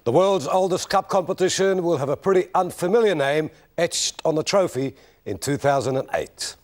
The world's oldest cup competition will have a pretty unfamiliar name etched on the trophy in 2008.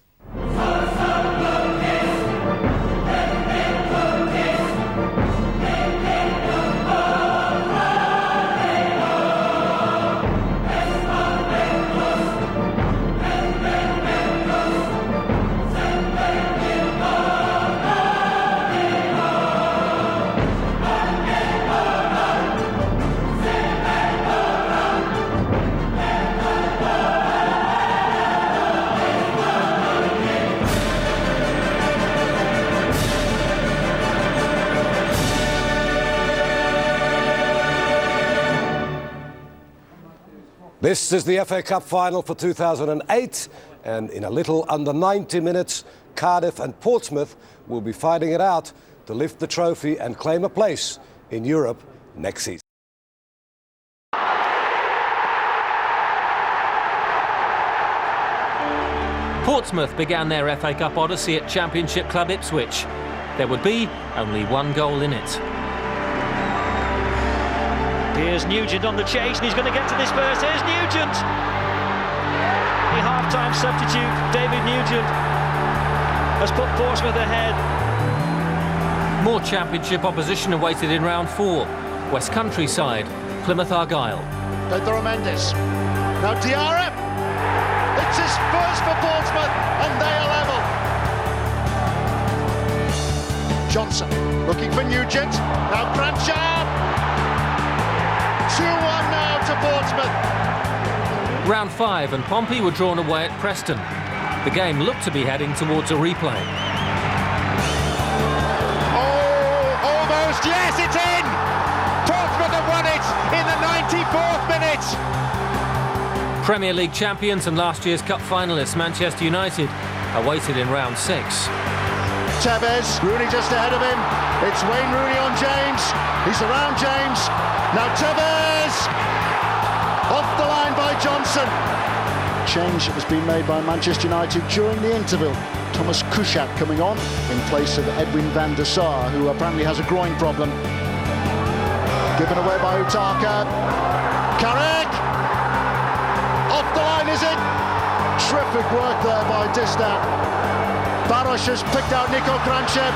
This is the FA Cup final for 2008, and in a little under 90 minutes, Cardiff and Portsmouth will be fighting it out to lift the trophy and claim a place in Europe next season. Portsmouth began their FA Cup odyssey at Championship club Ipswich. There would be only one goal in it. Here's Nugent on the chase, and he's going to get to this first. Here's Nugent! The half-time substitute, David Nugent, has put Portsmouth ahead. More Championship opposition awaited in round 4. West Countryside, Plymouth Argyle. Pedro Mendes. Now Diarra. It's his first for Portsmouth, and they are level. Johnson looking for Nugent. Now Cranchard. 2-1 now to Portsmouth. Round 5 and Pompey were drawn away at Preston. The game looked to be heading towards a replay. Oh, almost, yes, it's in! Portsmouth have won it in the 94th minute. Premier League champions and last year's Cup finalists Manchester United awaited in round 6. Tevez, Rooney just ahead of him. It's Wayne Rooney on James. He's around James. Now Tevez! Off the line by Johnson. Change that was being made by Manchester United during the interval. Thomas Kuszczak coming on in place of Edwin van der Sar, who apparently has a groin problem. Given away by Utaka. Carrick! Off the line, is it? Terrific work there by Distan. Baros has picked out Nico Kranjčev.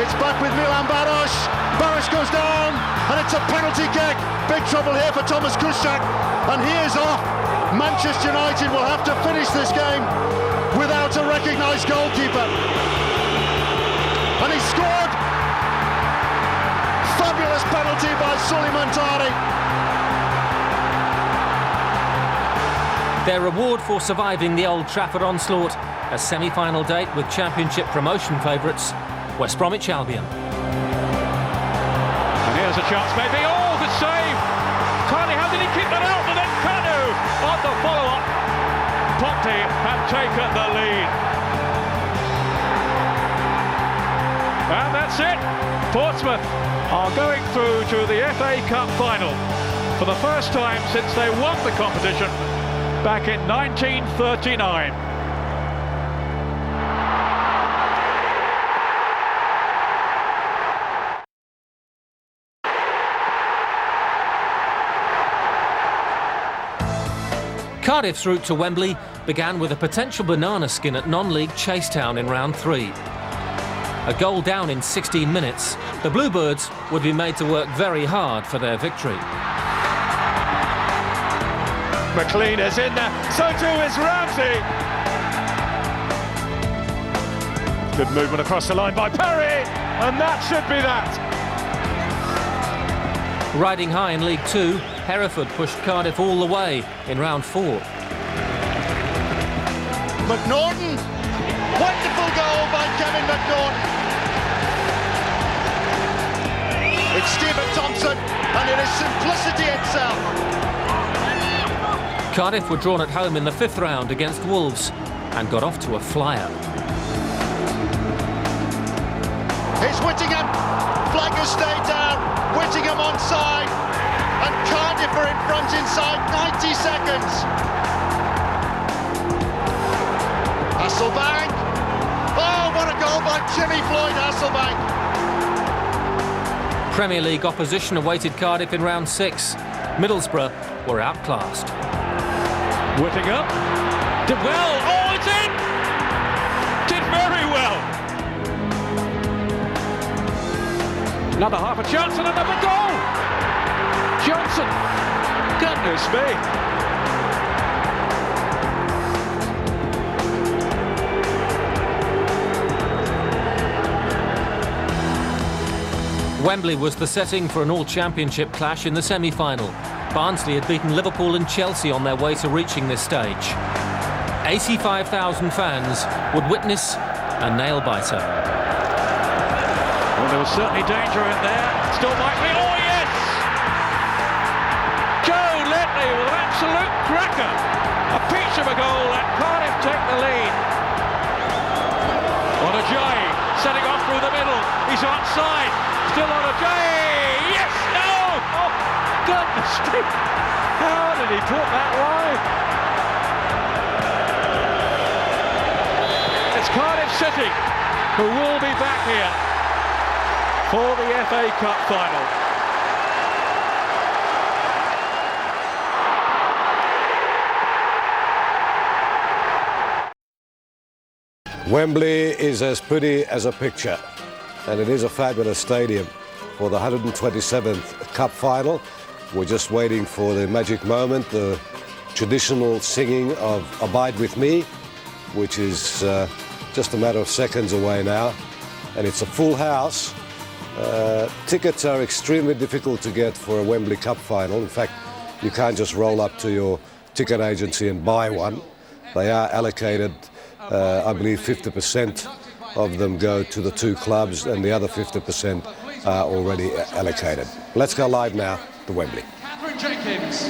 It's back with Milan Baros. Baros goes down, and it's a penalty kick. Big trouble here for Thomas Kuszczak, and he is off. Manchester United will have to finish this game without a recognised goalkeeper. And he scored. Fabulous penalty by Suleiman Tari. Their reward for surviving the Old Trafford onslaught, a semi-final date with Championship promotion favourites, West Bromwich Albion. And here's a chance maybe. Oh, the save! Carney, how did he keep that out? And then Kanu on the follow-up. Pompey have taken the lead. And that's it. Portsmouth are going through to the FA Cup final for the first time since they won the competition back in 1939. Cardiff's route to Wembley began with a potential banana skin at non-league Chasetown in round 3. A goal down in 16 minutes, the Bluebirds would be made to work very hard for their victory. McLean is in there, so too is Ramsey. Good movement across the line by Perry, and that should be that. Riding high in League 2, Hereford pushed Cardiff all the way in round 4. McNaughton, wonderful goal by Kevin McNaughton. It's Stephen Thompson, and it is simplicity itself. Cardiff were drawn at home in the 5th round against Wolves and got off to a flyer. Here's Whittingham, flag has stayed down, Whittingham onside, and Cardiff are in front inside 90 seconds. Hasselbank, oh what a goal by Jimmy Floyd Hasselbank. Premier League opposition awaited Cardiff in round 6. Middlesbrough were outclassed. Whipping up. Did well. Oh, it's in! Did very well. Another half a chance and another goal. Johnson. Goodness me. Wembley was the setting for an all-championship clash in the semi-final. Barnsley had beaten Liverpool and Chelsea on their way to reaching this stage. 85,000 fans would witness a nail-biter. Well, there was certainly danger in there. Still might be. Oh, yes! Joe Letley with an absolute cracker. A peach of a goal, and Cardiff take the lead. On a J, setting off through the middle. He's outside. Still on a J. Yes! No! Oh, goodness me. How did he put that wide? It's CardiffCity who will be back here for the FA Cup final. Wembley is as pretty as a picture, and it is a fabulous stadium for the 127th Cup final. We're just waiting for the magic moment, the traditional singing of Abide With Me, which is just a matter of seconds away now, and it's a full house. Tickets are extremely difficult to get for a Wembley Cup final. In fact, you can't just roll up to your ticket agency and buy one. They are allocated, I believe 50% of them go to the two clubs, and the other 50% are already allocated. Let's go live now to Wembley. Catherine Jenkins.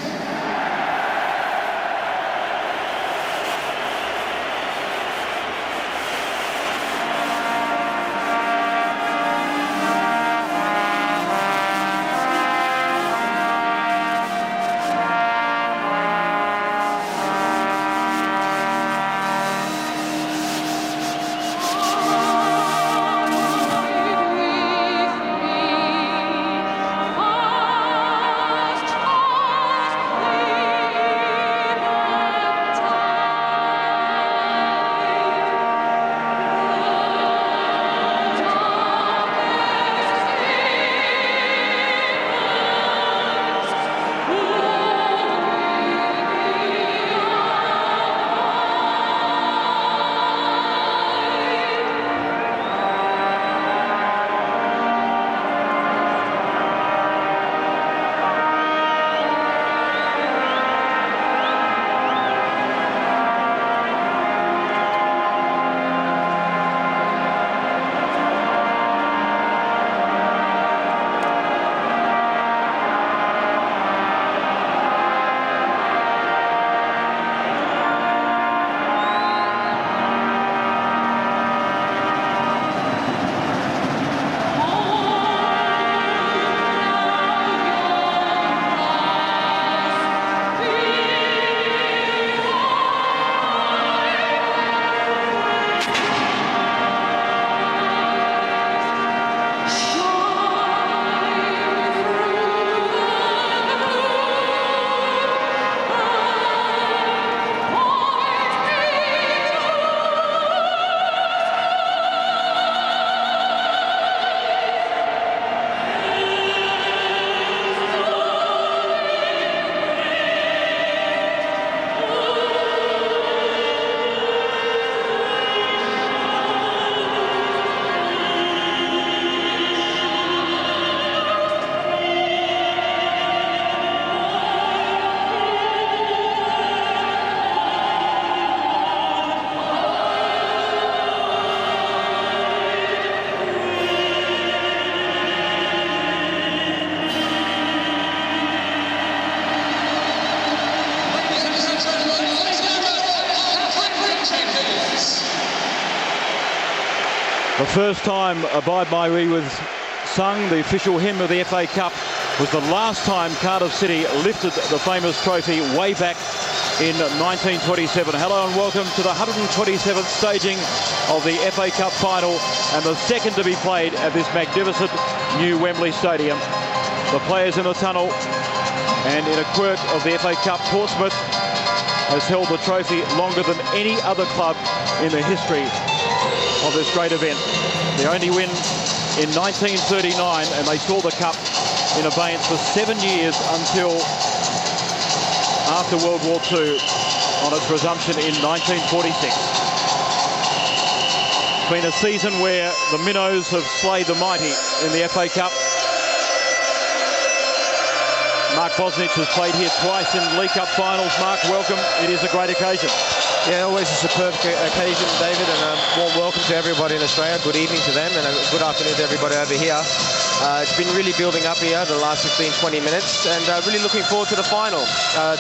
The first time Abide By Me was sung, the official hymn of the FA Cup, was the last time Cardiff City lifted the famous trophy way back in 1927. Hello and welcome to the 127th staging of the FA Cup final, and the second to be played at this magnificent new Wembley Stadium. The players in the tunnel And in a quirk of the FA Cup, Portsmouth has held the trophy longer than any other club in the history of this great event. They only win in 1939, and they saw the cup in abeyance for 7 years until after World War II on its resumption in 1946. It's been a season where the Minnows have slayed the mighty in the FA Cup. Mark Bosnich has played here twice in League Cup finals. Mark, welcome. It is a great occasion. Yeah, always a superb occasion, David, and a warm welcome to everybody in Australia. Good evening to them, and a good afternoon to everybody over here. It's been really building up here the last 15-20 minutes, and really looking forward to the final.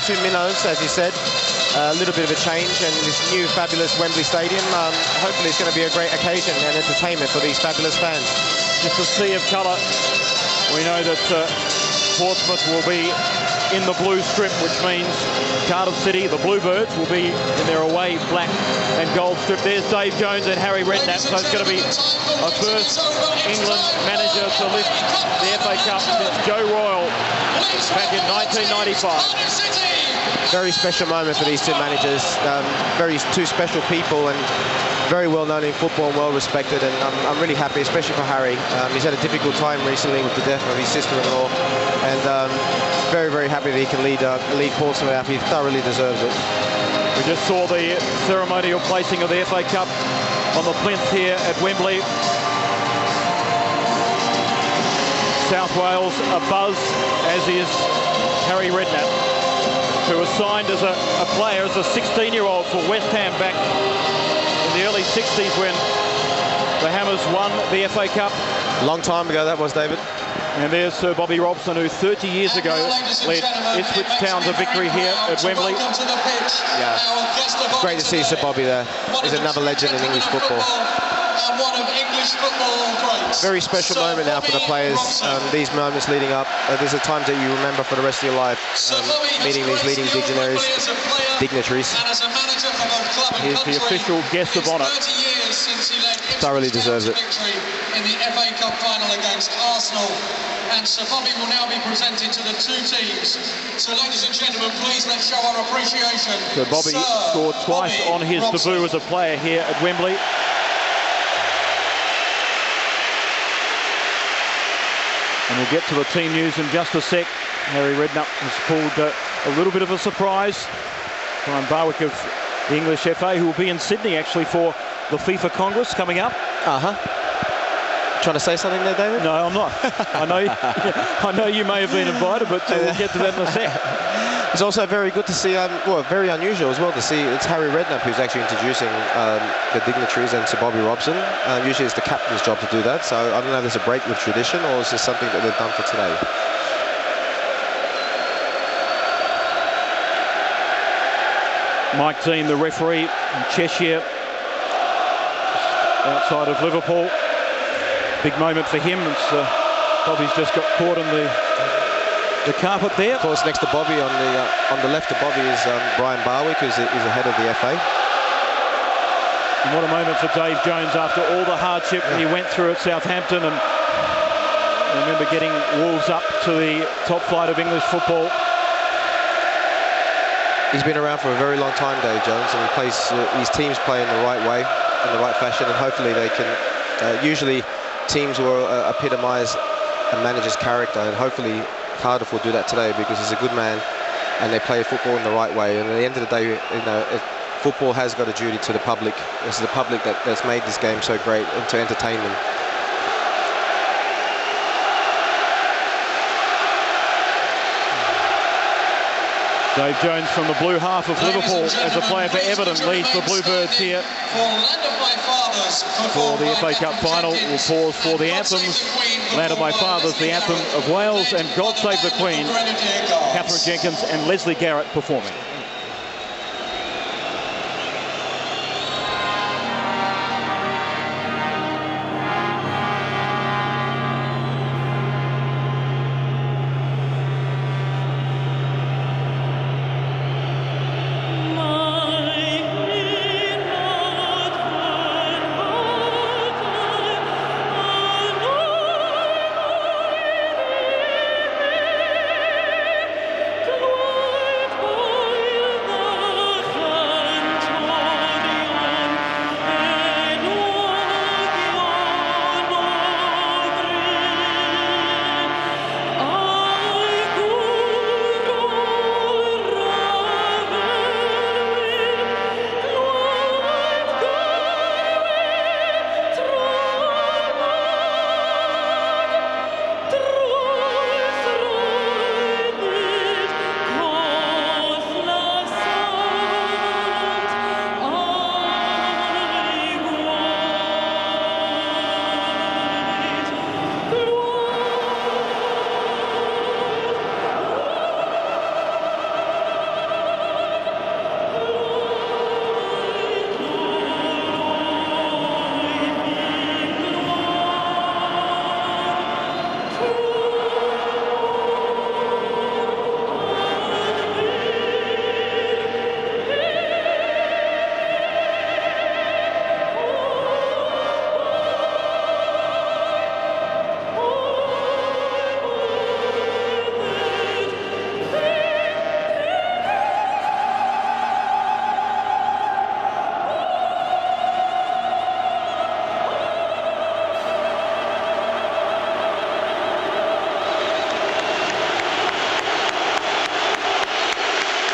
Two minnows, as you said, a little bit of a change, and this new fabulous Wembley Stadium. Hopefully it's going to be a great occasion and entertainment for these fabulous fans. Just a sea of colour. We know that Portsmouth will be in the blue strip, which means Cardiff City, the Bluebirds, will be in their away black and gold strip. There's Dave Jones and Harry Redknapp, so it's going to be a first England manager to lift the FA Cup since Joe Royle back in 1995. Very special moment for these two managers. Two special people, and very well known in football and well respected, and I'm really happy, especially for Harry. He's had a difficult time recently with the death of his sister-in-law, and very, very happy that he can lead Portsmouth out. He thoroughly deserves it. We just saw the ceremonial placing of the FA Cup on the plinth here at Wembley. South Wales abuzz, as is Harry Redknapp, who was signed as a player, as a 16-year-old for West Ham back in the early 60s when the Hammers won the FA Cup. A long time ago that was, David. And there's Sir Bobby Robson, who 30 years ago led Ipswich Town to victory here at Wembley. Yeah, great to see Sir Bobby there. He's another legend in English football. Very special moment now for the players. These moments leading up, these are times that you remember for the rest of your life. Meeting these leading dignitaries. Here's the official guest of honour. Thoroughly deserves it. In the FA Cup final against Arsenal, and Sir Bobby will now be presented to the two teams. So ladies and gentlemen, please let's show our appreciation. So Bobby scored twice on his debut as a player here at Wembley. And we'll get to the team news in just a sec. Harry Redknapp has pulled a little bit of a surprise. Brian Barwick of the English FA, who will be in Sydney actually for the FIFA Congress coming up. Trying to say something there, David? No, I'm not. I know you may have been invited, but we'll get to that in a sec. It's also very good to see, very unusual as well to see it's Harry Redknapp who's actually introducing the dignitaries and Sir Bobby Robson. Usually it's the captain's job to do that, so I don't know if there's a break with tradition or is this something that they've done for today. Mike Dean, the referee in Cheshire, outside of Liverpool. Big moment for him. Bobby's just got caught in the carpet there. Of course, next to Bobby, on the left of Bobby is Brian Barwick, who's the head of the FA. And what a moment for Dave Jones after all the hardship he went through at Southampton, and I remember getting Wolves up to the top flight of English football. He's been around for a very long time, Dave Jones, and his teams play in the right way, in the right fashion, and hopefully they can. Usually, teams will epitomise a manager's character, and hopefully Cardiff will do that today because he's a good man, and they play football in the right way. And at the end of the day, football has got a duty to the public. It's the public that's made this game so great and to entertain them. Dave Jones from the blue half of Liverpool as a player for Everton leads the Bluebirds here for the FA Cup final. We'll pause for the anthems. Land of My Fathers, the anthem of Wales, and God Save the Queen. Catherine Jenkins and Leslie Garrett performing.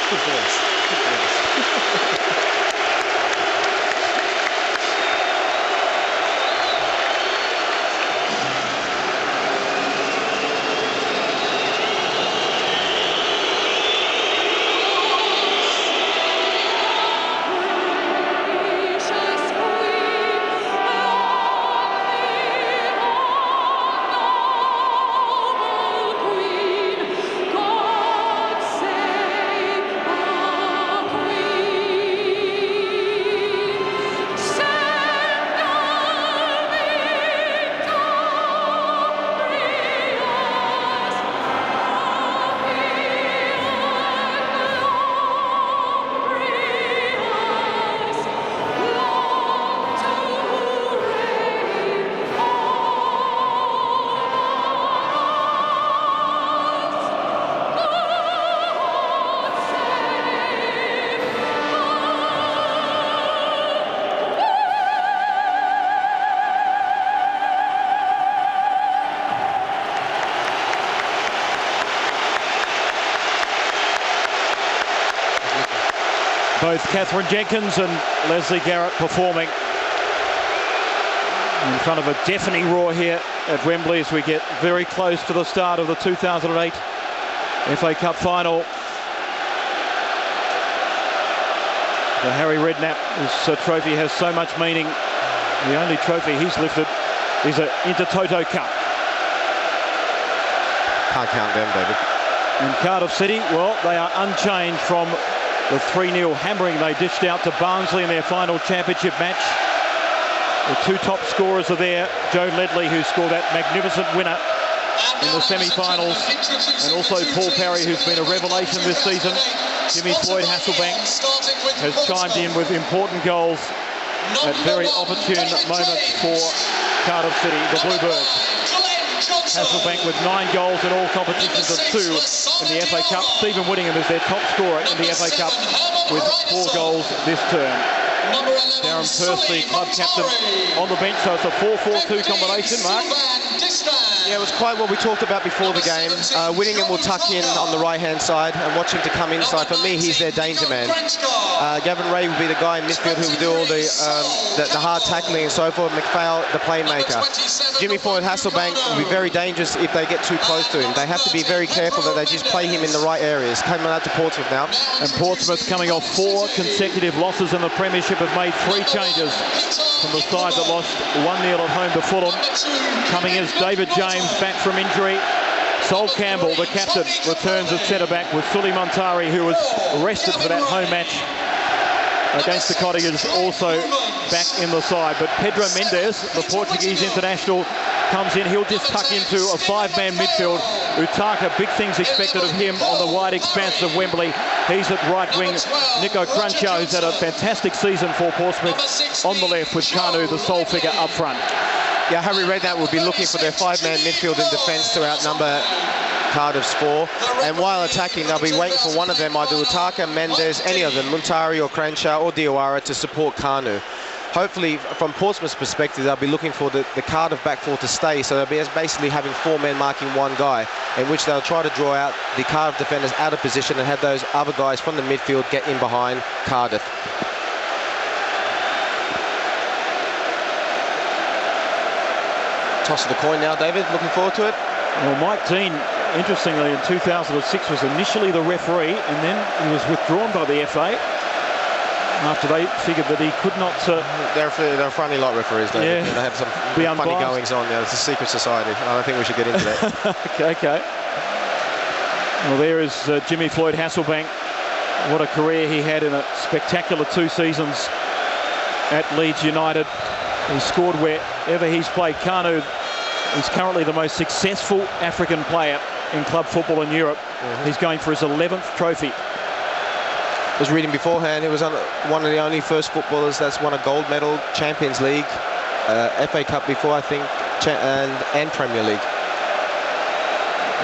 Good voice. Good voice. Both Catherine Jenkins and Leslie Garrett performing in front of a deafening roar here at Wembley as we get very close to the start of the 2008 FA Cup final. The Harry Redknapp, this trophy has so much meaning. The only trophy he's lifted is an Intertoto Cup. Can't count them, David. And Cardiff City, well, they are unchanged from the 3-0 hammering they dished out to Barnsley in their final championship match. The two top scorers are there. Joe Ledley, who scored that magnificent winner in the semi-finals, and also Paul Parry, who's been a revelation this season. Jimmy Floyd Hasselbank has chimed in with important goals at very opportune moments for Cardiff City, the Bluebirds. Hasselbank with 9 goals in all competitions and 2 in the FA Cup. Stephen Whittingham is their top scorer in the FA Cup with 4 goals this term. Darren Purse, the club captain, on the bench, so it's a 4-4-2 combination, Mark. Yeah, it was quite what we talked about before the game. Whittingham will tuck in on the right-hand side and watch him to come inside. For me, he's their danger man. Gavin Ray will be the guy in midfield who will do all the hard tackling and so forth. McPhail, the playmaker. Jimmy Floyd Hasselbank will be very dangerous if they get too close to him. They have to be very careful that they just play him in the right areas. Coming out to Portsmouth now. And Portsmouth, coming off 4 consecutive losses in the Premiership, have made 3 changes from the side that lost 1-0 at home to Fulham. Coming is David James, back from injury. Sol Campbell, the captain, returns at centre-back with Sully Montari, who was rested for that home match against the Cottagers, also back in the side. But Pedro Mendes, the Portuguese international, comes in. He'll just tuck into a 5-man midfield. Utaka, big things expected of him on the wide expanse of Wembley. He's at right wing. Nico Cruncher, who's had a fantastic season for Portsmouth, on the left, with Kanu, the sole figure, up front. Yeah, Harry Redknapp will be looking for their 5-man midfield in defence to outnumber Cardiff's 4. And while attacking, they'll be waiting for one of them, either Utaka, Mendes, any of them, Muntari or Crenshaw or Diawara, to support Kanu. Hopefully, from Portsmouth's perspective, they'll be looking for the Cardiff back 4 to stay. So they'll be basically having 4 men marking one guy, in which they'll try to draw out the Cardiff defenders out of position and have those other guys from the midfield get in behind Cardiff. Toss of the coin now, David. Looking forward to it. Well, Mike Dean, interestingly, in 2006 was initially the referee, and then he was withdrawn by the FA after they figured that he could not... They're a funny lot, referees, David. Yeah, they have some funny goings on. Yeah, it's a secret society. I don't think we should get into that. Okay. Well, there is Jimmy Floyd Hasselbank. What a career he had in a spectacular 2 seasons at Leeds United. He scored wherever he's played. Kanu is currently the most successful African player in club football in Europe. He's going for his 11th trophy. I was reading beforehand, he was one of the only first footballers that's won a gold medal, Champions League, FA Cup before, I think, and Premier League.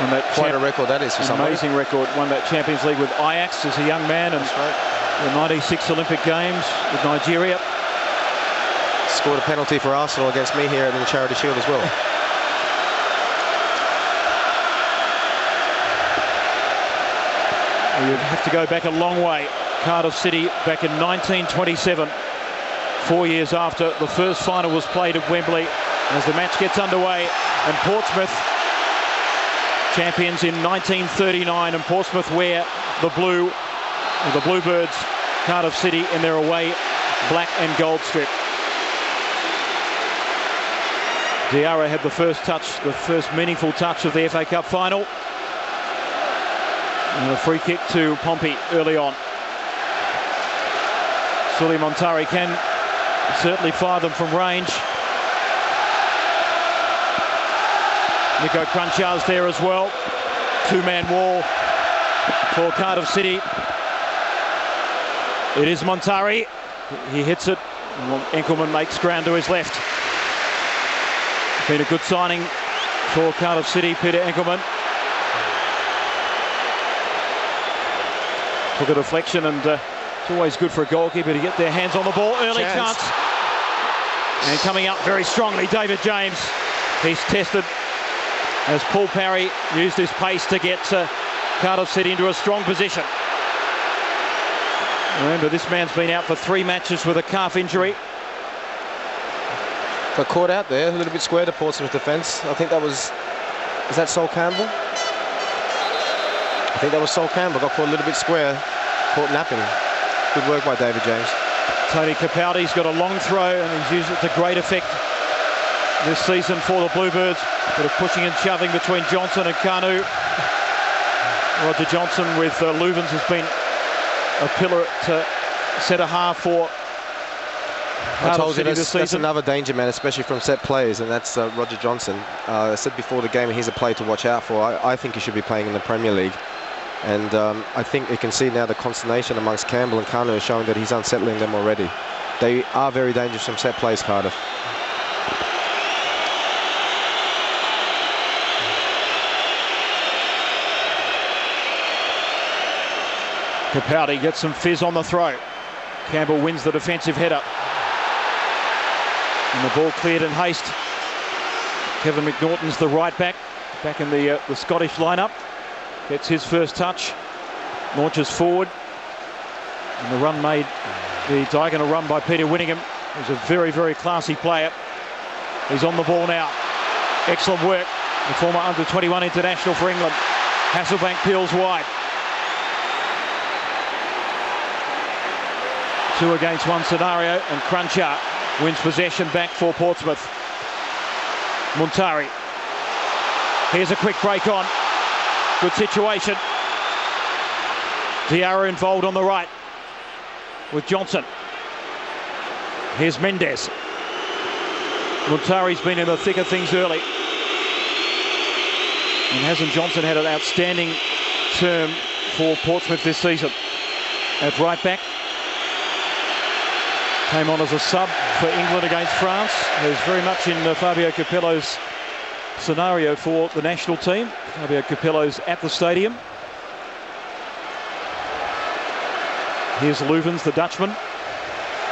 And that quite a record that is for somebody. Amazing record. Won that Champions League with Ajax as a young man, and the 96 Olympic Games with Nigeria. Scored a penalty for Arsenal against me here in the Charity Shield as well. You'd have to go back a long way. Cardiff City back in 1927, 4 years after the first final was played at Wembley. As the match gets underway, and Portsmouth, champions in 1939, and Portsmouth wear the Bluebirds, Cardiff City in their away black and gold strip. Diarra had the first touch, the first meaningful touch of the FA Cup final. And a free kick to Pompey early on. Sully Montari can certainly fire them from range. Nico Crunchar's there as well. Two-man wall for Cardiff City. It is Montari. He hits it. Enkelman makes ground to his left. Been a good signing for Cardiff City, Peter Enkelman. Took a deflection, and it's always good for a goalkeeper to get their hands on the ball. Early chance. And coming up very strongly, David James. He's tested as Paul Parry used his pace to get Cardiff City into a strong position. Remember, this man's been out for 3 matches with a calf injury. Got caught out there, a little bit square to Portsmouth defence. I think that was that Sol Campbell? I think that was Sol Campbell. Got caught a little bit square, caught napping. Good work by David James. Tony Capaldi's got a long throw, and he's used it to great effect this season for the Bluebirds. Bit of pushing and shoving between Johnson and Kanu. Roger Johnson with Louvens has been a pillar at centre half for I told you that's another danger man, especially from set plays, and that's Roger Johnson. I said before the game he's a player to watch out for. I think he should be playing in the Premier League, and I think you can see now the consternation amongst Campbell and Kanu is showing that he's unsettling them already. They are very dangerous from set plays, Cardiff. Capaldi gets some fizz on the throw. Campbell wins the defensive header. And the ball cleared in haste. Kevin McNaughton's the right back in the Scottish lineup. Gets his first touch. Launches forward. And the run made, the diagonal run by Peter Winningham. He's a very, very classy player. He's on the ball now. Excellent work. The former under-21 international for England. Hasselbank peels wide. 2 against 1 scenario, and Cruncher wins possession back for Portsmouth. Montari. Here's a quick break on. Good situation. Diarra involved on the right with Johnson. Here's Mendes. Montari's been in the thick of things early. And hasn't Johnson had an outstanding term for Portsmouth this season? At right back. Came on as a sub for England against France. He's very much in Fabio Capello's scenario for the national team. Fabio Capello's at the stadium. Here's Louvens, the Dutchman.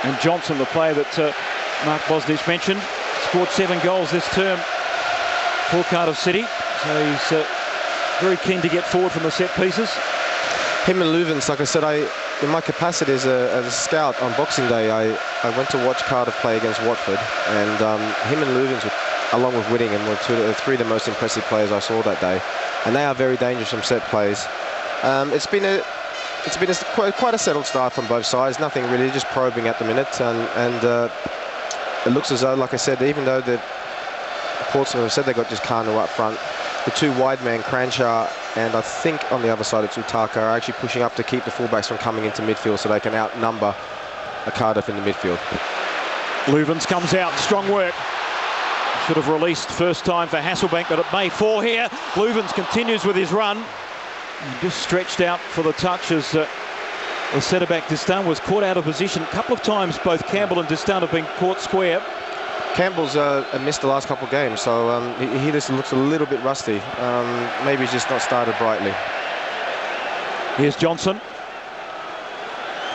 And Johnson, the player that Mark Bosnich mentioned. Scored 7 goals this term for Cardiff City. So he's very keen to get forward from the set pieces. Him and Louvens, like I said, in my capacity as a scout on Boxing Day, I went to watch Cardiff play against Watford, and him and Louvens, along with Whittingham, were 3 of the most impressive players I saw that day, and they are very dangerous from set plays. It's been quite a settled start from both sides. Nothing really, just probing at the minute, and it looks as though, like I said, even though the Portsmouth have said they got just Kanu up front, the 2 wide men, Cranshaw and I think on the other side it's Utaka, are actually pushing up to keep the fullbacks from coming into midfield so they can outnumber a Cardiff in the midfield. Louvens comes out, strong work. Should have released first time for Hasselbank, but it may fall here. Louvens continues with his run. And just stretched out for the touch as the centre-back Distin was caught out of position. A couple of times both Campbell and Distin have been caught square. Campbell's missed the last couple of games, so he just looks a little bit rusty. Maybe he's just not started brightly. Here's Johnson.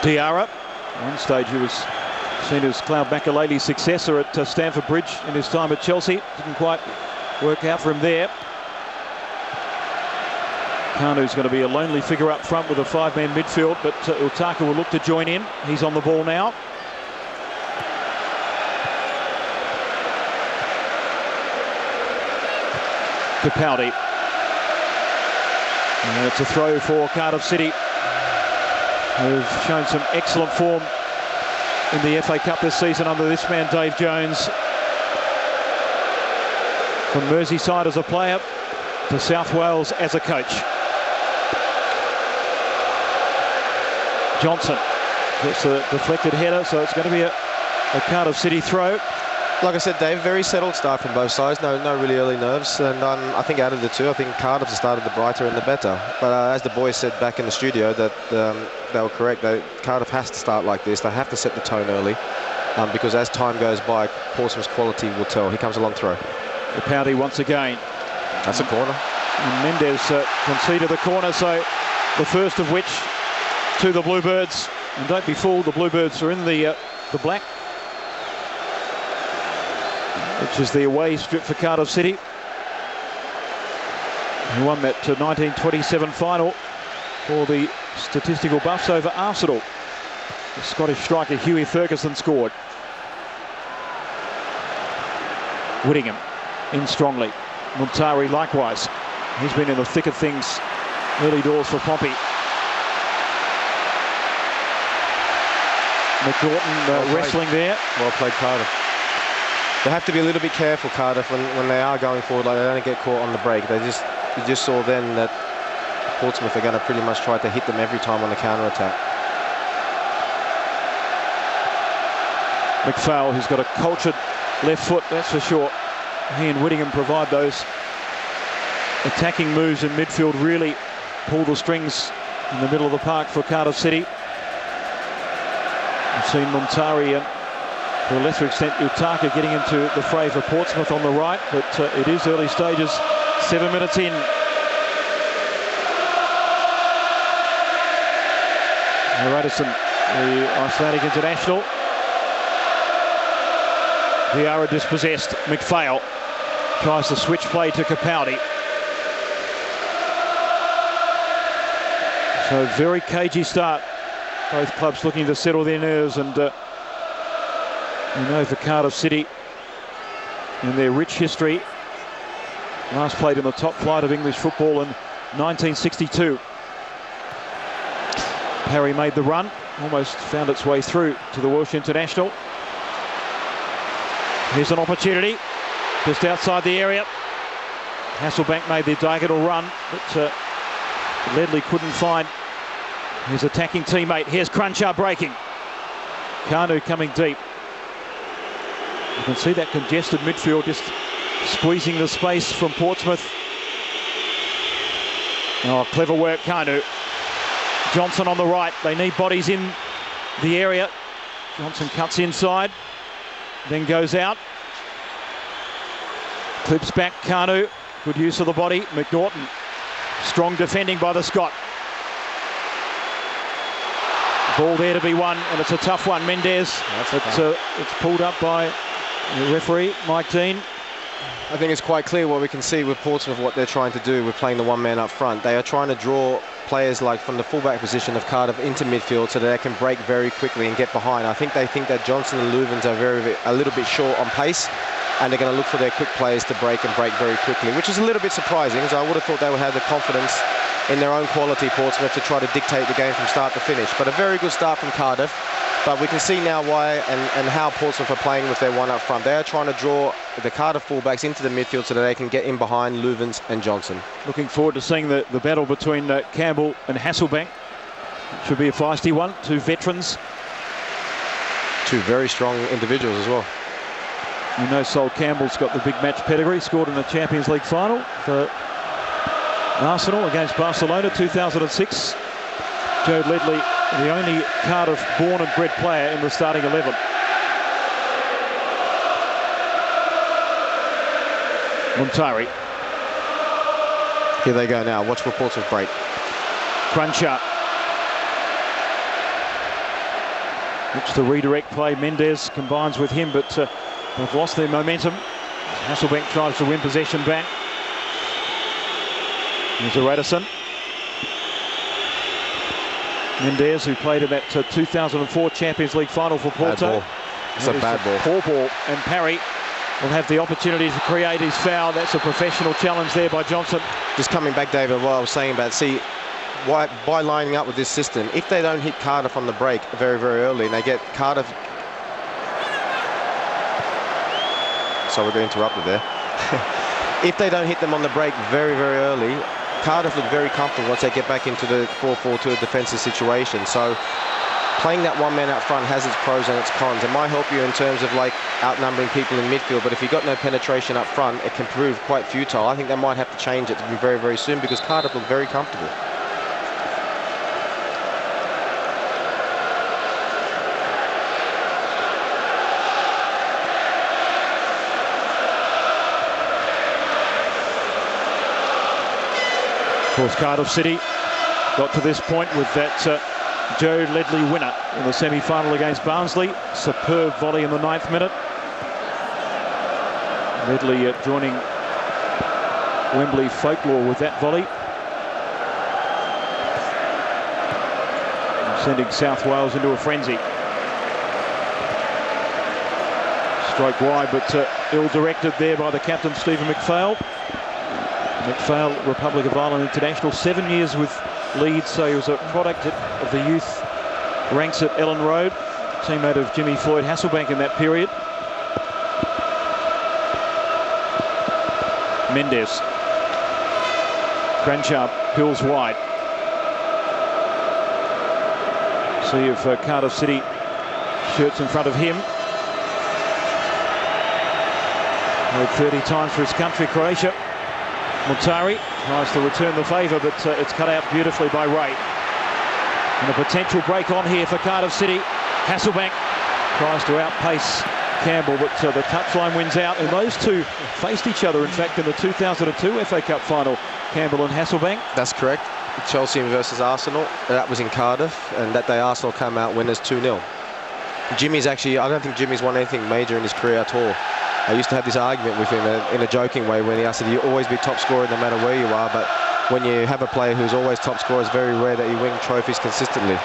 Diarra. At one stage he was seen as Cloud Makalele's successor at Stamford Bridge in his time at Chelsea. Didn't quite work out for him there. Kanu's going to be a lonely figure up front with a 5-man midfield, but Utaka will look to join in. He's on the ball now. Capaldi. And it's a throw for Cardiff City, who've shown some excellent form in the FA Cup this season under this man, Dave Jones. From Merseyside as a player to South Wales as a coach. Johnson gets a deflected header, so it's going to be a Cardiff City throw. Like I said, Dave, very settled start from both sides. No really early nerves. And I think out of the two, I think Cardiff started the brighter and the better. But as the boys said back in the studio, that they were correct. Cardiff has to start like this. They have to set the tone early. Because as time goes by, Portsmouth's quality will tell. Here comes a long throw. Capaldi once again. That's a corner. And Mendes conceded the corner, so the first of which to the Bluebirds. And don't be fooled, the Bluebirds are in the black, which is the away strip for Cardiff City, who won that 1927 final for the statistical buffs over Arsenal. The Scottish striker Hughie Ferguson scored. Whittingham in strongly. Montari likewise. He's been in the thick of things early doors for Pompey. McNaughton wrestling there. Well played, Cardiff. They have to be a little bit careful, Cardiff, when they are going forward. Like, they don't get caught on the break. You just saw then that Portsmouth are going to pretty much try to hit them every time on the counter-attack. McPhail, who's got a cultured left foot, that's for sure. He and Whittingham provide those attacking moves in midfield, really pull the strings in the middle of the park for Cardiff City. We've seen Montari and to a lesser extent Utaka getting into the fray for Portsmouth on the right, but it is early stages, 7 minutes in. Radisson, the Icelandic international. Vieira dispossessed. McPhail tries to switch play to Capaldi. So very cagey start. Both clubs looking to settle their nerves, and you know, for Cardiff City in their rich history, last played in the top flight of English football in 1962. Parry made the run, almost found its way through to the Welsh international. Here's an opportunity just outside the area. Hasselbank made the diagonal run, but Ledley couldn't find his attacking teammate. Here's Cruncher breaking. Kanu coming deep. You can see that congested midfield just squeezing the space from Portsmouth. Oh, clever work, Kanu. Johnson on the right. They need bodies in the area. Johnson cuts inside, then goes out. Clips back, Kanu. Good use of the body. McNaughton. Strong defending by the Scot. Ball there to be won, and it's a tough one. Mendes. It's pulled up by the referee, Mike Dean. I think it's quite clear what we can see with Portsmouth, what they're trying to do with playing the one man up front. They are trying to draw players like from the fullback position of Cardiff into midfield so that they can break very quickly and get behind. I think they think that Johnson and Louvens are a little bit short on pace, and they're going to look for their quick players to break very quickly, which is a little bit surprising, as I would have thought they would have the confidence in their own quality, Portsmouth, to try to dictate the game from start to finish. But a very good start from Cardiff. But we can see now why and how Portsmouth are playing with their one up front. They are trying to draw the Cardiff fullbacks into the midfield so that they can get in behind Louvens and Johnson. Looking forward to seeing the battle between Campbell and Hasselbank. Should be a feisty one. Two veterans. Two very strong individuals as well. You know, Sol Campbell's got the big match pedigree. Scored in the Champions League final for Arsenal against Barcelona 2006. Joe Ledley, the only Cardiff born and bred player in the starting 11. Montari. Here they go now. Watch for Portsmouth break. Cruncher. Looks to redirect play. Mendes combines with him, but they've lost their momentum. Hasselbank tries to win possession back. Here's a Radisson. Mendes, who played in that 2004 Champions League final for Porto. Bad ball. It's a bad ball. Poor ball. And Parry will have the opportunity to create his foul. That's a professional challenge there by Johnson. Just coming back, David, what I was saying about, see, by lining up with this system, if they don't hit Cardiff on the break very, very early, and they get Cardiff... So we're going to interrupt it there. If they don't hit them on the break very, very early, Cardiff look very comfortable once they get back into the 4-4-2 defensive situation. So playing that one man out front has its pros and its cons. It might help you in terms of like outnumbering people in midfield, but if you've got no penetration up front, it can prove quite futile. I think they might have to change it very, very soon because Cardiff look very comfortable. Of course, Cardiff City got to this point with that Joe Ledley winner in the semi-final against Barnsley. Superb volley in the 9th minute. Ledley joining Wembley folklore with that volley. Sending South Wales into a frenzy. Stroke wide, but ill-directed there by the captain, Stephen McPhail. McPhail, Republic of Ireland international, 7 years with Leeds, so he was a product of the youth ranks at Ellen Road, teammate of Jimmy Floyd Hasselbank in that period. Mendes. Granchard pulls wide. See if Cardiff City shirts in front of him. Played 30 times for his country, Croatia. Montari tries to return the favour, but it's cut out beautifully by Ray. And a potential break on here for Cardiff City. Hasselbank tries to outpace Campbell, but the touchline wins out. And those two faced each other, in fact, in the 2002 FA Cup final, Campbell and Hasselbank. That's correct. Chelsea versus Arsenal. That was in Cardiff, and that day Arsenal came out winners 2-0. Jimmy's actually, I don't think Jimmy's won anything major in his career at all. I used to have this argument with him in a joking way when I said you always be top scorer no matter where you are, but when you have a player who's always top scorer, it's very rare that you win trophies consistently.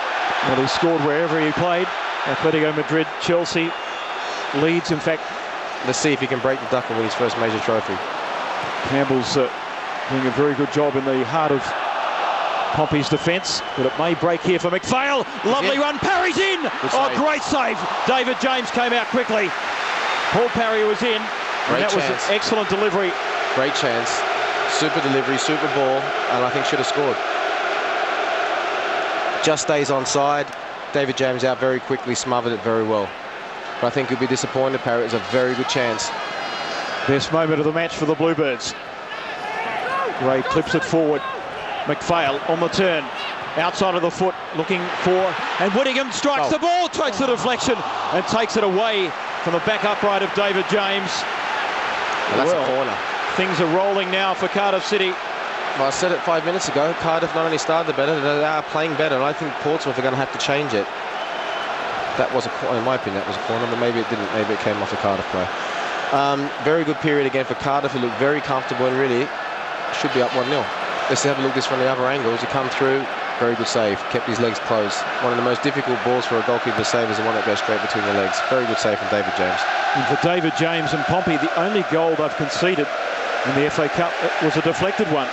Well, he scored wherever he played. Atletico Madrid, Chelsea, Leeds, in fact. Let's see if he can break the duck and win his first major trophy. Campbell's doing a very good job in the heart of Pompey's defence, but it may break here for McPhail. Lovely run, Parry's in! Oh, great save! David James came out quickly. Paul Parry was in, and that was an excellent delivery. Great chance, super delivery, super ball, and I think should have scored. Just stays onside. David James out very quickly, smothered it very well. But I think he'll be disappointed. Parry is a very good chance. Best moment of the match for the Bluebirds. Ray clips it forward. McPhail on the turn, outside of the foot, looking for, and Whittingham strikes the ball, takes the deflection, and takes it away from the back upright of David James. Well, that's a corner. Things are rolling now for Cardiff City. Well, I said it 5 minutes ago, Cardiff not only started better, they are playing better, and I think Portsmouth are going to have to change it. That was a corner, in my opinion, that was a corner, but maybe it didn't, maybe it came off the Cardiff play. Very good period again for Cardiff, who look very comfortable and really should be up 1-0. Let's have a look at this from the other angles. You come through, very good save, kept his legs closed. One of the most difficult balls for a goalkeeper to save is the one that goes straight between the legs. Very good save from David James. And for David James and Pompey, the only goal they've conceded in the FA Cup was a deflected one.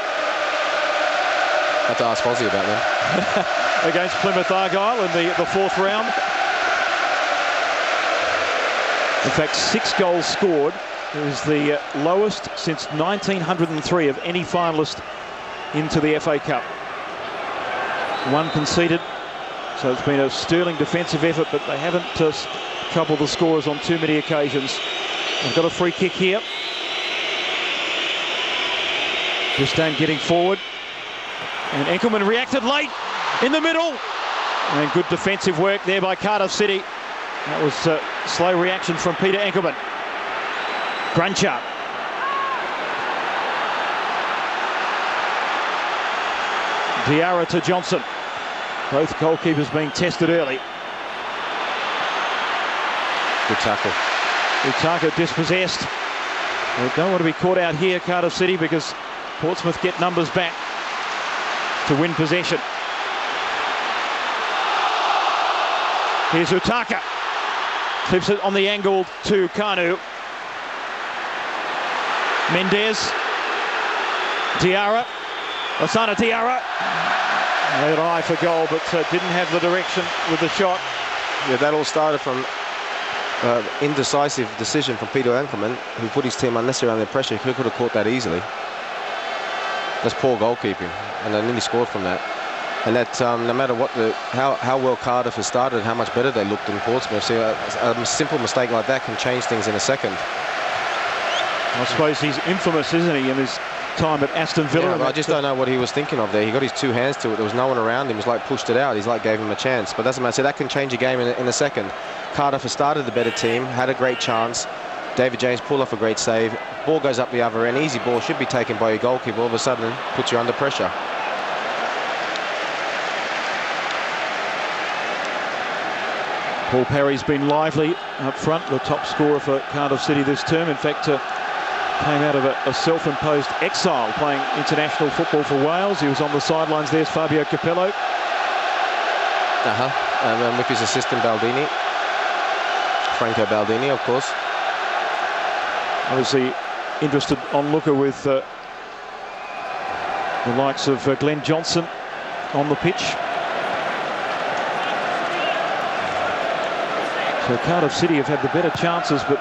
I have to ask Fozzie about that. Against Plymouth Argyle in the 4th round. In fact, 6 goals scored. It was the lowest since 1903 of any finalist into the FA Cup. 1 conceded, so it's been a sterling defensive effort, but they haven't troubled the scorers on too many occasions. They've got a free kick here. Disdain getting forward, and Enkelman reacted late in the middle, and good defensive work there by Cardiff City. That was slow reaction from Peter Enkelman. Grunchar. Diarra to Johnson. Both goalkeepers being tested early. Good tackle. Utaka dispossessed. They don't want to be caught out here, Cardiff City, because Portsmouth get numbers back to win possession. Here's Utaka. Clips it on the angle to Kanu. Mendes. Diarra. Osana Diarra. Had an eye for goal, but didn't have the direction with the shot. Yeah, that all started from indecisive decision from Peter Ankerman, who put his team unnecessarily under pressure. He could have caught that easily. That's poor goalkeeping, and they nearly scored from that. And that no matter what how well Cardiff has started, how much better they looked in Portsmouth. So a simple mistake like that can change things in a second. I suppose he's infamous, isn't he, in his time at Aston Villa? Yeah, I just don't know what he was thinking of there. He got his two hands to it. There was no one around him. He was like pushed it out. He's like gave him a chance. But doesn't matter. So that can change a game in a second. Cardiff has started the better team, had a great chance. David James pulled off a great save. Ball goes up the other end. Easy ball, should be taken by your goalkeeper. All of a sudden, puts you under pressure. Paul Parry's been lively up front, the top scorer for Cardiff City this term. In fact, came out of a self-imposed exile playing international football for Wales. He was on the sidelines. There's Fabio Capello. And with his assistant Baldini. Franco Baldini, of course. Obviously interested onlooker with the likes of Glenn Johnson on the pitch. So Cardiff City have had the better chances, but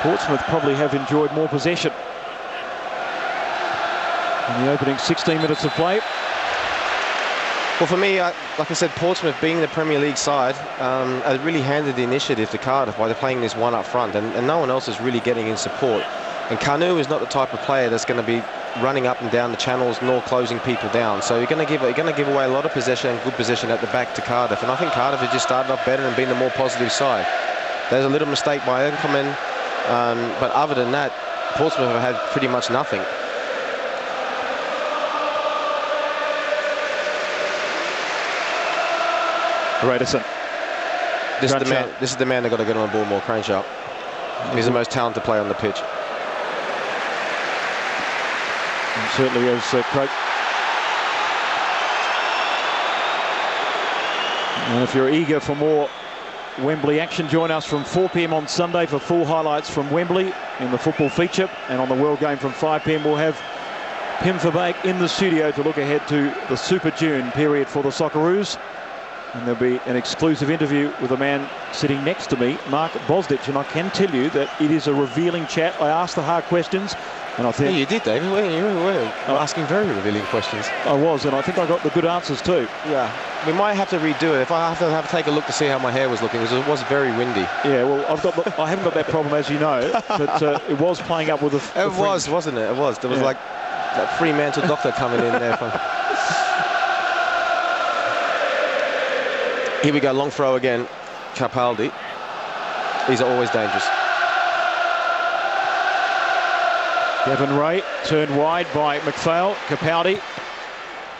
Portsmouth probably have enjoyed more possession in the opening 16 minutes of play. Well, for me, like I said, Portsmouth being the Premier League side, really handed the initiative to Cardiff by playing this one up front, and no one else is really getting in support. And Kanu is not the type of player that's going to be running up and down the channels nor closing people down. So you're going to give away a lot of possession and good possession at the back to Cardiff. And I think Cardiff has just started off better and been the more positive side. There's a little mistake by Ankerman, but other than that, Portsmouth have had pretty much nothing. Radisson. This is the man they've got to get on the ball more, Cranshaw. He's the most talented player on the pitch. And certainly as Craig. And if you're eager for more Wembley action, join us from 4 p.m. on Sunday for full highlights from Wembley in the football feature. And on the World Game from 5 p.m. we'll have Pim Verbeek in the studio to look ahead to the Super June period for the Socceroos. And there'll be an exclusive interview with a man sitting next to me, Mark Bosditch. And I can tell you that it is a revealing chat. I asked the hard questions, and I think... Yeah, you did, David. You were asking very revealing questions. I was, and I think I got the good answers too. Yeah. We might have to redo it. If I have to take a look to see how my hair was looking, because it was very windy. Yeah, well, I haven't got that problem, as you know, but it was playing up with the It was, wasn't it? It was. There was like that Fremantle doctor coming in there. Here we go, long throw again. Capaldi. These are always dangerous. Gavin Ray turned wide by McPhail. Capaldi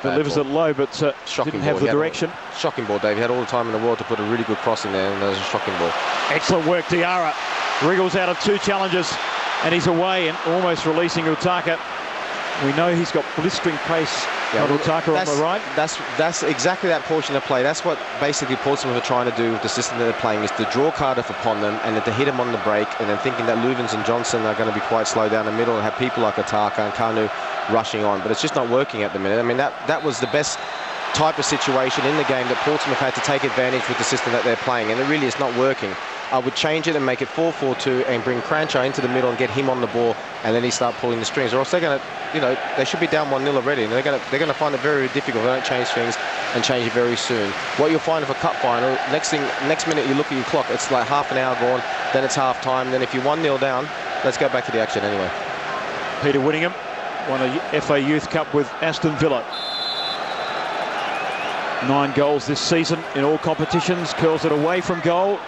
delivers it low, but didn't have the direction. Shocking ball, Dave. He had all the time in the world to put a really good cross in there, and there's a shocking ball. Excellent work, Diarra. Wriggles out of 2 challenges, and he's away and almost releasing Utaka. We know he's got blistering pace. Yeah, Utaka on the right. That's exactly that portion of play. That's what basically Portsmouth are trying to do with the system that they're playing, is to draw Cardiff upon them and then to hit them on the break, and then thinking that Luvens and Johnson are going to be quite slow down the middle and have people like Utaka and Kanu rushing on. But it's just not working at the minute. I mean, that was the best type of situation in the game that Portsmouth had to take advantage with the system that they're playing, and it really is not working. I would change it and make it 4-4-2 and bring Cranshaw into the middle and get him on the ball, and then he start pulling the strings. Or else they're going to, they should be down 1-0 already, and they're going to find it very difficult if they don't change things and change it very soon. What you'll find of a cup final, next minute you look at your clock, it's like half an hour gone, then it's half time, then if you're 1-0 down, let's go back to the action anyway. Peter Whittingham won a FA Youth Cup with Aston Villa. 9 goals this season in all competitions, curls it away from goal.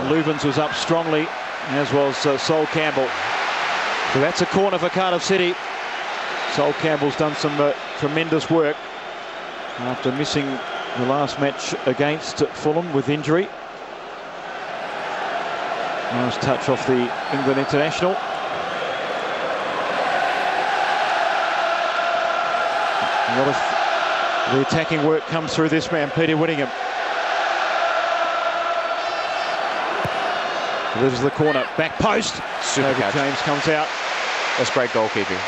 Luvens was up strongly, as was Sol Campbell. So that's a corner for Cardiff City. Sol Campbell's done some tremendous work after missing the last match against Fulham with injury. Nice touch off the England international. A lot of the attacking work comes through this man, Peter Whittingham. Delivers the corner, back post. Super David catch. James comes out. That's great goalkeeping.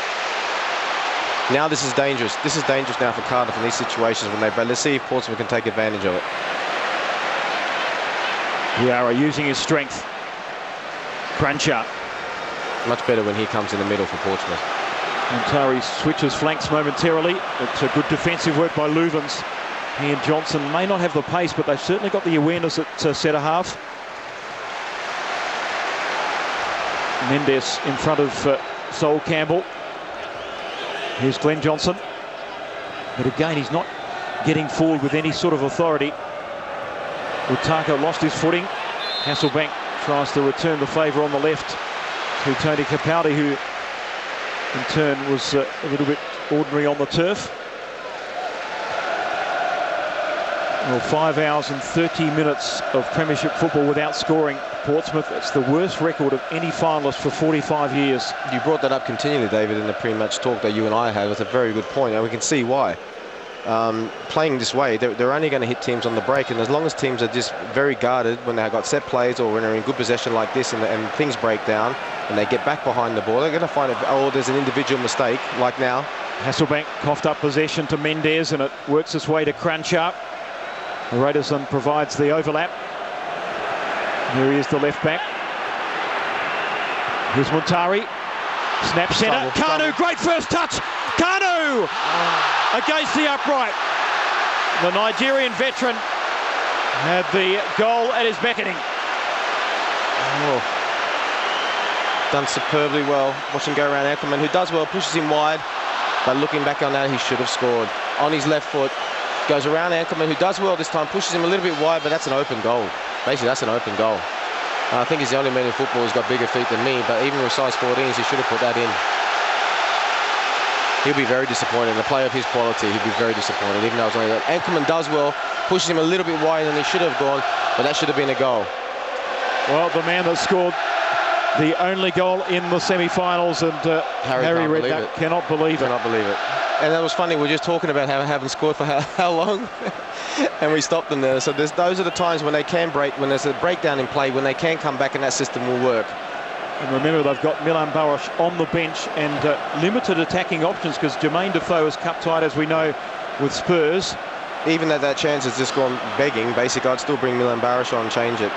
Now this is dangerous. This is dangerous now for Cardiff in these situations when they break. Let's see if Portsmouth can take advantage of it. Diarra using his strength. Cruncher. Much better when he comes in the middle for Portsmouth. Montari switches flanks momentarily. It's a good defensive work by Louvens. He and Johnson may not have the pace, but they've certainly got the awareness at centre half. Mendes in front of Sol Campbell. Here's Glenn Johnson. But again, he's not getting forward with any sort of authority. Utaka lost his footing. Hasselbank tries to return the favour on the left to Tony Capaldi, who in turn was a little bit ordinary on the turf. Well, 5 hours and 30 minutes of Premiership football without scoring. Portsmouth, it's the worst record of any finalist for 45 years. You brought that up continually, David, in the pre-match talk that you and I had. It's a very good point, and we can see why. Playing this way, they're only going to hit teams on the break, and as long as teams are just very guarded when they've got set plays or when they're in good possession like this and things break down and they get back behind the ball, they're going to find there's an individual mistake, like now. Hasselbank coughed up possession to Mendes, and it works its way to Cruncher. Raderson provides the overlap. Here he is, the left back. Here's Montari. Snap centre. Kanu, great first touch. Kanu against the upright. The Nigerian veteran had the goal at his beckoning. Oh. Done superbly well. Watch him go around Ackerman, who does well, pushes him wide. But looking back on that, he should have scored. On his left foot, goes around Ankerman, who does well this time, pushes him a little bit wide, but that's an open goal. Basically, that's an open goal. I think he's the only man in football who's got bigger feet than me, but even with size 14s, he should have put that in. He'll be very disappointed. A player of his quality, he'll be very disappointed, even though it's only that. Ankerman does well, pushes him a little bit wider than he should have gone, but that should have been a goal. Well, the man that scored the only goal in the semi-finals, and Harry Redknapp cannot believe it. Cannot believe it. And that was funny, we were just talking about how they haven't scored for how long, and we stopped them there. So those are the times when they can break, when there's a breakdown in play, when they can come back and that system will work. And remember, they've got Milan Baros on the bench and limited attacking options, because Jermaine Defoe is cup tied, as we know, with Spurs. Even though that chance has just gone begging, basically I'd still bring Milan Baros on and change it.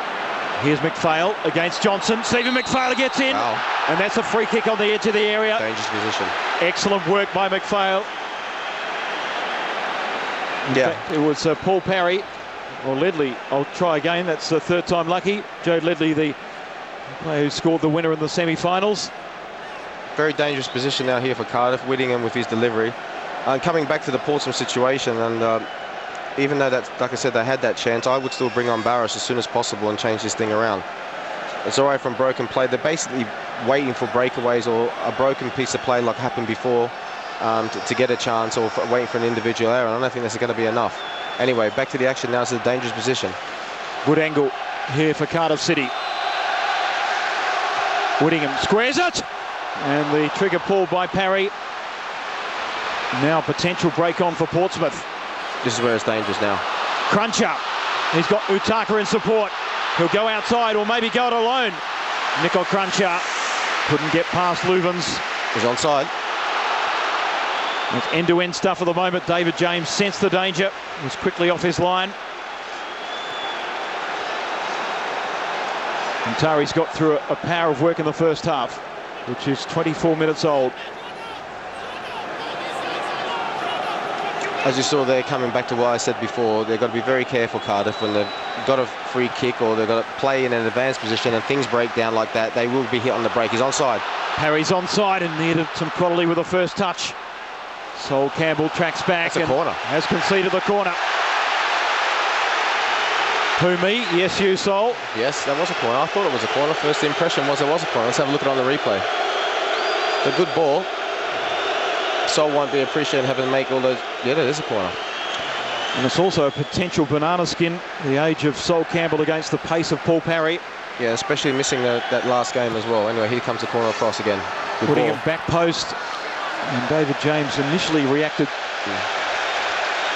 Here's McPhail against Johnson. Stephen McPhail gets in. Wow. And that's a free kick on the edge of the area. Dangerous position. Excellent work by McPhail. In fact, it was Paul Parry, or Ledley. I'll try again. That's the third time lucky. Joe Ledley, the player who scored the winner in the semi-finals. Very dangerous position now here for Cardiff. Whittingham with his delivery. Coming back to the Portsmouth situation, and even though that, like I said, they had that chance, I would still bring on Barros as soon as possible and change this thing around. It's away from broken play. They're basically waiting for breakaways or a broken piece of play like happened before to get a chance, or waiting for an individual error. I don't think that's going to be enough. Anyway, back to the action now. It's a dangerous position. Good angle here for Cardiff City. Whittingham squares it, and the trigger pulled by Parry. Now potential break on for Portsmouth. This is where it's dangerous now. Cruncher. He's got Utaka in support. He'll go outside or maybe go it alone. Nicol Cruncher couldn't get past Louvens. He's onside. It's end-to-end stuff at the moment. David James sensed the danger. Was quickly off his line. And Tari's got through a power of work in the first half, which is 24 minutes old. As you saw there, coming back to what I said before, they've got to be very careful, Cardiff, when they've got a free kick or they've got to play in an advanced position and things break down like that, they will be hit on the break. He's onside. Harry's onside and needed some quality with the first touch. Sol Campbell tracks back and corner. Has conceded the corner. Who me? Yes, you, Sol. Yes, that was a corner. I thought it was a corner. First impression was it was a corner. Let's have a look at it on the replay. A good ball. Sol won't be appreciating having to make all those. Yeah, that is a corner. And it's also a potential banana skin, the age of Sol Campbell against the pace of Paul Parry. Yeah, especially missing that last game as well. Anyway, here comes the corner across again. Good putting ball. him back post. And David James initially reacted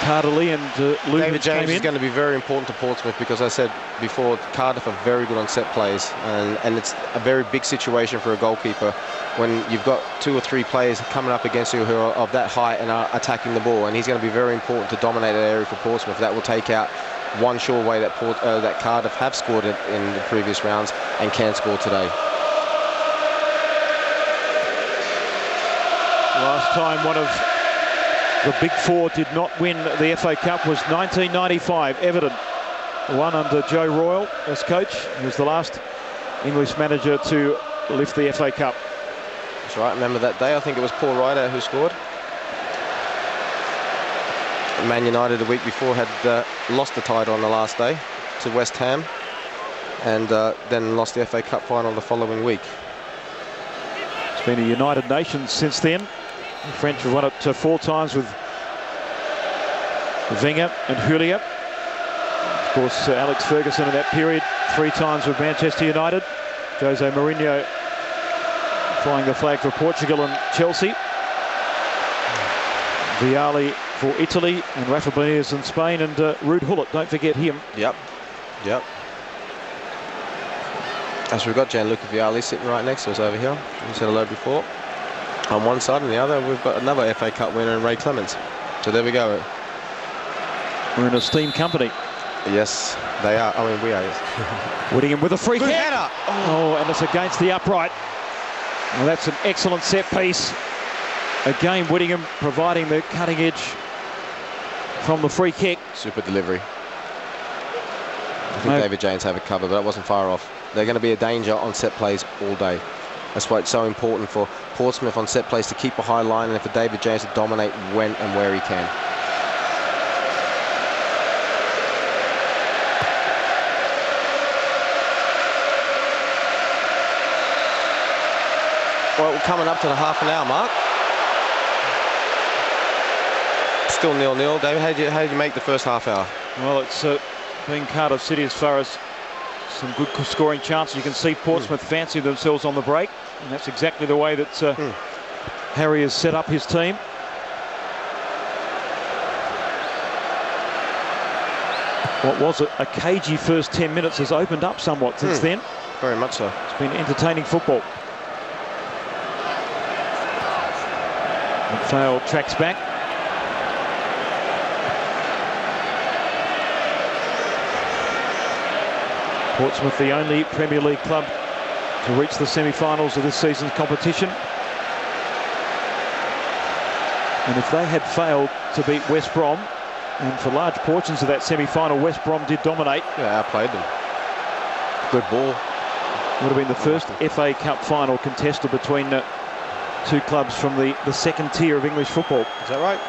tardily, and David James is going to be very important to Portsmouth because, as I said before, Cardiff are very good on set plays, and it's a very big situation for a goalkeeper when you've got 2 or 3 players coming up against you who are of that height and are attacking the ball, and he's going to be very important to dominate that area for Portsmouth. That will take out one sure way that Cardiff have scored it in the previous rounds and can score today. Last time one of the Big Four did not win the FA Cup was 1995, Everton. Won under Joe Royle as coach. He was the last English manager to lift the FA Cup. That's right, remember that day, I think it was Paul Ryder who scored. Man United the week before had lost the title on the last day to West Ham, and then lost the FA Cup final the following week. It's been a United Nations since then. The French have won it 4 times with Wenger and Houllier. Of course, Alex Ferguson in that period 3 times with Manchester United. Jose Mourinho flying the flag for Portugal and Chelsea. Vialli for Italy, and Rafa Benitez in Spain, and Ruud Gullit, don't forget him. Yep. As we've got Gianluca Vialli sitting right next to us over here. We said hello before. On one side and the other, we've got another FA Cup winner in Ray Clements. So there we go. We're in esteemed company. Yes, they are. I mean, we are. Yes. Whittingham with a free kick. Header. Oh, and it's against the upright. Well, that's an excellent set piece. Again, Whittingham providing the cutting edge from the free kick. Super delivery. I think David James have it covered, but that wasn't far off. They're going to be a danger on set plays all day. That's why it's so important for Portsmouth on set plays to keep a high line, and for David James to dominate when and where he can. Well, we're coming up to the half an hour mark. Still 0-0. David, how did you make the first half hour? Well, it's been Cardiff City as far as some good scoring chances. You can see Portsmouth fancy themselves on the break, and that's exactly the way that Harry has set up his team. What was a cagey first 10 minutes has opened up somewhat since then. Very much so. It's been entertaining football. McPhail tracks back. Portsmouth, the only Premier League club to reach the semi-finals of this season's competition. And if they had failed to beat West Brom, and for large portions of that semi-final, West Brom did dominate. Yeah, outplayed them. Good ball. Would have been the first FA Cup final contested between 2 clubs from the second tier of English football. Is that right?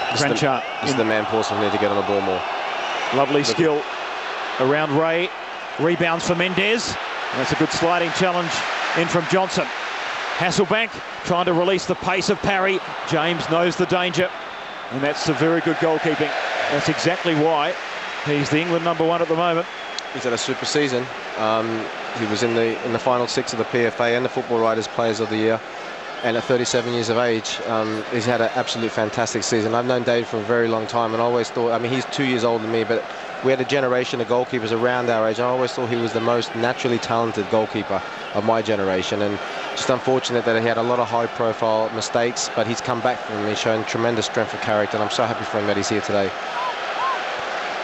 Granchart. This is the man Portsmouth need to get on the ball more. Lovely skill around Ray. Rebounds for Mendes. And that's a good sliding challenge in from Johnson. Hasselbank trying to release the pace of Parry. James knows the danger. And that's a very good goalkeeping. That's exactly why he's the England #1 at the moment. He's had a super season. He was in the final 6 of the PFA and the Football Writers Players of the Year. And at 37 years of age, he's had an absolute fantastic season. I've known Dave for a very long time, and I always thought, I mean, he's 2 years older than me, but we had a generation of goalkeepers around our age, and I always thought he was the most naturally talented goalkeeper of my generation. And just unfortunate that he had a lot of high-profile mistakes, but he's come back from them. He's shown tremendous strength of character, and I'm so happy for him that he's here today.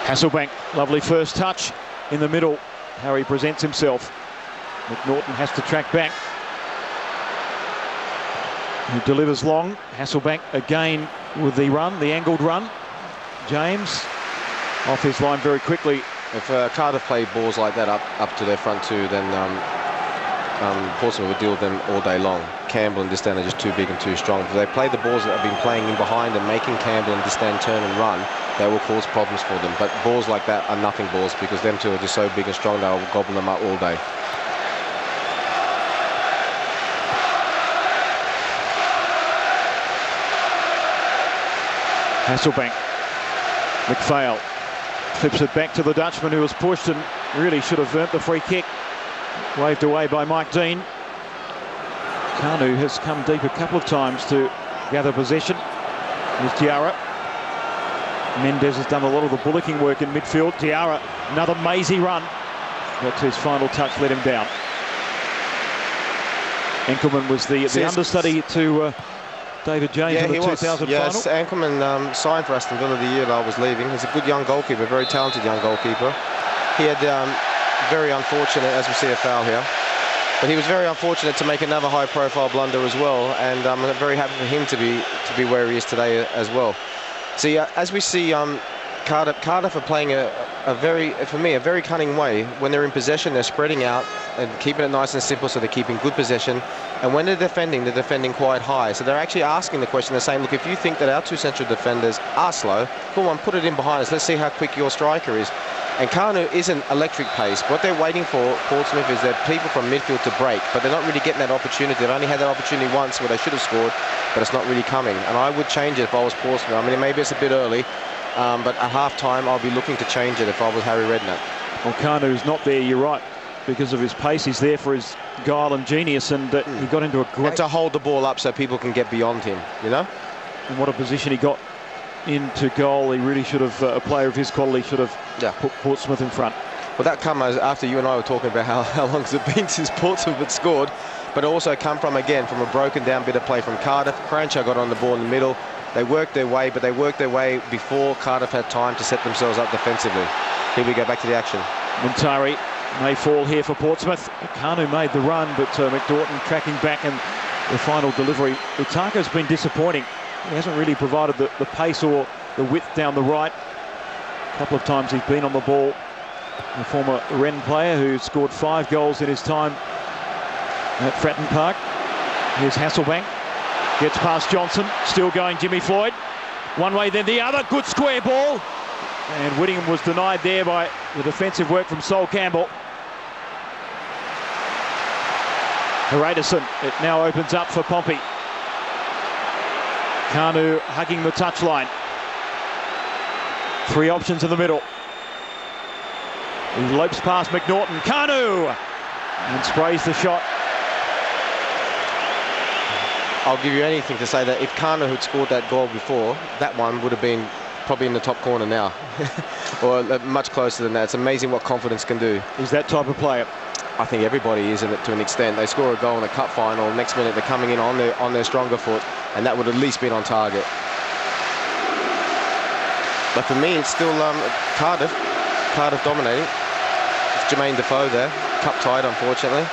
Hasselbank, lovely first touch in the middle. How he presents himself. McNaughton has to track back. He delivers long. Hasselbank again with the run, the angled run. James off his line very quickly. If Cardiff play balls like that up to their front 2, then Portsmouth would deal with them all day long. Campbell and Distan are just too big and too strong. If they play the balls that have been playing in behind and making Campbell and Distan turn and run, that will cause problems for them. But balls like that are nothing balls, because them 2 are just so big and strong they'll gobble them up all day. Hasselbank. McPhail flips it back to the Dutchman, who was pushed and really should have earned the free kick. Waved away by Mike Dean. Kanu has come deep a couple of times to gather possession. Here's Diarra. Mendes has done a lot of the bullocking work in midfield. Diarra, another mazy run. But his final touch let him down. Enkelman was the understudy to David James in the 2000 final. Yes, Enkelman signed for Aston Villa the year that I was leaving. He's a good young goalkeeper, very talented young goalkeeper. He had very unfortunate, as we see a foul here, but he was very unfortunate to make another high-profile blunder as well, and I'm very happy for him to be where he is today as well. See, as we see, Cardiff are playing for me, a very cunning way. When they're in possession, they're spreading out and keeping it nice and simple, so they're keeping good possession. And when they're defending quite high. So they're actually asking the question, they're saying, look, if you think that our two central defenders are slow, come on, put it in behind us. Let's see how quick your striker is. And Kanu isn't electric pace. What they're waiting for, Portsmouth, is that people from midfield to break, but they're not really getting that opportunity. They've only had that opportunity once where they should have scored, but it's not really coming. And I would change it if I was Portsmouth. I mean, maybe it's a bit early, but at half-time, I'll be looking to change it if I was Harry Redknapp. Well, Kanu's not there, you're right, because of his pace. He's there for his guile and genius, and he got into a great... And to hold the ball up so people can get beyond him, you know? And what a position he got into goal. He really should have, a player of his quality should have put Portsmouth in front. Well, that come after you and I were talking about how long has it been since Portsmouth had scored, but it also come from a broken down bit of play from Cardiff. Crancher got on the ball in the middle. They worked their way, but they worked their way before Cardiff had time to set themselves up defensively. Here we go back to the action. Montari may fall here for Portsmouth. Kanu made the run, but McNaughton tracking back, and the final delivery. Utaka's been disappointing. He hasn't really provided the pace or the width down the right. A couple of times he's been on the ball. The former Rennes player who scored 5 goals in his time at Fratton Park. Here's Hasselbank. Gets past Johnson. Still going Jimmy Floyd. One way then the other. Good square ball. And Whittingham was denied there by the defensive work from Sol Campbell. Herederson. It now opens up for Pompey. Kanu hugging the touchline. 3 options in the middle. He lopes past McNaughton. Kanu! And sprays the shot. I'll give you anything to say that if Kanu had scored that goal before, that one would have been probably in the top corner now. Or much closer than that. It's amazing what confidence can do. He's that type of player. I think everybody is in it to an extent. They score a goal in a cup final, next minute they're coming in on their stronger foot, and that would at least been on target. But for me, it's still Cardiff dominating. It's Jermaine Defoe there, cup tied, unfortunately.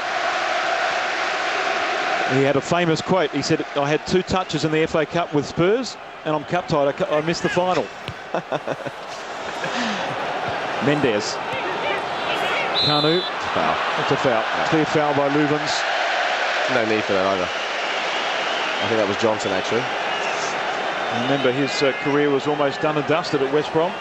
He had a famous quote. He said, I had 2 touches in the FA Cup with Spurs, and I'm cup tied. I missed the final. Mendes. Kanu. Foul. It's a foul. Clear foul by Luvens. No need for that either. I think that was Johnson, actually. Remember, his career was almost done and dusted at West Brom.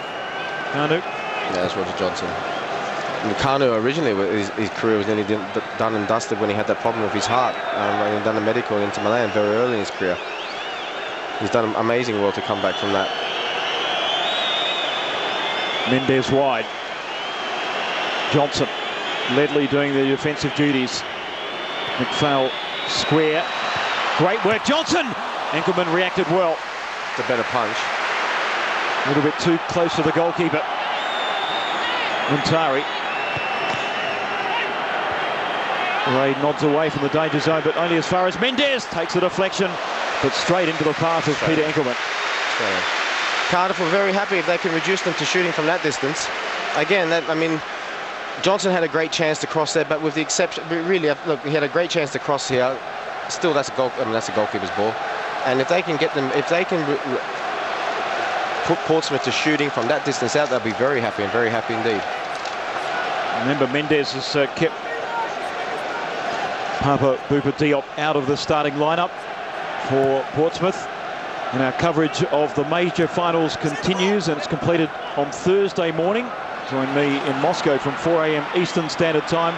Kanu. Yeah, that's Roger Johnson. I mean, Kanu originally, his career was nearly done and dusted when he had that problem with his heart. When he done a medical into Milan very early in his career. He's done amazing well to come back from that. Mendes wide. Johnson. Ledley doing the defensive duties. McPhail square. Great work, Johnson! Enkelman reacted well. It's a better punch. A little bit too close to the goalkeeper. Montari. Ray nods away from the danger zone, but only as far as Mendes takes the deflection, but straight into the path of Peter Enkelman. Cardiff were very happy if they can reduce them to shooting from that distance. Again, I mean, Johnson had a great chance to cross there, but with the exception, really, look, he had a great chance to cross here. Still, that's a goal. I mean, that's a goalkeeper's ball. And if they can get them, if they can put Portsmouth to shooting from that distance out, they'll be very happy and very happy indeed. Remember, Mendes has kept Papa Bouba Diop out of the starting lineup for Portsmouth. And our coverage of the major finals continues, and it's completed on Thursday morning. Join me in Moscow from 4 a.m. Eastern Standard Time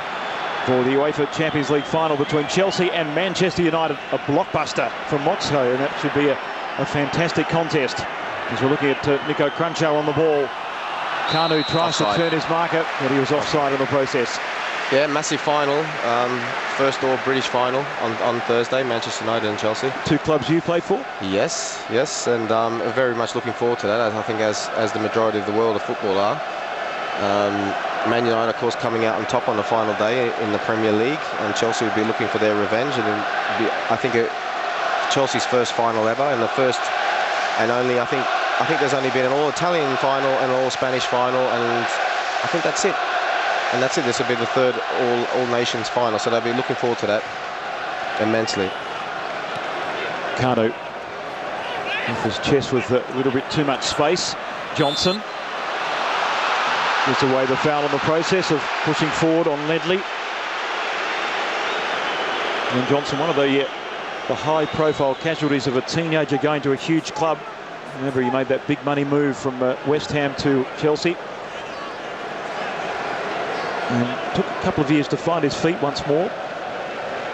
for the UEFA Champions League final between Chelsea and Manchester United, a blockbuster from Moscow, and that should be a fantastic contest. As we're looking at Nico Crunchow on the ball. Kanu tries to turn his marker, but he was offside in the process. Yeah, massive final. First all British final on Thursday, Manchester United and Chelsea. Two clubs you played for? Yes, and very much looking forward to that. I think as the majority of the world of football are. Man United, of course, coming out on top on the final day in the Premier League, and Chelsea will be looking for their revenge. And I think Chelsea's first final ever, and the first and only. I think there's only been an all-Italian final and an all-Spanish final, and I think that's it. And that's it. This will be the third all-nations final, so they'll be looking forward to that immensely. Cardo off his chest with a little bit too much space. Johnson gives away the foul in the process of pushing forward on Ledley. And Johnson, one of the high-profile casualties of a teenager going to a huge club. Remember, he made that big money move from West Ham to Chelsea. And took a couple of years to find his feet once more.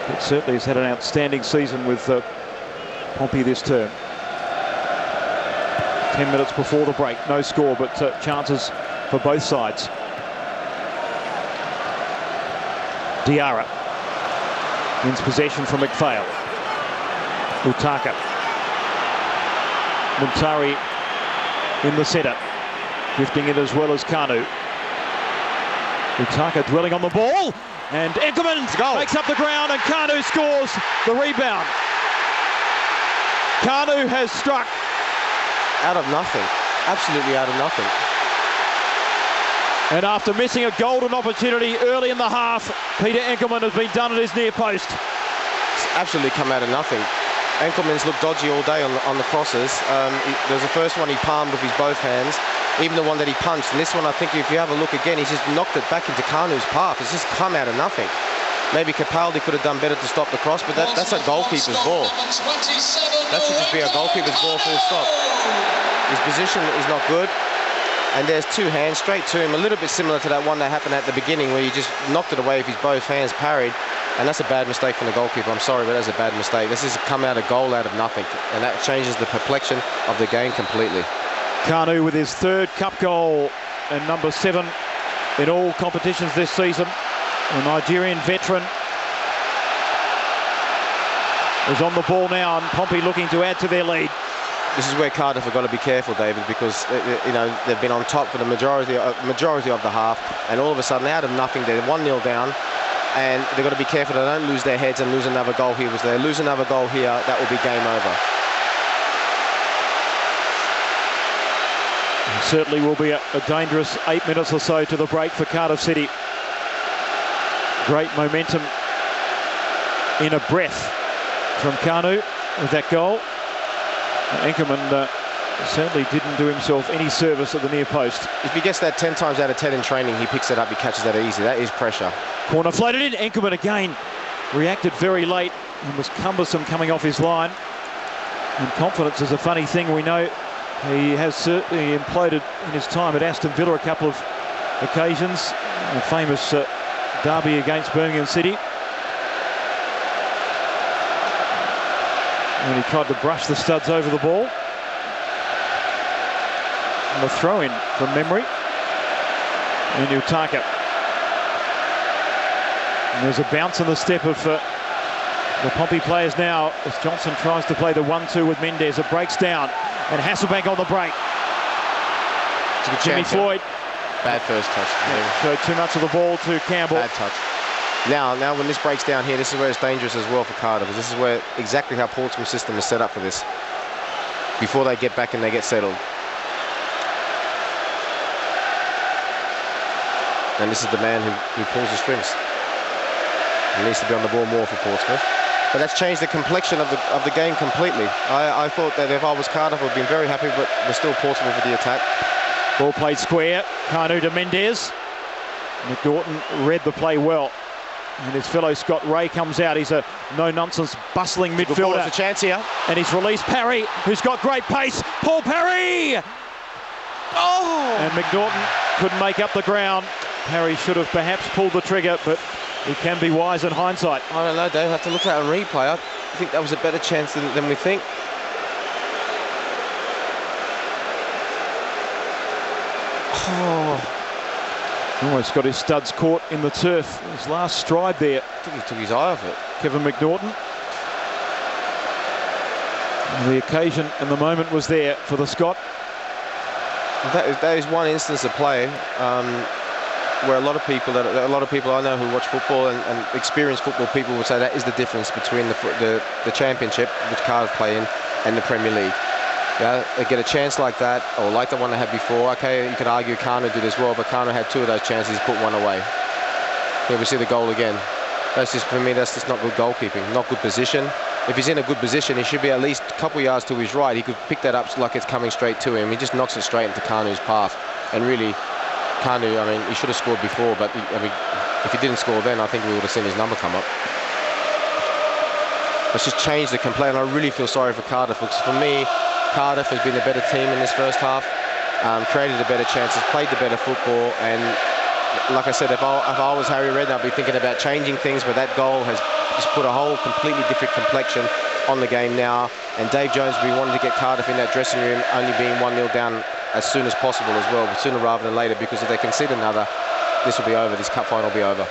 But certainly has had an outstanding season with Pompey this term. 10 minutes before the break, no score, but chances for both sides. Diarra wins possession from McPhail. Utaka. Muntari in the centre, drifting in as well as Kanu. Utaka dwelling on the ball, and Enkelman makes up the ground, and Kanu scores the rebound. Kanu has struck. Out of nothing, absolutely out of nothing. And after missing a golden opportunity early in the half, Peter Enkelman has been done at his near post. It's absolutely come out of nothing. Enkelman's looked dodgy all day on the crosses. There's the first one he palmed with his both hands, even the one that he punched. And this one, I think if you have a look again, he's just knocked it back into Kanu's path. It's just come out of nothing. Maybe Capaldi could have done better to stop the cross, but that's a goalkeeper's ball. That should just be a goalkeeper's ball, full stop. His position is not good. And there's two hands straight to him, a little bit similar to that one that happened at the beginning where he just knocked it away with his both hands, parried. And that's a bad mistake from the goalkeeper. I'm sorry, but that's a bad mistake. This has come out a goal out of nothing, and that changes the complexion of the game completely. Kanu with his third cup goal and number 7 in all competitions this season. A Nigerian veteran is on the ball now, and Pompey looking to add to their lead. This is where Cardiff have got to be careful, David, because they've been on top for the majority of the half, and all of a sudden, out of nothing, they're 1-0 down, and they've got to be careful they don't lose their heads and lose another goal here. Was they lose another goal here, that will be game over. It certainly will be a dangerous 8 minutes or so to the break for Cardiff City. Great momentum in a breath from Kanu with that goal. Enkelman certainly didn't do himself any service at the near post. If he gets that 10 times out of 10 in training, he picks it up, he catches that easy. That is pressure. Corner floated in. Enkelman again reacted very late and was cumbersome coming off his line. And confidence is a funny thing. We know he has certainly imploded in his time at Aston Villa a couple of occasions. A famous derby against Birmingham City. And he tried to brush the studs over the ball. And the throw-in from memory. And Utaka. And there's a bounce on the step of the Pompey players now as Johnson tries to play the 1-2 with Mendes. It breaks down. And Hasselbank on the break. Jimmy Floyd. Bad first touch. Yeah, showed too much of the ball to Campbell. Bad touch. Now when this breaks down here, this is where it's dangerous as well for Cardiff. This is where exactly how Portsmouth's system is set up for this. Before they get back and they get settled. And this is the man who pulls the strings. He needs to be on the ball more for Portsmouth. But that's changed the complexion of the game completely. I thought that if I was Cardiff, I would have been very happy, but we're still Portsmouth with the attack. Ball played square. Kanu to Mendes. McNaughton read the play well. And his fellow Scott Ray comes out. He's a no-nonsense, bustling midfielder. There's a chance here. And he's released Parry, who's got great pace. Paul Parry! Oh! And McNaughton couldn't make up the ground. Parry should have perhaps pulled the trigger, but he can be wise in hindsight. I don't know, Dave. I have to look at it on replay. I think that was a better chance than we think. Oh. Almost got his studs caught in the turf. His last stride there. I think he took his eye off it. Kevin McNaughton. The occasion and the moment was there for the Scot. That is one instance of play where a lot of people I know who watch football and experienced football people would say that is the difference between the Championship, which Cardiff play in, and the Premier League. Yeah, they get a chance like that, or like the one they had before. Okay, you could argue Kanu did as well, but Kanu had 2 of those chances, put one away. Here we see the goal again. That's just, for me, that's just not good goalkeeping, not good position. If he's in a good position, he should be at least a couple of yards to his right. He could pick that up like it's coming straight to him. He just knocks it straight into Kanu's path. And really, Kanu, I mean, he should have scored before, but if he didn't score then, I think we would have seen his number come up. Let's just change the complaint. I really feel sorry for Cardiff, because for me, Cardiff has been a better team in this first half, created the better chances, played the better football, and like I said, if I was Harry Redknapp, I'd be thinking about changing things, but that goal has just put a whole completely different complexion on the game now, and Dave Jones will be wanting to get Cardiff in that dressing room, only being 1-0 down as soon as possible as well, sooner rather than later, because if they concede another, this will be over, this cup final will be over.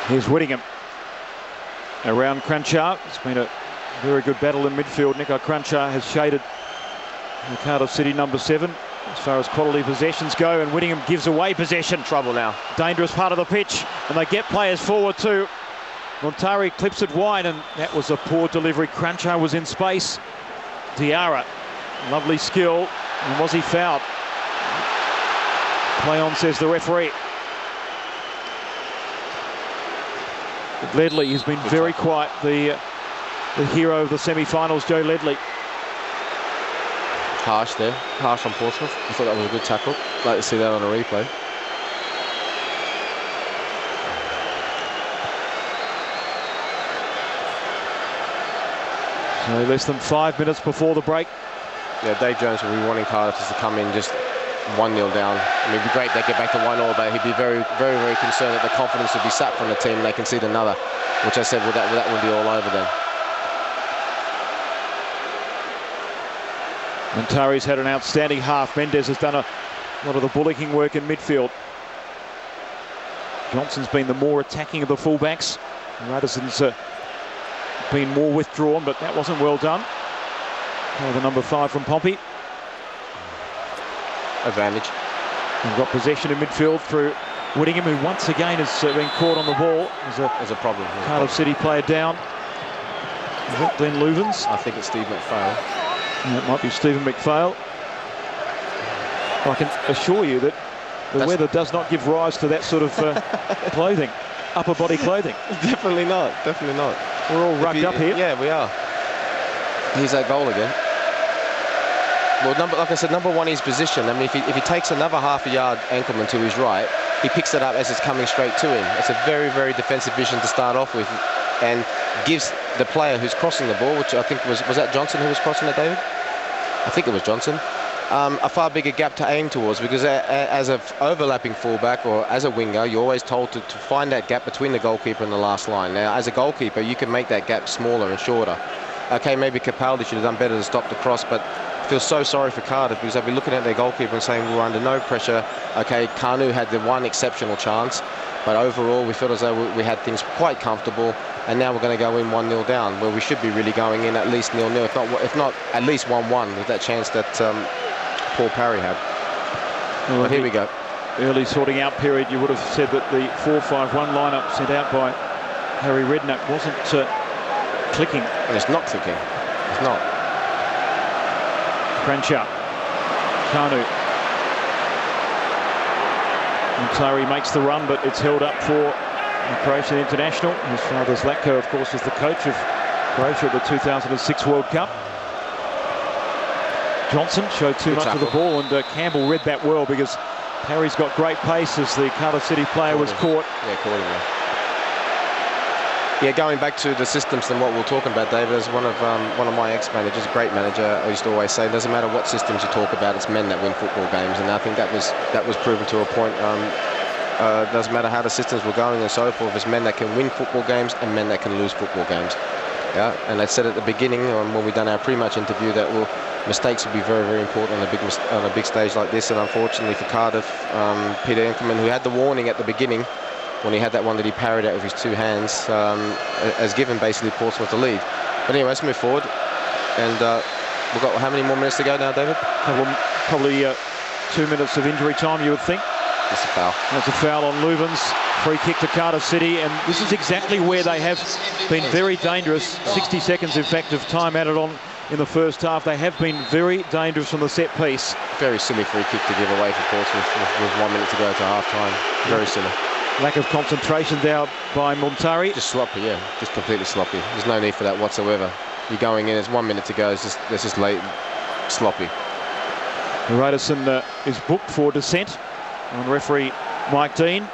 Here's Whittingham around Crunchar. It's been a very good battle in midfield. Nico Crunchar has shaded the Cardiff City number 7 as far as quality possessions go, and Whittingham gives away possession. Trouble now. Dangerous part of the pitch, and they get players forward too. Montari clips it wide, and that was a poor delivery. Crunchar was in space. Diarra, lovely skill, and was he fouled? Play on, says the referee. Ledley has been very quiet, the hero of the semi-finals, Joe Ledley. Harsh there, harsh on Portsmouth. I thought that was a good tackle. I'd like to see that on a replay. So less than 5 minutes before the break. Yeah, Dave Jones will be wanting Cardiff to come in just 1-0 down. I mean, it'd be great if they get back to 1-0, but he'd be very, very, very concerned that the confidence would be sapped from the team and they concede another, which I said, well, that would be all over then. Montari's had an outstanding half. Mendes has done a lot of the bullocking work in midfield. Johnson's been the more attacking of the fullbacks. Radisson's been more withdrawn, but that wasn't well done. The number 5 from Pompey. Advantage. We've got possession in midfield through Whittingham, who once again has been caught on the ball. There's a problem. Cardiff City player down. Is it Glenn Luvens? I think it's Steve McPhail. Yeah, it might be Stephen McPhail. I can assure you that the weather does not give rise to that sort of clothing, upper body clothing. Definitely not. Definitely not. We're all rugged up here. Yeah, we are. Here's that goal again. Well, like I said, number 1 is position. I mean, if he takes another half a yard Enkelman to his right, he picks it up as it's coming straight to him. It's a very, very defensive vision to start off with, and gives the player who's crossing the ball, which I think was that Johnson who was crossing it, David? I think it was Johnson. A far bigger gap to aim towards, because as an overlapping fullback or as a winger, you're always told to find that gap between the goalkeeper and the last line. Now, as a goalkeeper, you can make that gap smaller and shorter. Okay, maybe Capaldi should have done better to stop the cross, but I feel so sorry for Cardiff, because they'll be looking at their goalkeeper and saying, we're under no pressure. Okay, Kanu had the one exceptional chance, but overall we felt as though we had things quite comfortable, and now we're going to go in 1-0 down, where we should be really going in at least 0-0, if not at least 1-1, with that chance that Paul Parry had. Well, but here we go. Early sorting out period, you would have said that the 4-5-1 lineup sent out by Harry Redknapp wasn't clicking. And it's not clicking. It's not. Crunchar. Kanu. Montari makes the run, but it's held up for the Croatian international. His father Zlatko, of course, was the coach of Croatia at the 2006 World Cup. Johnson showed too much of the ball, and Campbell read that well, because Parry's got great pace as the Cardiff City player was caught. Yeah, caught him. Yeah, going back to the systems and what we're talking about, David, as one of my ex-managers, a great manager, I used to always say, it doesn't matter what systems you talk about, it's men that win football games, and I think that was proven to a point. Doesn't matter how the systems were going and so forth, it's men that can win football games and men that can lose football games. Yeah, and I said at the beginning when we done our pre-match interview that mistakes would be very, very important on a big stage like this. And unfortunately for Cardiff, Peter Enkelman, who had the warning at the beginning when he had that one that he parried out with his 2 hands, has given basically Portsmouth the lead. But anyway, let's move forward. And we've got how many more minutes to go now, David? Probably 2 minutes of injury time, you would think. That's a foul. That's a foul on Lubens. Free kick to Cardiff City, and this is exactly where they have been very dangerous. 60 seconds, in fact, of time added on in the first half. They have been very dangerous on the set piece. Very silly free kick to give away for Portsmouth with 1 minute to go to half-time. Very silly. Lack of concentration there by Montari. Just sloppy, yeah. Just completely sloppy. There's no need for that whatsoever. You're going in, there's 1 minute to go. It's just late, sloppy. Radisson is booked for dissent on referee Mike Dean,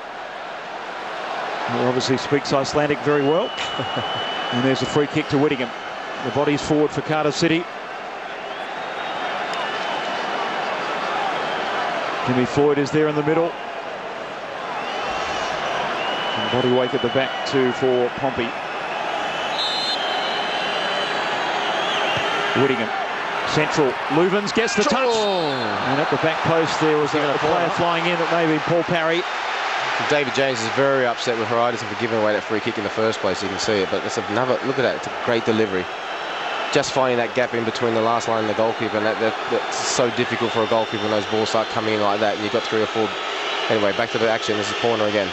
who obviously speaks Icelandic very well. And there's a free kick to Whittingham. The body's forward for Cardiff City. Jimmy Floyd is there in the middle. And body wake at the back for Pompey. Whittingham. Central. Lubens gets the touch. And at the back post there was a player flying in. That may have been Paul Parry. David James is very upset with Radisson for giving away that free kick in the first place. You can see it, but it's another look at that. It's a great delivery. Just finding that gap in between the last line and the goalkeeper, and that's so difficult for a goalkeeper when those balls start coming in like that. And you've got 3 or 4. Anyway, back to the action. This is corner again.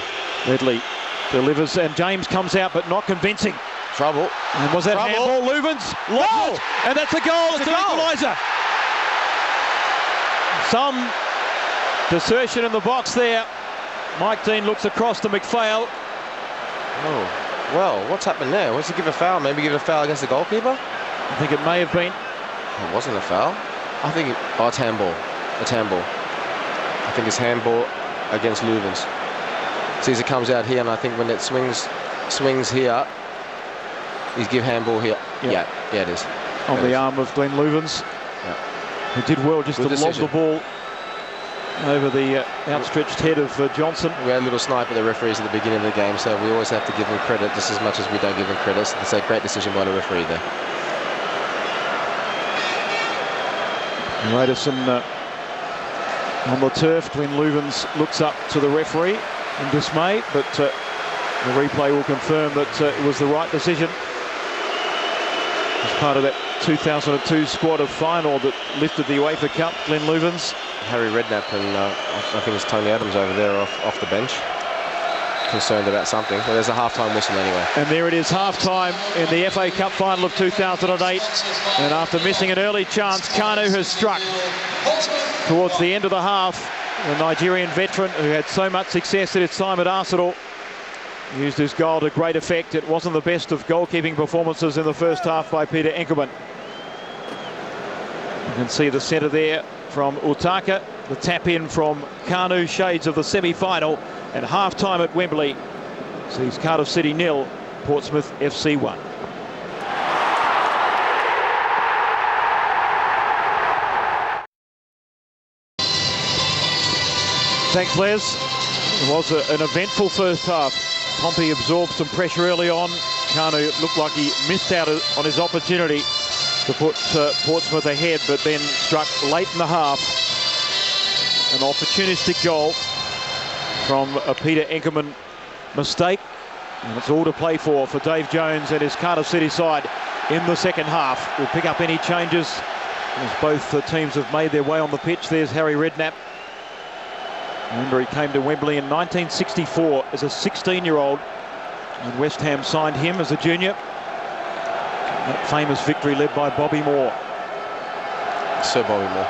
Ledley delivers, and James comes out, but not convincing. Trouble. And was that handball? Lubens lost it, and that's a goal. It's an equaliser. Some desertion in the box there. Mike Dean looks across to McPhail. Oh, well, what's happened there? Wants to give a foul? Maybe give a foul against the goalkeeper? I think it may have been. It wasn't a foul. I think it's handball. It's handball. I think it's handball against Lubens. Caesar comes out here, and I think when it swings here, he's give handball here. Yeah, it is. On the arm of Glenn Lubens, who did well just to lob the ball over the outstretched head of Johnson. We had a little snipe at the referees at the beginning of the game, so we always have to give them credit just as much as we don't give them credit. So it's a great decision by the referee there. Radisson on the turf. Glenn Lubens looks up to the referee in dismay, but the replay will confirm that it was the right decision. As part of that 2002 squad of final that lifted the UEFA Cup, Glenn Lubens. Harry Redknapp and I think it's Tony Adams over there off the bench, concerned about something. Well, there's a half-time whistle anyway. And there it is, half-time in the FA Cup final of 2008. And after missing an early chance, Kanu has struck towards the end of the half. The Nigerian veteran who had so much success at his time at Arsenal used his goal to great effect. It wasn't the best of goalkeeping performances in the first half by Peter Enkelman. You can see the centre there from Utaka, the tap in from Kanu, shades of the semi-final, and half-time at Wembley sees Cardiff City 0, Portsmouth FC 1. Thanks, Les. It was an eventful first half. Pompey absorbed some pressure early on. Kanu looked like he missed out on his opportunity to put Portsmouth ahead, but then struck late in the half. An opportunistic goal from a Peter Enkelman mistake. And it's all to play for Dave Jones and his Cardiff City side in the second half. We'll pick up any changes as both teams have made their way on the pitch. There's Harry Redknapp. Remember, he came to Wembley in 1964 as a 16-year-old, and West Ham signed him as a junior. That famous victory led by Bobby Moore. Sir Bobby Moore.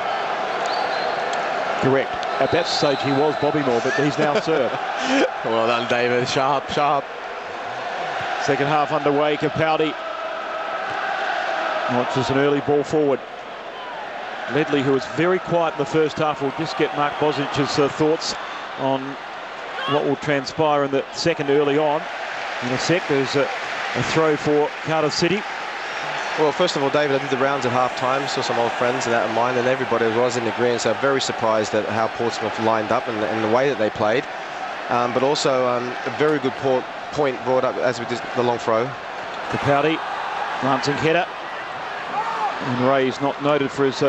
Correct. At that stage he was Bobby Moore, but he's now Sir. Well done, David. Sharp. Second half underway. Capaldi launches an early ball forward. Ledley, who was very quiet in the first half, will just get Mark Bosnich's thoughts on what will transpire in the second early on. In a sec, there's a throw for Cardiff City. Well, first of all, David, I did the rounds at half-time, saw some old friends and that of mine, and everybody was in agreement, so very surprised at how Portsmouth lined up and the way that they played. But also a very good point brought up as we did the long throw. Capaldi Glancing header. And Ray's not noted for his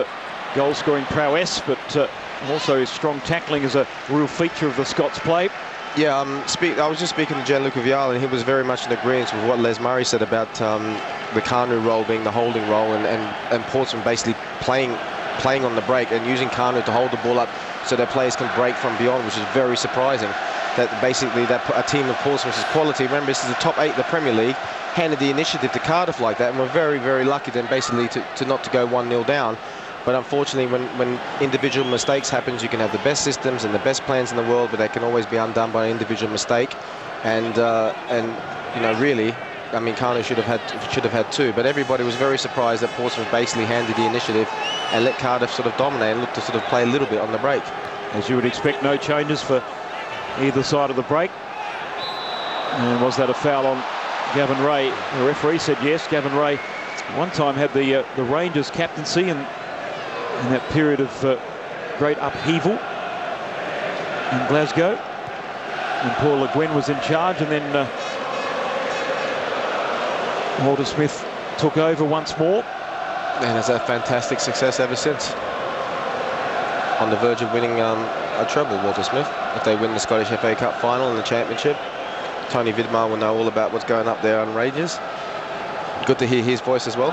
goal-scoring prowess, but also his strong tackling is a real feature of the Scots' play. Yeah, I was just speaking to Gianluca Vialli, and he was very much in agreement with what Les Murray said about the Kanu role being the holding role, and Portsmouth basically playing on the break and using Kanu to hold the ball up so their players can break from beyond, which is very surprising. That basically a team of Portsmouth's quality, remember this is the top 8 of the Premier League, handed the initiative to Cardiff like that, and we're very, very lucky then basically to not to go 1-0 down. But unfortunately, when individual mistakes happens, you can have the best systems and the best plans in the world, but they can always be undone by an individual mistake. And you know, really, I mean, Kanu should have had 2. But everybody was very surprised that Portsmouth basically handed the initiative and let Cardiff sort of dominate and look to sort of play a little bit on the break. As you would expect, no changes for either side of the break. And was that a foul on Gavin Ray? The referee said yes. Gavin Ray one time had the Rangers captaincy in that period of great upheaval in Glasgow. And Paul Le Guin was in charge, and then Walter Smith took over once more. And has had fantastic success ever since. On the verge of winning a treble, Walter Smith, if they win the Scottish FA Cup final and the Championship. Tony Vidmar will know all about what's going up there on Rangers. Good to hear his voice as well.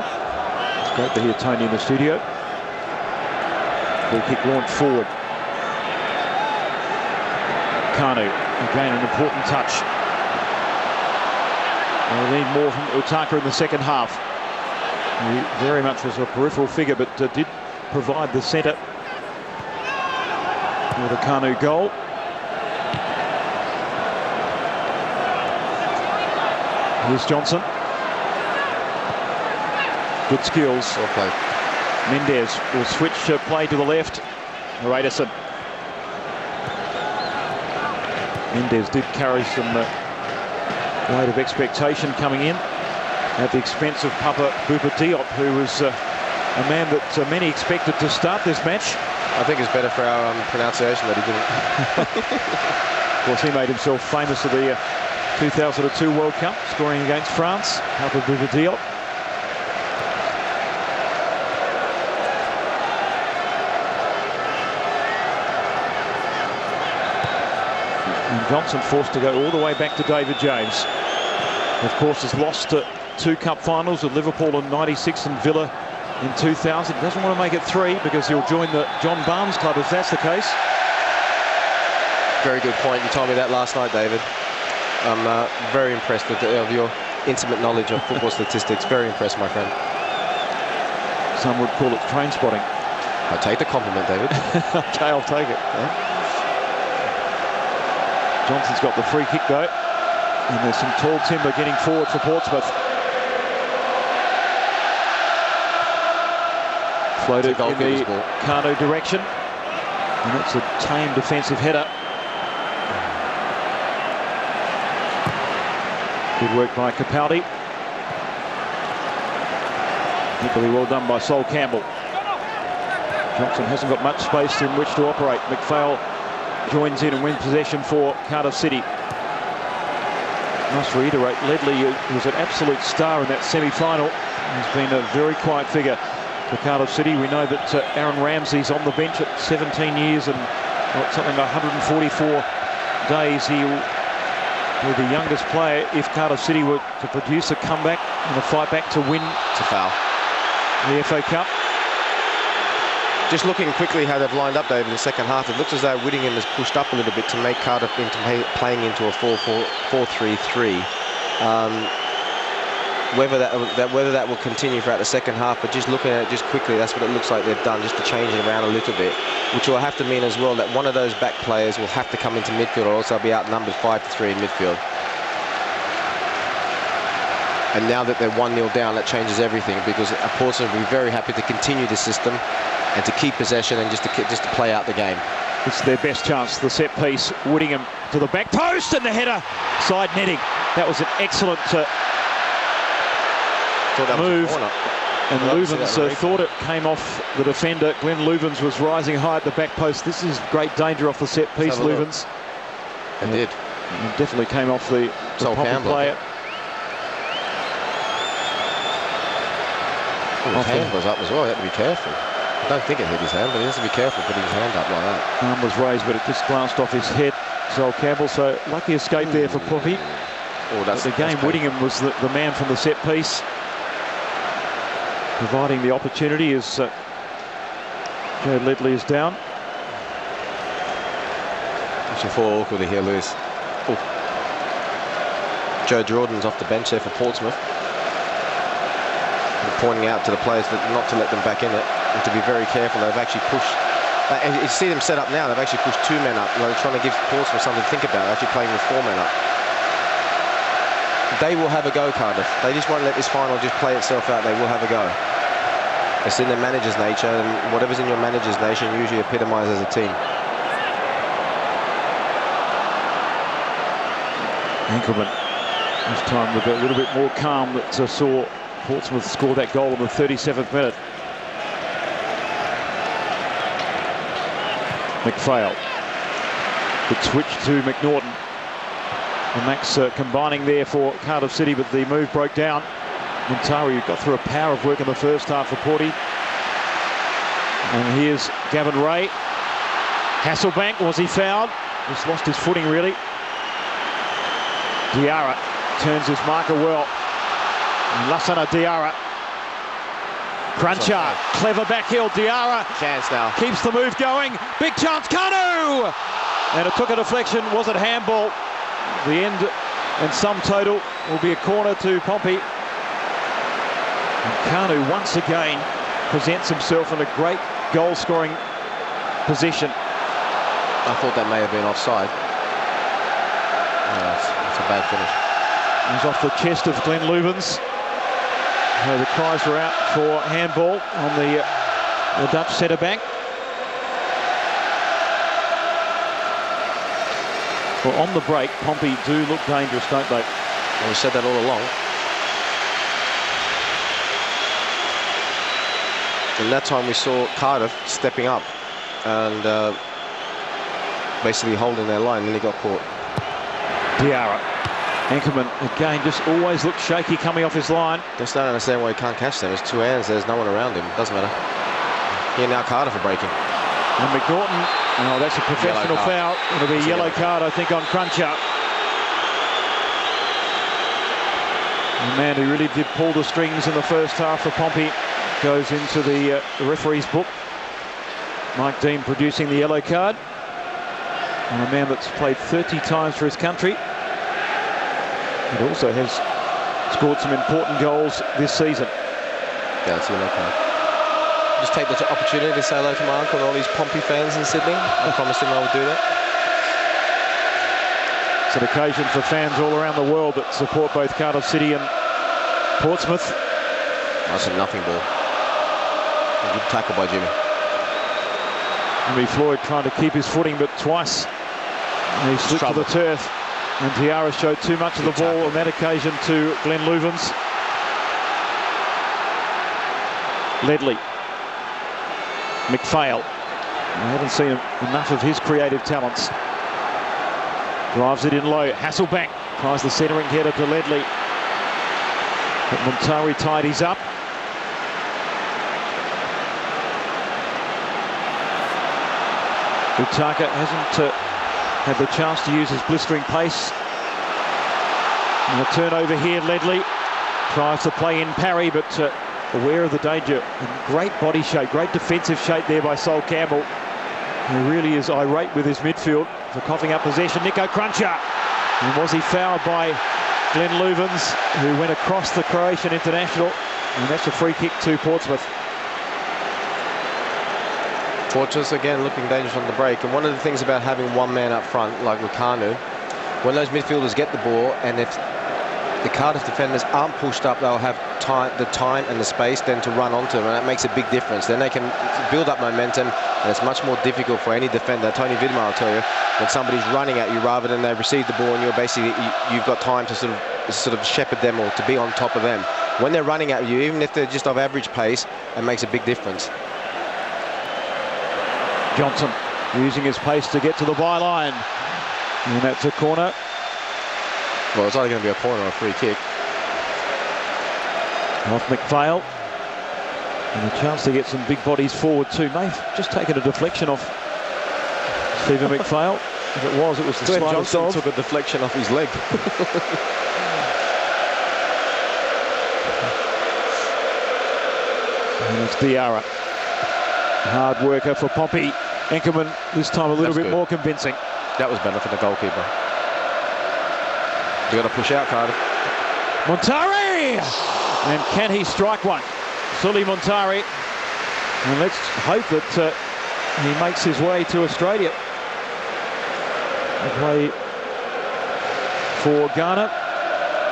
It's great to hear Tony in the studio. Free kick launched forward. Kanu, again an important touch. We'll need more from Utaka in the second half. He very much was a peripheral figure, but did provide the centre for the Kanu goal. Here's Johnson. Good skills. Well played. Mendez will switch play to the left. Radisson. Mendez did carry some weight of expectation coming in at the expense of Papa Bouba Diop, who was a man that many expected to start this match. I think it's better for our pronunciation that he didn't. Of course, he made himself famous at the 2002 World Cup, scoring against France. Papa Bouba Diop. And Johnson forced to go all the way back to David James. Of course, has lost 2 cup finals with Liverpool in '96 and Villa in 2000. He doesn't want to make it 3 because he'll join the John Barnes club if that's the case. Very good point. You told me that last night, David. I'm very impressed with of your intimate knowledge of football statistics. Very impressed, my friend. Some would call it train spotting. I'll take the compliment, David. Okay, I'll take it. Yeah. Johnson's got the free kick though, and there's some tall timber getting forward for Portsmouth. Floated in the Kanu direction, and it's a tame defensive header. Good work by Capaldi. Equally well done by Sol Campbell. Johnson hasn't got much space in which to operate. McPhail joins in and wins possession for Cardiff City. Must reiterate, Ledley was an absolute star in that semi-final. He's been a very quiet figure for Cardiff City. We know that Aaron Ramsey's on the bench at 17 years and something like 144 days. He will be the youngest player if Cardiff City were to produce a comeback and a fight back to win. It's a foul. The FA Cup. Just looking quickly how they've lined up, David, in the second half, it looks as though Whittingham has pushed up a little bit to make Cardiff into playing into a 4-4-3-3. Whether that will continue throughout the second half, but just looking at it just quickly, that's what it looks like they've done, just to change it around a little bit, which will have to mean as well that one of those back players will have to come into midfield, or else they'll be outnumbered 5-3 in midfield. And now that they're 1-0 down, that changes everything, because Portsmouth will be very happy to continue the system and to keep possession and just to play out the game. It's their best chance. The set piece, Whittingham to the back post, and the header side netting. That was an excellent move. And Louvens thought it came off the defender. Glenn Louvens was rising high at the back post. This is great danger off the set piece, Louvens. It did. It definitely came off the popping player. His hand was up as well. He had to be careful. I don't think it hit his hand, but he has to be careful putting his hand up like that. Arm was raised, but it just glanced off his head. Sol Campbell, so lucky escape there for Poppy. But again, Whittingham was the man from the set piece, providing the opportunity as Joe Ledley is down. Actually, fall awkwardly here, Lewis. Oh. Joe Jordan's off the bench there for Portsmouth. And pointing out to the players that not to let them back in it and to be very careful. They've actually pushed. And you see them set up now. They've actually pushed 2 men up. They're trying to give Portsmouth something to think about. They're actually playing with 4 men up. They will have a go, Cardiff. They just won't let this final just play itself out. They will have a go. It's in their manager's nature, and whatever's in your manager's nature usually epitomises a team. Ankelman, this time with a little bit more calm, that saw Portsmouth score that goal in the 37th minute. McPhail. Good switch to McNaughton. And Max combining there for Cardiff City, but the move broke down. Montari got through a power of work in the first half for Porty. And here's Gavin Ray. Hasselbank, was he fouled? Just lost his footing, really. Diarra turns his marker well. And Lassana Diarra. Cruncher, clever backheel. Diarra Chance now. keeps the move going. Big chance, Kanu! And it took a deflection. Was it handball? The end and sum total will be a corner to Pompey. And Kanu once again presents himself in a great goal-scoring position. I thought that may have been offside. It's a bad finish. He's off the chest of Glenn Lubens. The cries were out for handball on the Dutch centre-back. Well, on the break, Pompey do look dangerous, don't they? Well, we said that all along. And that time we saw Cardiff stepping up and basically holding their line, and he got caught. Diarra. Ankerman again just always looks shaky coming off his line. Just don't understand why he can't catch them. It's 2 hands, there's no one around him. Doesn't matter. Here now Cardiff are breaking. And McNaughton, oh, that's a professional foul. It'll be a yellow card, I think, on Cruncher. The man who really did pull the strings in the first half for Pompey goes into the referee's book. Mike Dean producing the yellow card. And a man that's played 30 times for his country. He also has scored some important goals this season. Yeah, it's a yellow card. Just take the opportunity to say hello to my uncle and all these Pompey fans in Sydney. I promised him I would do that. It's an occasion for fans all around the world that support both Cardiff City and Portsmouth. That's a nothing ball. A good tackle by Jimmy. Jimmy Floyd trying to keep his footing, but twice he slipped to the turf. And Diarra showed too much of the ball on that occasion to Glenn Lubens. Ledley. McPhail. I haven't seen enough of his creative talents. Drives it in low. Hasselbank tries the centering header to Ledley. But Montari tidies up. Utaka hasn't had the chance to use his blistering pace. And a turnover here, Ledley tries to play in parry, but aware of the danger. And great body shape, great defensive shape there by Sol Campbell, who really is irate with his midfield for coughing up possession. Nico Cruncher. And was he fouled by Glenn Lubens, who went across the Croatian international? And that's a free kick to Portsmouth. Portsmouth again looking dangerous on the break, and one of the things about having one man up front like Lucanu, when those midfielders get the ball, and if the Cardiff defenders aren't pushed up, they'll have the time and the space then to run onto them, and that makes a big difference. Then they can build up momentum, and it's much more difficult for any defender. Tony Vidmar will tell you, when somebody's running at you rather than they've received the ball and you're basically you've got time to sort of shepherd them or to be on top of them. When they're running at you, even if they're just of average pace, it makes a big difference. Johnson using his pace to get to the byline. And that's a corner. Well, it's either going to be a corner or a free kick. Off McPhail. And a chance to get some big bodies forward too. May have just taken a deflection off Stephen McPhail. If it was the Dwayne slightest Johnson of. took a deflection off his leg. And it's Diarra. Hard worker for Pompey. Enkerman this time a little bit more convincing. That was better for the goalkeeper. You got to push out, Cardiff. Montari! And can he strike one? Sully Montari. And let's hope that he makes his way to Australia. To play for Ghana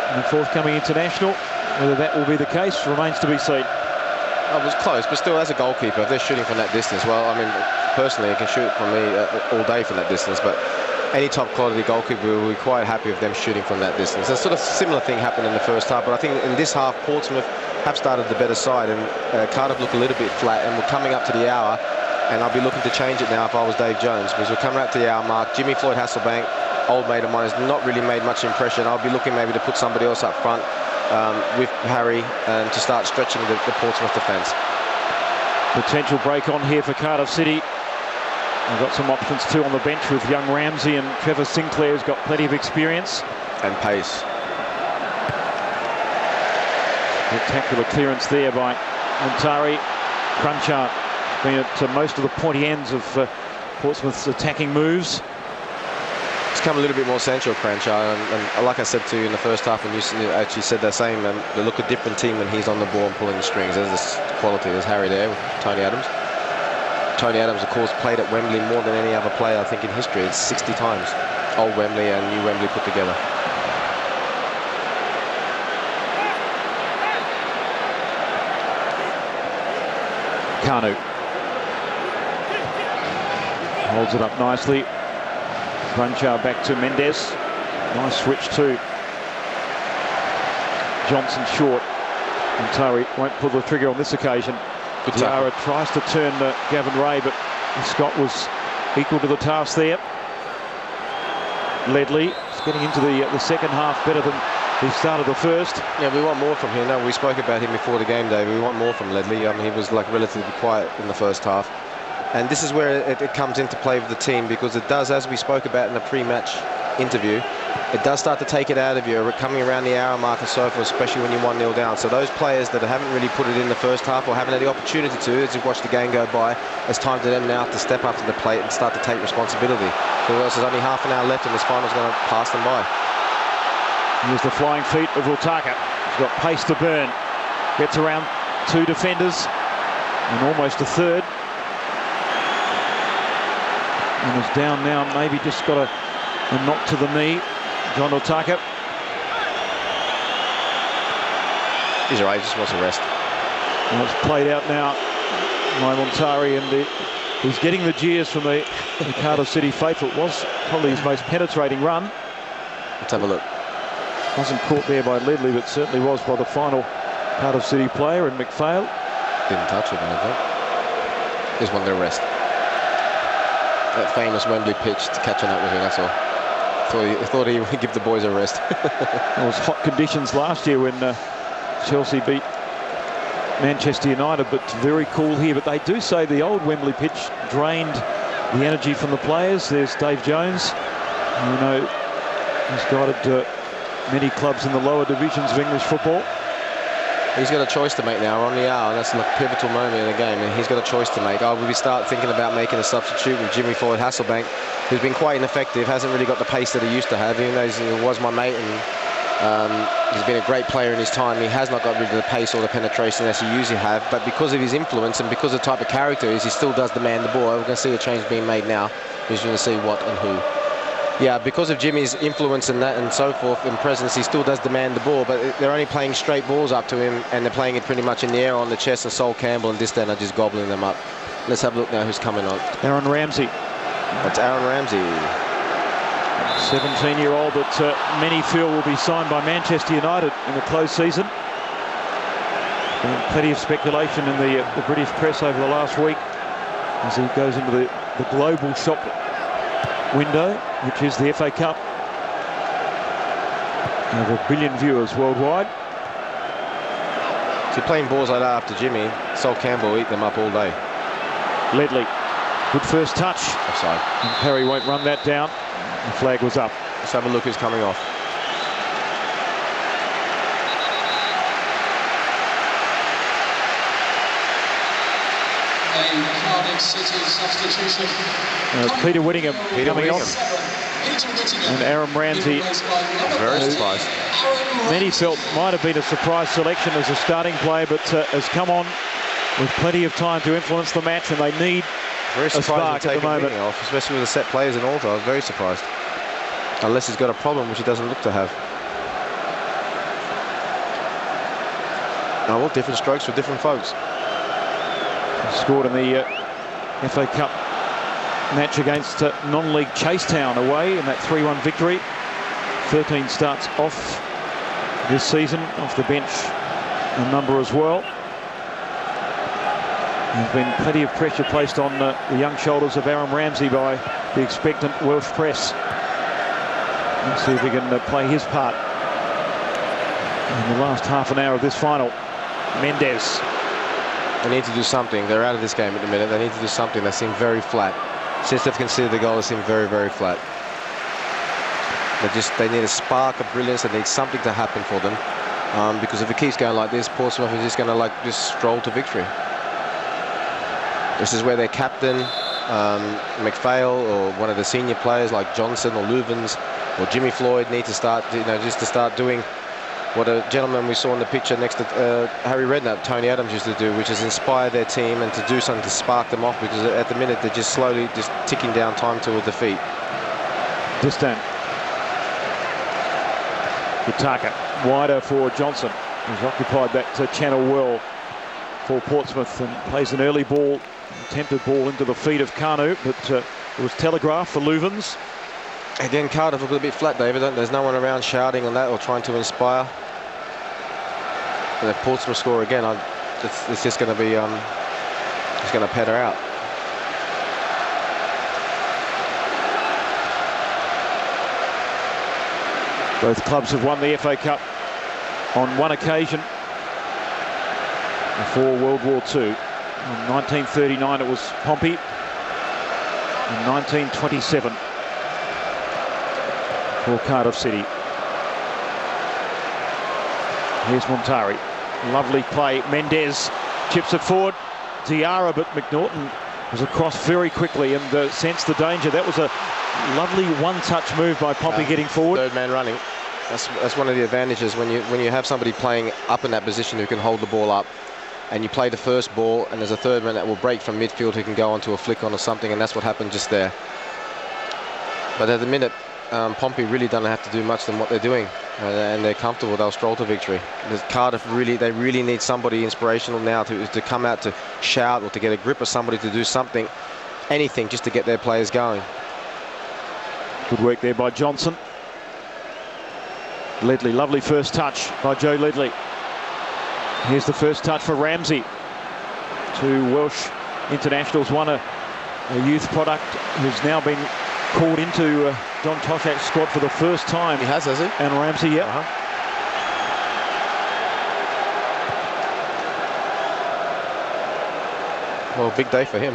in the forthcoming international. Whether that will be the case remains to be seen. It was close, but still, as a goalkeeper, if they're shooting from that distance, well, I mean, personally, you can shoot from me all day from that distance, but any top quality goalkeeper will be quite happy with them shooting from that distance. A sort of similar thing happened in the first half, but I think in this half, Portsmouth have started the better side, and Cardiff look a little bit flat, and we're coming up to the hour, and I'll be looking to change it now if I was Dave Jones, because we're coming up to the hour mark. Jimmy Floyd Hasselbank, old mate of mine, has not really made much impression. I'll be looking maybe to put somebody else up front with Harry to start stretching the Portsmouth defence. Potential break on here for Cardiff City. They've got some options too on the bench with young Ramsey, and Trevor Sinclair's got plenty of experience. And pace. Spectacular clearance there by Montari. Cruncher been at most of the pointy ends of Portsmouth's attacking moves. It's come a little bit more central, Cruncher, and like I said to you in the first half, and you actually said the same, they look a different team when he's on the ball and pulling the strings. There's this quality. There's Harry there with Tony Adams. Tony Adams, of course, played at Wembley more than any other player, I think, in history. It's 60 times. Old Wembley and new Wembley put together. Kanu holds it up nicely. Cruncher back to Mendes. Nice switch too. Johnson short. Montari won't pull the trigger on this occasion. Diarra tries to turn Gavin Ray, but Scott was equal to the task there. Ledley is getting into the second half better than he started the first. Yeah, we want more from him. No, we spoke about him before the game, Dave. We want more from Ledley. I mean, he was like relatively quiet in the first half. And this is where it comes into play with the team, because it does, as we spoke about in the pre-match interview, it does start to take it out of you, coming around the hour mark and so forth, especially when you're 1-0 down. So those players that haven't really put it in the first half or haven't had the opportunity to, as you watch the game go by, it's time for them now to step up to the plate and start to take responsibility. Because there's only half an hour left and this final's going to pass them by. Here's the flying feet of Rutaka. He's got pace to burn. Gets around two defenders and almost a third. And is down now, maybe just got a knock to the knee. John Rutaka. He's all right, he just wants a rest. And it's played out now by Montari, and he's getting the jeers from the Cardiff City faithful. It was probably his most penetrating run. Let's have a look. Wasn't caught there by Ledley, but certainly was by the final Cardiff City player, and McPhail. Didn't touch it, I think. Just wanted a rest. That famous Wembley pitch to catching up with him, that's all. Thought he would give the boys a rest. It was hot conditions last year when Chelsea beat Manchester United, but very cool here. But they do say the old Wembley pitch drained the energy from the players. There's Dave Jones, you know, he's guided many clubs in the lower divisions of English football. He's got a choice to make now. We're on the hour, and that's a pivotal moment in the game, and he's got a choice to make. Will we start thinking about making a substitute with Jimmy Floyd Hasselbank, who's been quite ineffective, hasn't really got the pace that he used to have, even though he was my mate, and he's been a great player in his time. He has not got rid of the pace or the penetration as he usually have, but because of his influence and because of the type of character he is, he still does demand the ball. We're going to see a change being made now. He's going to see what and who. Yeah, because of Jimmy's influence and that and so forth and presence, he still does demand the ball, but they're only playing straight balls up to him, and they're playing it pretty much in the air on the chest, and Sol Campbell and Distan are just gobbling them up. Let's have a look now who's coming on. Aaron Ramsey. That's Aaron Ramsey. 17-year-old that many feel will be signed by Manchester United in the close season. Plenty of speculation in the British press over the last week as he goes into the global shop window, which is the FA Cup. Over 1 billion viewers worldwide. So playing balls like that after Jimmy, Sol Campbell will eat them up all day. Ledley, good first touch. Offside. And Perry won't run that down. The flag was up. Let's have a look who's coming off. CardiffCity substitution. Peter Whittingham coming off. And Aaron Ramsey. Very surprised. Many felt might have been a surprise selection as a starting player, but has come on with plenty of time to influence the match, and they need very a spark at the moment. Off, especially with the set players and all. I was very surprised. Unless he's got a problem, which he doesn't look to have. Now, what different strokes for different folks. Scored in the FA Cup match against non-league Chasetown away in that 3-1 victory. 13 starts off this season, off the bench a number as well. There's been plenty of pressure placed on the young shoulders of Aaron Ramsey by the expectant Welsh press. Let's see if he can play his part in the last half an hour of this final. Mendes. They need to do something. They're out of this game at the minute. They need to do something. They seem very flat. Since they've conceded the goal, they seem very, very flat. They need a spark of brilliance. They need something to happen for them. Because if it keeps going like this, Portsmouth is just going to just stroll to victory. This is where their captain, McPhail, or one of the senior players like Johnson or Louvens or Jimmy Floyd need to start, just to start doing what a gentleman we saw in the picture next to Harry Redknapp, Tony Adams, used to do, which is inspire their team and to do something to spark them off, because at the minute they're just slowly just ticking down time to a defeat. Distant. Utaka wider for Johnson, who's occupied that channel well for Portsmouth, and plays an early ball, attempted ball into the feet of Kanu, but it was telegraphed for Louvens. Again, Cardiff look a bit flat, David. There's no one around shouting on that or trying to inspire. And if Portsmouth score again, it's just going to be, it's going to petter out. Both clubs have won the FA Cup on one occasion before World War II. In 1939 it was Pompey. In 1927 for Cardiff City. Here's Montari. Lovely play. Mendes chips it forward. Diarra, but McNaughton was across very quickly and sensed the danger. That was a lovely one-touch move by Pompey getting forward. Third man running. That's one of the advantages when you have somebody playing up in that position who can hold the ball up, and you play the first ball and there's a third man that will break from midfield who can go onto a flick on or something, and that's what happened just there. But at the minute, Pompey really don't have to do much than what they're doing, and they're comfortable. They'll stroll to victory. Cardiff they really need somebody inspirational now to come out, to shout or to get a grip of somebody, to do something, anything, just to get their players going. Good work there by Johnson. Ledley, lovely first touch by Joe Ledley. Here's the first touch for Ramsey. Two Welsh internationals, one a youth product who's now been called into John Toshak's squad for the first time. He has he? And Ramsey, yep. Well, big day for him.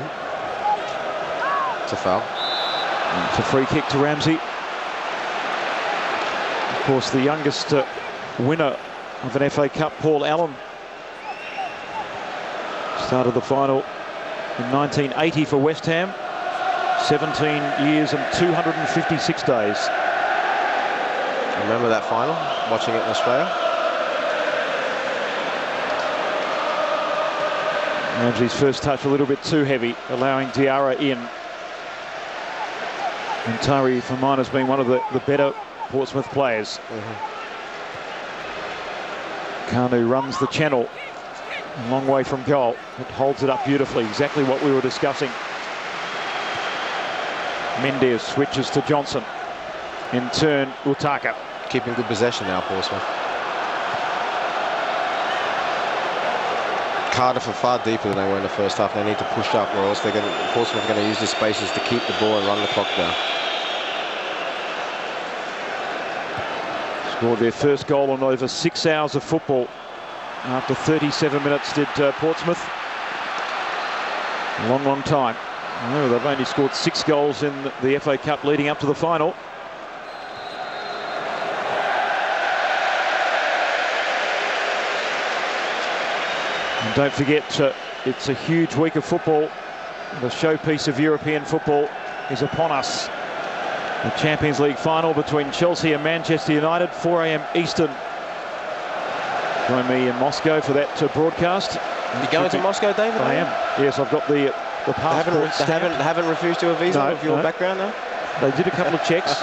It's a foul. It's a free kick to Ramsey. Of course, the youngest winner of an FA Cup, Paul Allen, started the final in 1980 for West Ham. 17 years and 256 days. Remember that final, watching it in Australia? Ramsey's first touch a little bit too heavy, allowing Diarra in. And Tari Faman has been one of the better Portsmouth players. Kanu runs the channel, a long way from goal, but holds it up beautifully, exactly what we were discussing. Mendes switches to Johnson. In turn, Utaka. Keeping good possession now, Portsmouth. Cardiff are far deeper than they were in the first half. They need to push up, or else Portsmouth are going to use the spaces to keep the ball and run the clock down. Scored their first goal in over 6 hours of football after 37 minutes did Portsmouth. A long, long time. Oh, they've only scored 6 goals in the FA Cup leading up to the final. And don't forget, it's a huge week of football. The showpiece of European football is upon us. The Champions League final between Chelsea and Manchester United, 4 a.m. Eastern. Join me in Moscow for that broadcast. You going to Moscow, David? I am. Yes, I've got the passport. They haven't refused you a visa of your background now? They did a couple of checks.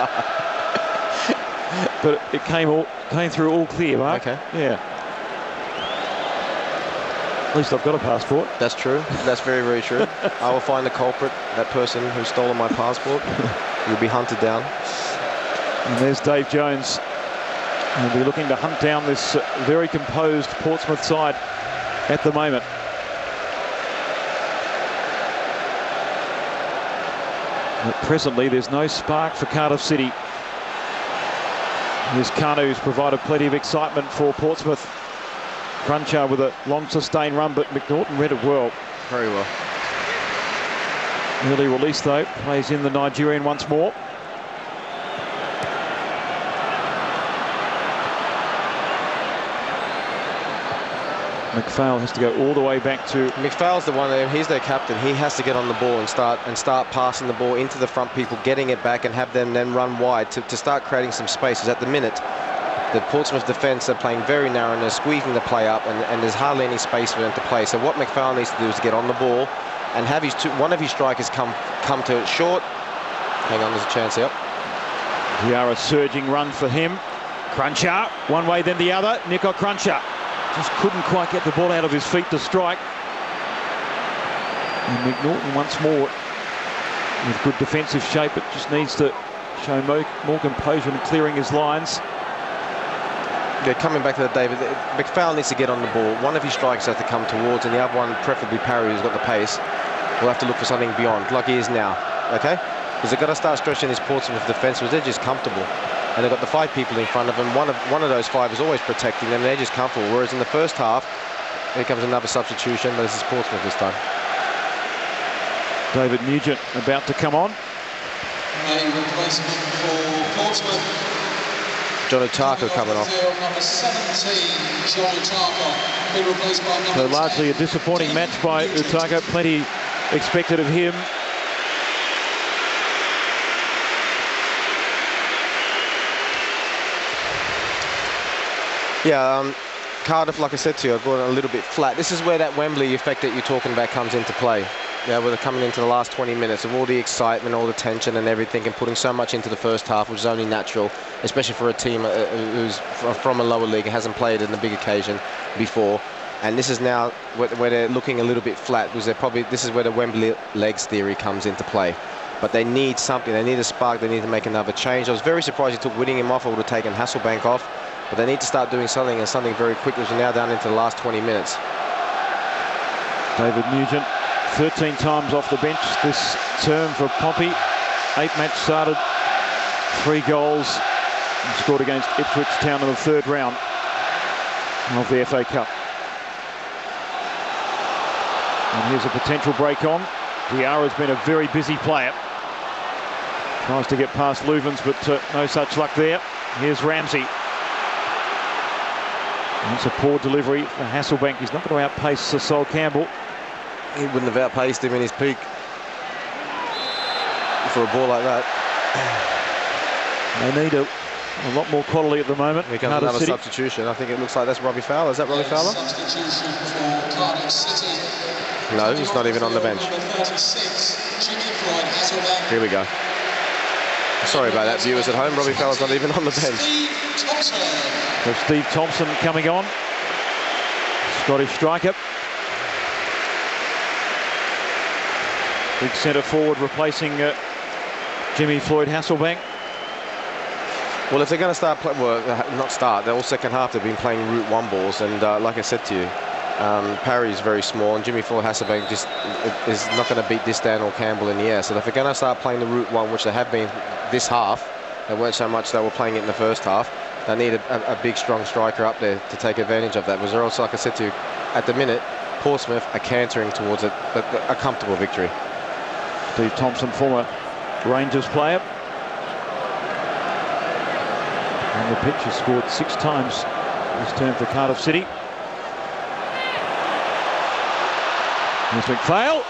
But it came through all clear, Mark. Okay. Yeah. At least I've got a passport. That's true. That's very, very true. I will find the culprit, that person who's stolen my passport. You'll be hunted down. And there's Dave Jones. He'll be looking to hunt down this very composed Portsmouth side at the moment. But presently, there's no spark for Cardiff City. Here's Kanu, who's provided plenty of excitement for Portsmouth. Cruncher with a long sustained run, but McNaughton read it well. Very well. Early release though, plays in the Nigerian once more. McPhail has to go all the way back to... McPhail's the one there, he's their captain. He has to get on the ball and start passing the ball into the front people, getting it back and have them then run wide to start creating some spaces. At the minute, the Portsmouth defence are playing very narrow and they're squeezing the play up, and there's hardly any space for them to play. So what McPhail needs to do is get on the ball and have one of his strikers come to it short. Hang on, there's a chance here. Diarra surging run for him. Cruncher, one way then the other. Nico Cruncher just couldn't quite get the ball out of his feet to strike. And McNaughton once more with good defensive shape, but just needs to show more composure in clearing his lines. Yeah, coming back to that, David, McPhail needs to get on the ball. One of his strikers has to come towards, and the other one, preferably Parry, who's got the pace, will have to look for something beyond, like he is now, okay? Because they've got to start stretching this Portsmouth defence, because they're just comfortable. And they've got the 5 people in front of them. One of those 5 is always protecting them. They're just comfortable. Whereas in the first half, here comes another substitution. But this is Portsmouth this time. David Nugent about to come on. A replacement for Portsmouth. John Otako coming off. Number 17, John Otako, been replaced by number 10. So largely a disappointing match by Otako. Plenty expected of him. Yeah, Cardiff, like I said to you, have gone a little bit flat. This is where that Wembley effect that you're talking about comes into play. Yeah, where they're coming into the last 20 minutes of all the excitement, all the tension and everything, and putting so much into the first half, which is only natural, especially for a team who's from a lower league, hasn't played in a big occasion before. And this is now where they're looking a little bit flat, because this is where the Wembley legs theory comes into play. But they need something. They need a spark. They need to make another change. I was very surprised he took Whittingham off. I would have taken Hasselbank off. But they need to start doing something, and something very quickly, as we're now down into the last 20 minutes. David Nugent, 13 times off the bench this term for Pompey. 8 match started, 3 goals, and scored against Ipswich Town in the 3rd round of the FA Cup. And here's a potential break on. Diarra's been a very busy player. Tries to get past Luvens, but no such luck there. Here's Ramsey. It's a poor delivery for Hasselbank. He's not going to outpace Sol Campbell. He wouldn't have outpaced him in his peak for a ball like that. They need a lot more quality at the moment. Here comes another substitution. I think it looks like that's Robbie Fowler. Is that Robbie Fowler? Substitution for Cardiff City. No, he's not even on the bench. Number 36, Jimmy Floyd Hasselbank. Here we go. Sorry about that, viewers at home. Robbie Fowler's not even on the bench. Steve Thompson. So Steve Thompson coming on. Scottish striker. Big centre forward replacing Jimmy Floyd Hasselbank. Well, if they're going to start playing, the whole second half they've been playing route 1 balls, and like I said to you, Parry is very small, and Jimmy Floyd Hasselbank just is not going to beat Distan or Campbell in the air. So if they're going to start playing the route 1, which they have been this half, they weren't so much they were playing it in the first half, They need a big, strong striker up there to take advantage of that. Because also, like I said to you, at the minute, Portsmouth are cantering towards a comfortable victory. Steve Thompson, former Rangers player. On the pitch, has scored 6 times this term for Cardiff City. Here's McPhail.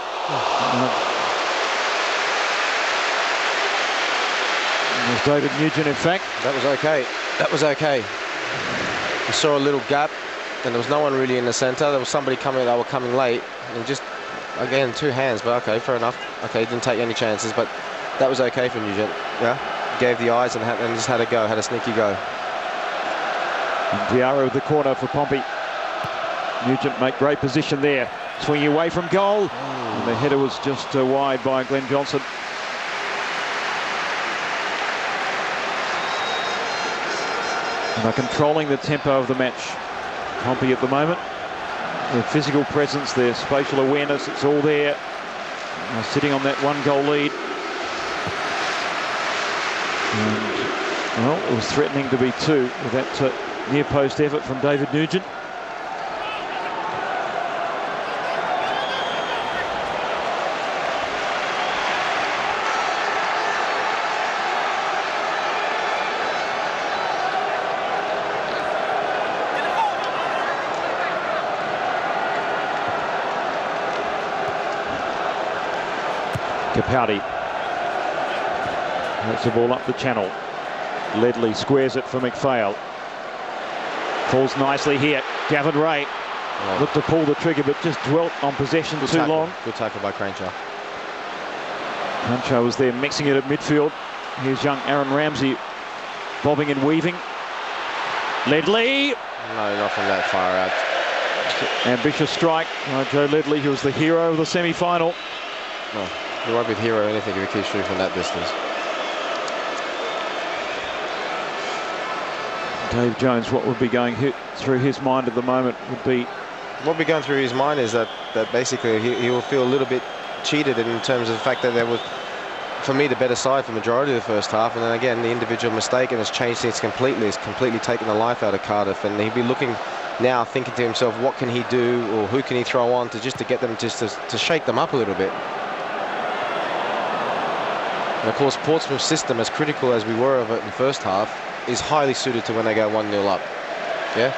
There's David Nugent, in fact. That was okay. That was okay. You saw a little gap, and there was no one really in the centre. There was somebody coming. They were coming late, and just again 2 hands. But okay, fair enough. Okay, didn't take any chances, but that was okay for Nugent. Yeah, gave the eyes and just had a go, had a sneaky go. And Diarra with the corner for Pompey. Nugent make great position there, swinging away from goal, and the header was just wide by Glenn Johnson. And they're controlling the tempo of the match. Pompey at the moment, their physical presence, their spatial awareness, it's all there. They're sitting on that 1-goal lead. And, well, it was threatening to be 2 with that near post effort from David Nugent. Capaldi. That's the ball up the channel. Ledley squares it for McPhail. Falls nicely here. Gavin Ray looked to pull the trigger, but just dwelt on possession too long. Good tackle by Crenshaw. Crenshaw was there mixing it at midfield. Here's young Aaron Ramsey bobbing and weaving. Ledley. No, not from that far out. Ambitious strike by Joe Ledley, who was the hero of the semi-final. No, he won't be the hero of anything if he keeps shooting from that distance. Dave Jones, what would be going through his mind at the moment would be... What would be going through his mind is that basically he will feel a little bit cheated in terms of the fact that there was, for me, the better side for the majority of the first half, and then again the individual mistake and has changed things completely. It's completely taken the life out of Cardiff, and he'd be looking now, thinking to himself, what can he do or who can he throw on to get them to shake them up a little bit. And of course, Portsmouth's system, as critical as we were of it in the first half, is highly suited to when they go 1-0 up. Yeah.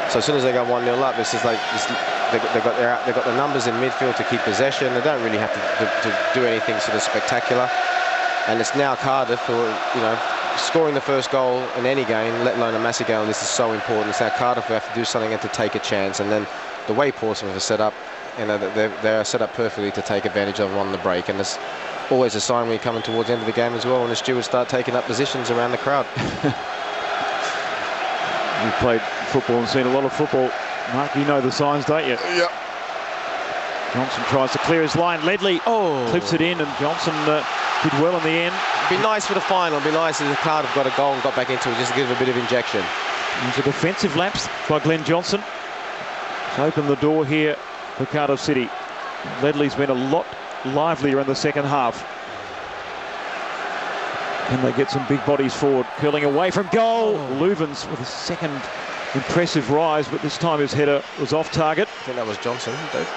So as soon as they go 1-0 up, it's just like they've got the numbers in midfield to keep possession. They don't really have to do anything sort of spectacular. And it's now Cardiff who are, scoring the first goal in any game, let alone a massive game. This is so important. It's now Cardiff who have to do something and to take a chance. And then the way Portsmouth are set up, they are set up perfectly to take advantage of them on the break. And it's always a sign when you're coming towards the end of the game as well, when the stewards start taking up positions around the crowd. You've played football and seen a lot of football. Mark, you know the signs, don't you? Yep. Johnson tries to clear his line. Ledley clips it in, and Johnson did well in the end. It'd be nice for the final. It'd be nice if the crowd have got a goal and got back into it, just to give it a bit of injection. There's a defensive lapse by Glenn Johnson to open the door here for Cardiff City. Ledley's been a lot livelier in the second half. Can they get some big bodies forward? Curling away from goal. Luvens with a second impressive rise, but this time his header was off target. I think that was Johnson, Dave.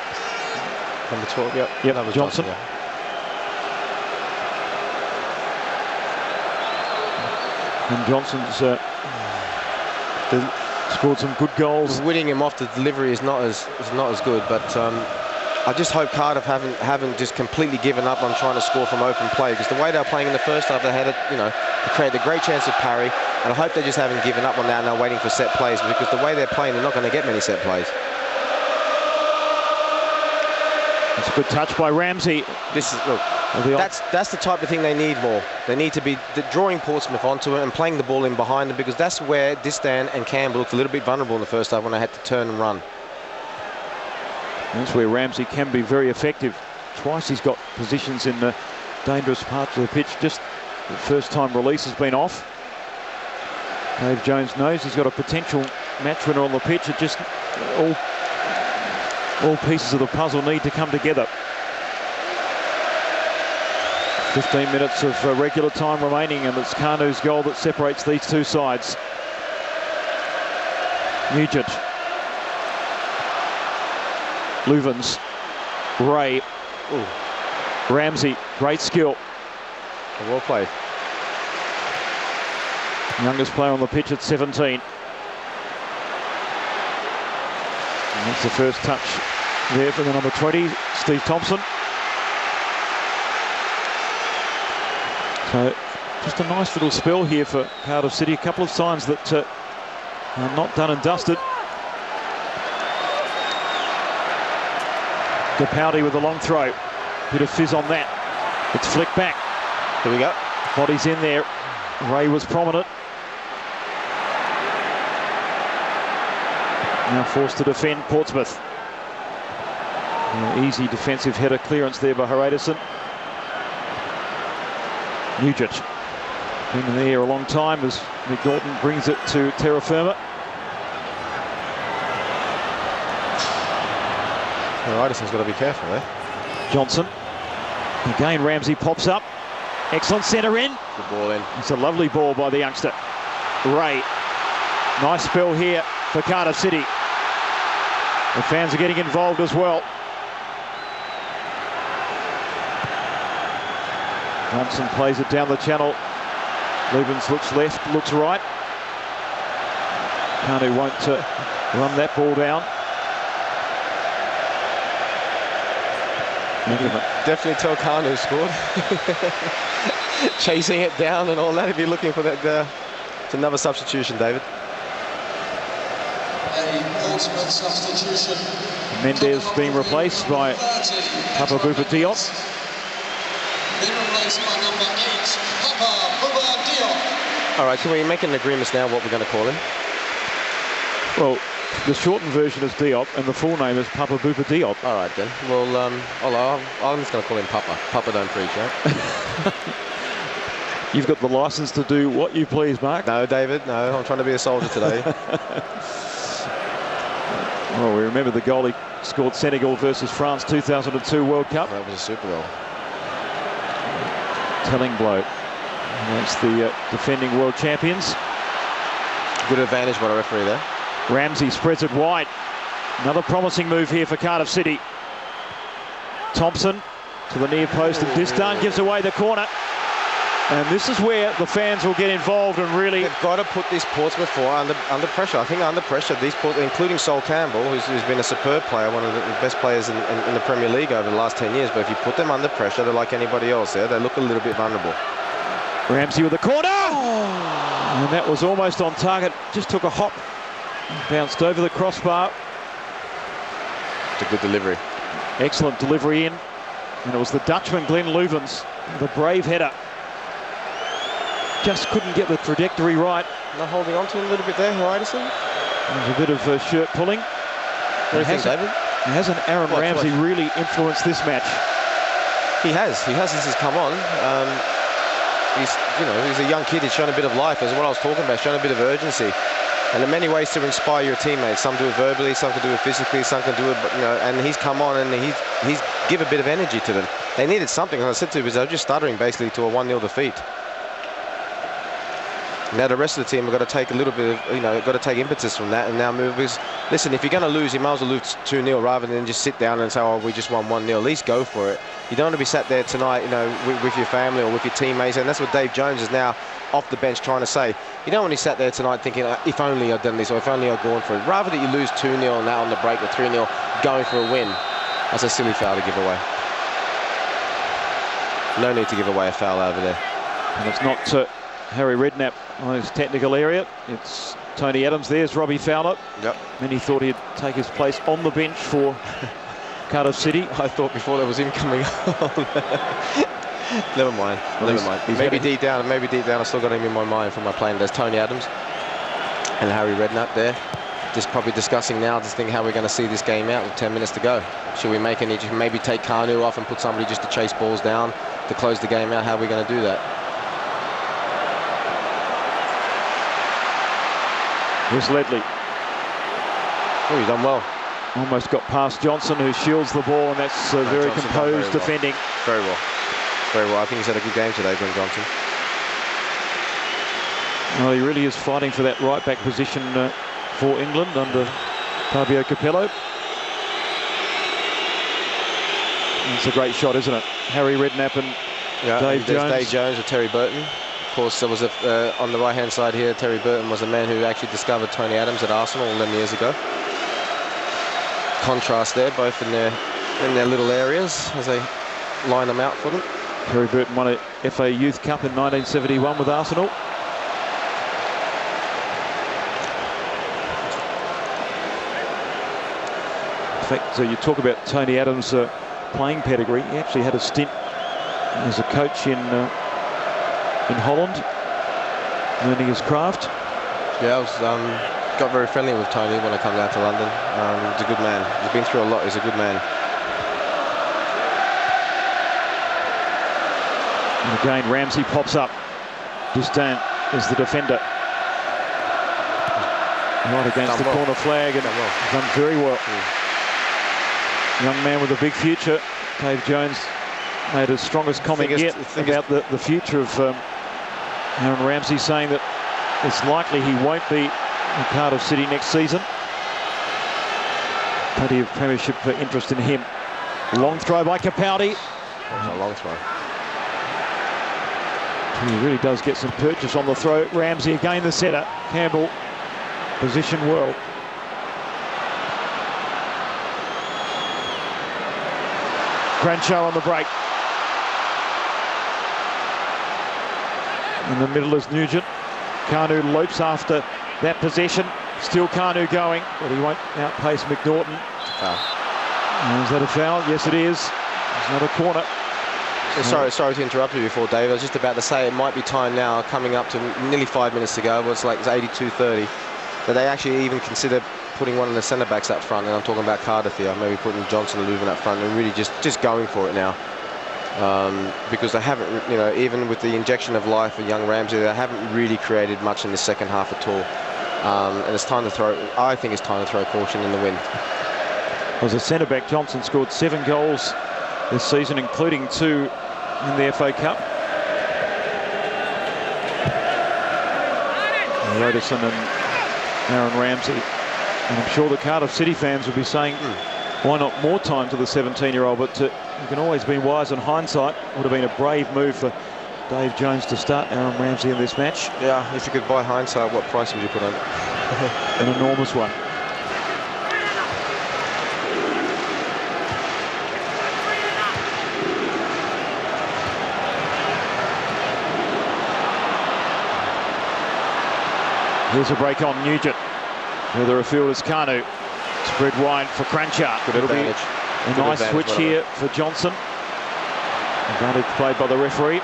Number 12, yep. That was Johnson. Yeah. And Johnson's scored some good goals. Winning him off the delivery is not as good, but I just hope Cardiff haven't just completely given up on trying to score from open play, because the way they were playing in the first half, they had they created a great chance of parry, and I hope they just haven't given up on that and they're waiting for set plays, because the way they're playing, they're not going to get many set plays. It's a good touch by Ramsey. That's the type of thing they need more. They need to be drawing Portsmouth onto it and playing the ball in behind them, because that's where Distan and Campbell looked a little bit vulnerable in the first half when they had to turn and run. That's where Ramsey can be very effective. Twice he's got positions in the dangerous parts of the pitch. Just the first time release has been off. Dave Jones knows he's got a potential match winner on the pitch. It just all pieces of the puzzle need to come together. 15 minutes of regular time remaining, and it's Kanu's goal that separates these two sides. Nugent. Luvens. Ray. Ooh. Ramsey. Great skill. Well played. Youngest player on the pitch at 17. And that's the first touch there for the number 20, Steve Thompson. So just a nice little spell here for Cardiff City. A couple of signs that are not done and dusted. Capaldi with a long throw. Bit of fizz on that. It's flicked back. Here we go. Bodies in there. Ray was prominent. Now forced to defend Portsmouth. Easy defensive header clearance there by Haraderson. Nugent. Been in the air a long time as Nick Dalton brings it to terra firma. Haraderson's got to be careful there. Johnson. Again, Ramsey pops up. Excellent centre in. Good ball in. It's a lovely ball by the youngster. Ray. Nice spell here for Cardiff City. The fans are getting involved as well. Johnson plays it down the channel. Lubens looks left, looks right. Kanu won't run that ball down. Definitely tell Kanu scored. Chasing it down and all that. If you're looking for that, it's another substitution, David. A Portsmouth substitution. Mendes being replaced by Papa Bouba Diop. Being replaced by number 8, Papa Bouba Diop. All right, can we make an agreement now what we're going to call him? Well, the shortened version is Diop and the full name is Papa Bouba Diop. All right then. Well, I'm just going to call him Papa. Papa don't preach, right? You've got the license to do what you please, Mark. No, David, no. I'm trying to be a soldier today. Well, we remember the goal he scored Senegal versus France 2002 World Cup. That was a super goal. Telling blow against the defending world champions. Good advantage by the referee there. Ramsey spreads it wide. Another promising move here for Cardiff City. Thompson to the near post, and Distan gives away the corner. And this is where the fans will get involved and really... They've got to put this Portsmouth forward under pressure. I think under pressure, these including Sol Campbell, who's been a superb player, one of the best players in the Premier League over the last 10 years. But if you put them under pressure, they're like anybody else there. They look a little bit vulnerable. Ramsey with the corner! Oh. And that was almost on target. Just took a hop. Bounced over the crossbar. It's a good delivery. Excellent delivery in. And it was the Dutchman, Glenn Luvens, the brave header. Just couldn't get the trajectory right. Not holding on to it a little bit there, Haraderson. There's a bit of shirt pulling. What do you think, David? Hasn't Aaron Ramsey really influenced this match? He has since he's come on. He's a young kid. He's shown a bit of life, as what I was talking about, shown a bit of urgency. And in many ways to inspire your teammates. Some do it verbally, some can do it physically, some can do it, and he's come on and he's give a bit of energy to them. They needed something, as I said to you, because they were just stuttering basically to a 1-0 defeat. Now the rest of the team have got to take a little bit of, got to take impetus from that and now move. Because, listen, if you're going to lose, you might as well lose 2-0 rather than just sit down and say, oh, we just won 1-0. At least go for it. You don't want to be sat there tonight, with your family or with your teammates. And that's what Dave Jones is now off the bench trying to say. You don't want to be sat there tonight thinking, if only I'd done this or if only I'd gone for it. Rather that you lose 2-0 and now on the break or 3-0 going for a win. That's a silly foul to give away. No need to give away a foul over there. And it's not Harry Redknapp on his technical area. It's Tony Adams. There's Robbie Fowler. Yep. Many thought he'd take his place on the bench for Cardiff City. I thought before there was him coming on. Never mind. Never mind. Maybe deep down, I still got him in my mind from my playing. There's Tony Adams and Harry Redknapp there. Just probably discussing now, just thinking how we're going to see this game out with 10 minutes to go. Should we make any, maybe take Kanu off and put somebody just to chase balls down to close the game out? How are we going to do that? Here's Ledley. Oh, he's done well. Almost got past Johnson, who shields the ball, and that's very composed defending. Very well. Very well. I think he's had a good game today, Glenn Johnson. Well, he really is fighting for that right back position for England under Fabio Capello. It's a great shot, isn't it? Harry Redknapp and Dave Jones. Dave Jones or Terry Burton. Of course, there was on the right-hand side here, Terry Burton was the man who actually discovered Tony Adams at Arsenal 11 years ago. Contrast there, both in their little areas as they line them out for them. Terry Burton won a FA Youth Cup in 1971 with Arsenal. In fact, you talk about Tony Adams' playing pedigree. He actually had a stint as a coach in Holland, learning his craft. Yeah, I got very friendly with Tony when I come down to London. He's a good man. He's been through a lot. He's a good man. And again, Ramsey pops up. Distin is the defender. Right against the corner flag, and done very well. Young man with a big future. Dave Jones made his strongest comment yet about the future of Aaron Ramsey, saying that it's likely he won't be in Cardiff City next season. Plenty of premiership interest in him. Long throw by Capaldi. A long throw. He really does get some purchase on the throw. Ramsey again the setter. Campbell positioned well. Cranshaw on the break. In the middle is Nugent. Kanu lopes after that possession. Still Kanu going, but he won't outpace McNaughton. Is that a foul? Yes, it is. It's not a corner. So sorry to interrupt you before, Dave. I was just about to say it might be time now, coming up to nearly 5 minutes to go. It's 82-30. That they actually even consider putting one of the centre backs up front, and I'm talking about Cardiff here. Maybe putting Johnson and Leuven up front, and really just going for it now. Because they haven't, even with the injection of life for young Ramsey, they haven't really created much in the second half at all. And it's time to throw. I think it's time to throw caution in the wind. As a centre back, Johnson scored 7 goals this season, including 2 in the FA Cup. Roderson and Aaron Ramsey. And I'm sure the Cardiff City fans will be saying, why not more time to the 17-year-old? But you can always be wise in hindsight. Would have been a brave move for Dave Jones to start Aaron Ramsey in this match. Yeah, if you could buy hindsight, what price would you put on it? An enormous one. Here's a break on Nugent. Further afield is Kanu. Spread wide for Cranshaw. It'll be a nice switch here for Johnson. Advantage played by the referee.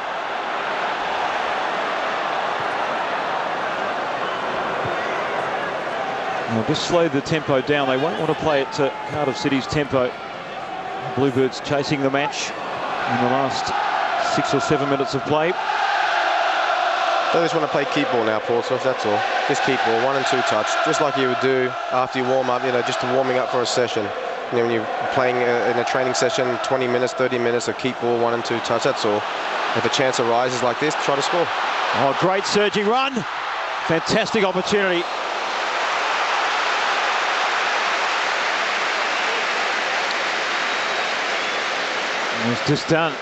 Now just slow the tempo down. They won't want to play it to Cardiff City's tempo. Bluebirds chasing the match in the last 6 or 7 minutes of play. They just want to play keep ball now, Portsmouth, that's all. Just keep ball, 1 and 2 touch, just like you would do after you warm up, just warming up for a session. When you're playing in a training session, 20 minutes, 30 minutes of keep ball, 1 and 2 touch, that's all. If a chance arises like this, try to score. Oh, great surging run. Fantastic opportunity. And it's just done.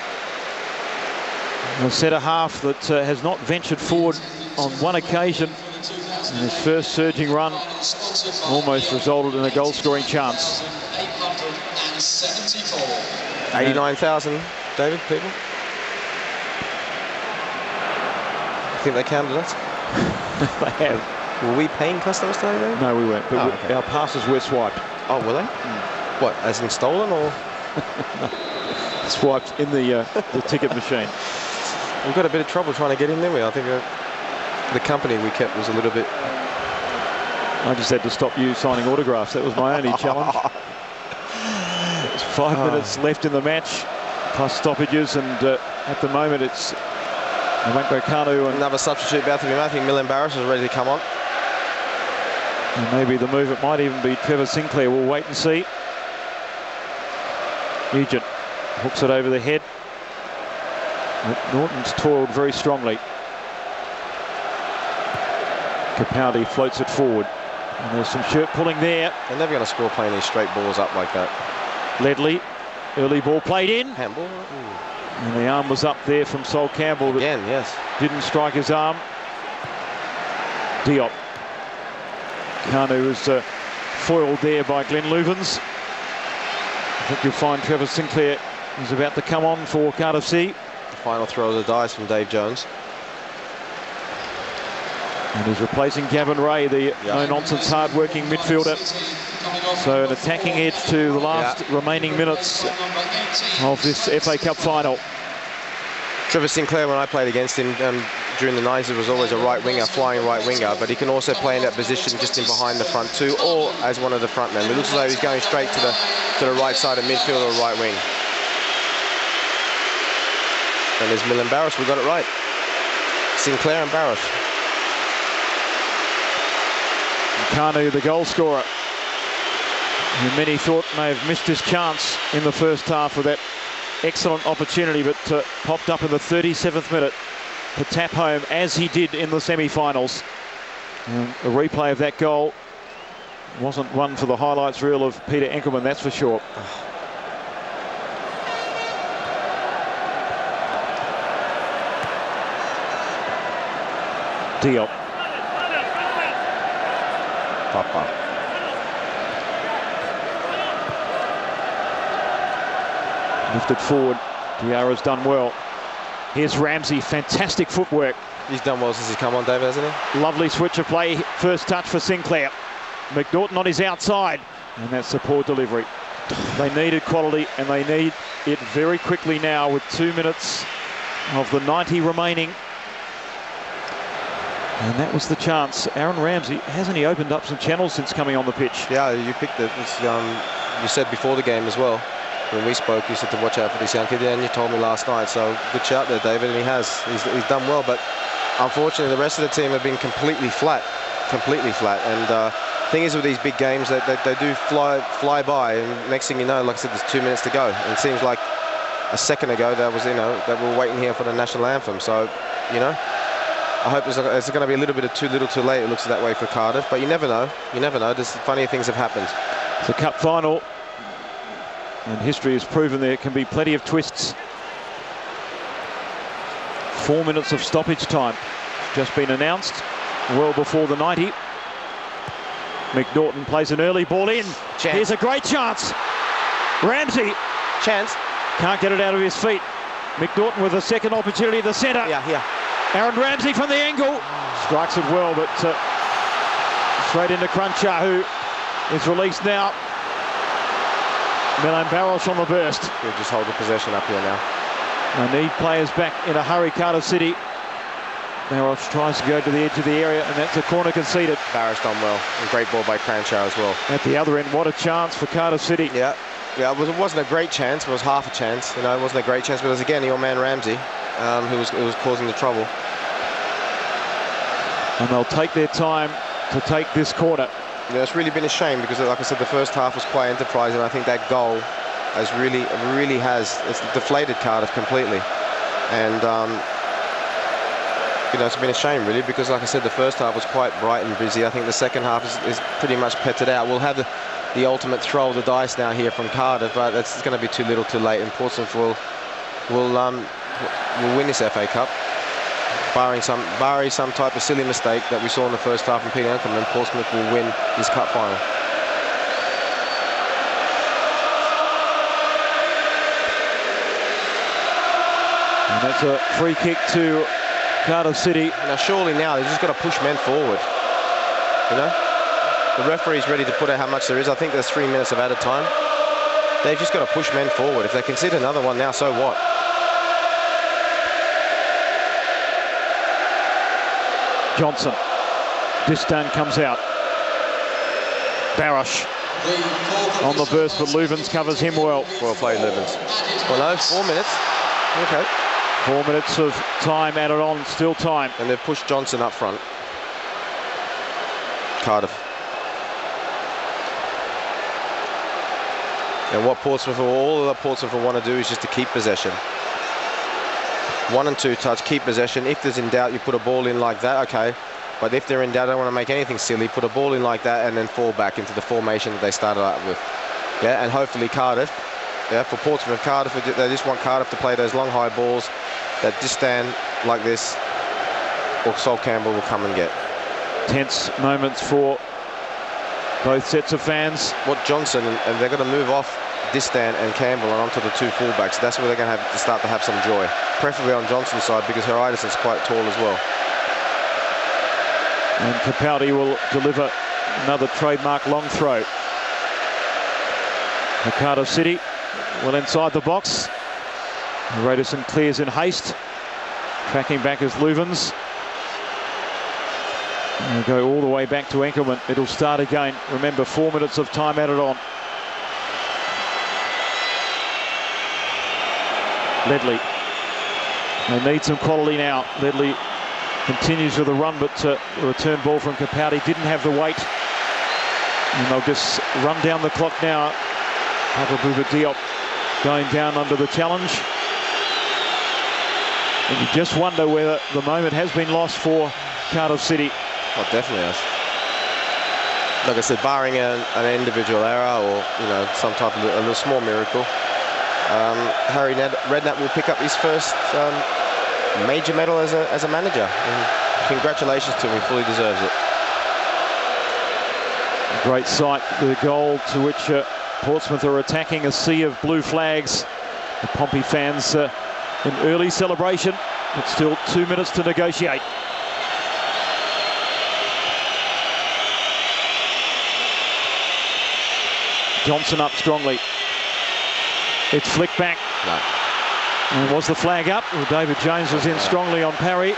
A centre half that has not ventured forward on one occasion. And his first surging run almost resulted in a goal-scoring chance. 89,000, David, people. I think they counted us. They have. Were we paying customers today, David? No, we weren't. But our passes were swiped. Oh, were they? What, as in stolen or? Swiped in the ticket machine. We've got a bit of trouble trying to get in, didn't we? I think the company we kept was a little bit... I just had to stop you signing autographs. That was my only challenge. It's 5 minutes left in the match, plus stoppages, and at the moment it's Wanko Kanu and another substitute about to be made. I think Milan Barris is ready to come on. And maybe the move, it might even be Trevor Sinclair. We'll wait and see. Nugent hooks it over the head. Norton's toiled very strongly. Capaldi floats it forward. And there's some shirt pulling there. They're never going to score playing these straight balls up like that. Ledley, early ball played in. Handball. And the arm was up there from Sol Campbell. Again, yes. Didn't strike his arm. Diop. Kanu was foiled there by Glenn Luvens. I think you'll find Trevor Sinclair is about to come on for CardiffCity. The final throw of the dice from Dave Jones. And he's replacing Gavin Ray, the no-nonsense, hard-working midfielder. So an attacking edge to the last remaining minutes of this FA Cup final. Trevor Sinclair, when I played against him during the 90s, was always a right winger, flying right winger, but he can also play in that position just in behind the front two, or as one of the front men. It looks as though he's going straight to the right side of midfield or right wing. And there's Mill and Barros. We got it right. Sinclair and Barros. Kanu, the goal scorer, who many thought may have missed his chance in the first half with that excellent opportunity, but popped up in the 37th minute to tap home as he did in the semi-finals. A replay of that goal wasn't one for the highlights reel of Peter Enkelman, that's for sure. Diop. Papa. Lifted forward. Diarra's done well. Here's Ramsey, fantastic footwork. He's done well since he's come on, David, hasn't he? Lovely switch of play. First touch for Sinclair. McNaughton on his outside. And that's a poor delivery. They needed quality, and they need it very quickly now with 2 minutes of the 90 remaining. And that was the chance. Aaron Ramsey, hasn't he opened up some channels since coming on the pitch? Yeah, you picked it. You said before the game as well, when we spoke, you said to watch out for this young kid, and you told me last night. So good shout there, David, and he has. He's done well, but unfortunately the rest of the team have been completely flat. And the thing is with these big games, they do fly by, and next thing you know, like I said, there's 2 minutes to go. And it seems like a second ago that we were waiting here for the national anthem. So, I hope it's going to be a little bit of too little too late. It looks that way for Cardiff, but you never know. There's funny things have happened. It's a cup final, and history has proven there can be plenty of twists. 4 minutes of stoppage time just been announced well before the 90. McNaughton plays an early ball in. Chance. Here's a great chance. Ramsey. Chance. Can't get it out of his feet. McNaughton with a second opportunity at the centre. Yeah. Aaron Ramsey from the angle. Strikes it well, but straight into Cruncher, who is released now. Milan Barros on the burst. We'll just hold the possession up here now. They need players back in a hurry, CardiffCity. Barros tries to go to the edge of the area, and that's a corner conceded. Barros done well. And great ball by Cranshaw as well. At the other end, what a chance for CardiffCity. Yeah, it wasn't a great chance. It was half a chance. It wasn't a great chance, but it was again your man Ramsey who was causing the trouble. And they'll take their time to take this corner. Yeah, it's really been a shame because, like I said, the first half was quite enterprising. I think that goal has it's deflated Cardiff completely. And it's been a shame really because, like I said, the first half was quite bright and busy. I think the second half is pretty much petted out. We'll have the ultimate throw of the dice now here from Cardiff, but it's going to be too little too late, and Portsmouth will win this FA Cup. Barring some type of silly mistake that we saw in the first half from Peter Enkelman, Portsmouth will win this cup final. And that's a free kick to CardiffCity. Now surely now they've just got to push men forward. The referee's ready to put out how much there is. I think there's 3 minutes of added time. They've just got to push men forward. If they concede another one now, so what? Johnson. Distan comes out. Barros on the burst, but Luvens covers him well. Well played, Luvens. Well, no, 4 minutes. Okay. 4 minutes of time added on, still time. And they've pushed Johnson up front. Cardiff. And what all that Portsmouth will want to do is just to keep possession. 1 and 2 touch, keep possession. If there's in doubt, you put a ball in like that, okay. But if they're in doubt, I don't want to make anything silly. Put a ball in like that and then fall back into the formation that they started out with. Yeah, and hopefully Cardiff, for Portsmouth, Cardiff, they just want Cardiff to play those long, high balls that just stand like this, or Sol Campbell will come and get. Tense moments for both sets of fans. What Johnson, and they're going to move off Distan and Campbell and onto the two fullbacks. That's where they're going to have to start to have some joy, preferably on Johnson's side, because Heridas is quite tall as well. And Capaldi will deliver another trademark long throw. The Cardiff City well inside the box. Radisson clears in haste. Tracking back as Luvens. And we'll go all the way back to Enkelman. It'll start again. Remember, 4 minutes of time added on. Ledley. They need some quality now. Ledley continues with a run, but the return ball from Capaldi didn't have the weight. And they'll just run down the clock now. Papa Bouba Diop going down under the challenge. And you just wonder whether the moment has been lost for Cardiff City. Oh, definitely has. Like I said, barring an individual error or, you know, some type of a little small miracle, Harry Redknapp will pick up his first major medal as a manager. And congratulations to him, he fully deserves it. A great sight, the goal to which Portsmouth are attacking a sea of blue flags. The Pompey fans in early celebration, but still 2 minutes to negotiate. Johnson up strongly. It's flicked back. No. And was the flag up? Well, David Jones was in strongly on parry. Ladies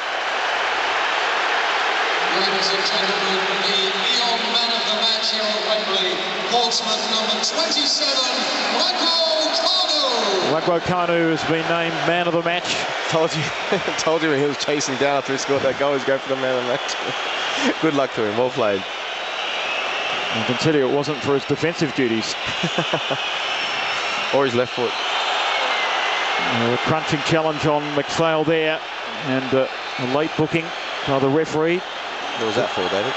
and gentlemen, the Lyon man of the match here at Wembley, Portsmouth number 27, Wagwo Kanu has been named man of the match. Told you when he was chasing down after he scored that goal, he's going for the man of the match. Good luck to him, well played. I can tell you it wasn't for his defensive duties. Or his left foot. A crunching challenge on McPhail there, and a late booking by the referee. What was that for, David?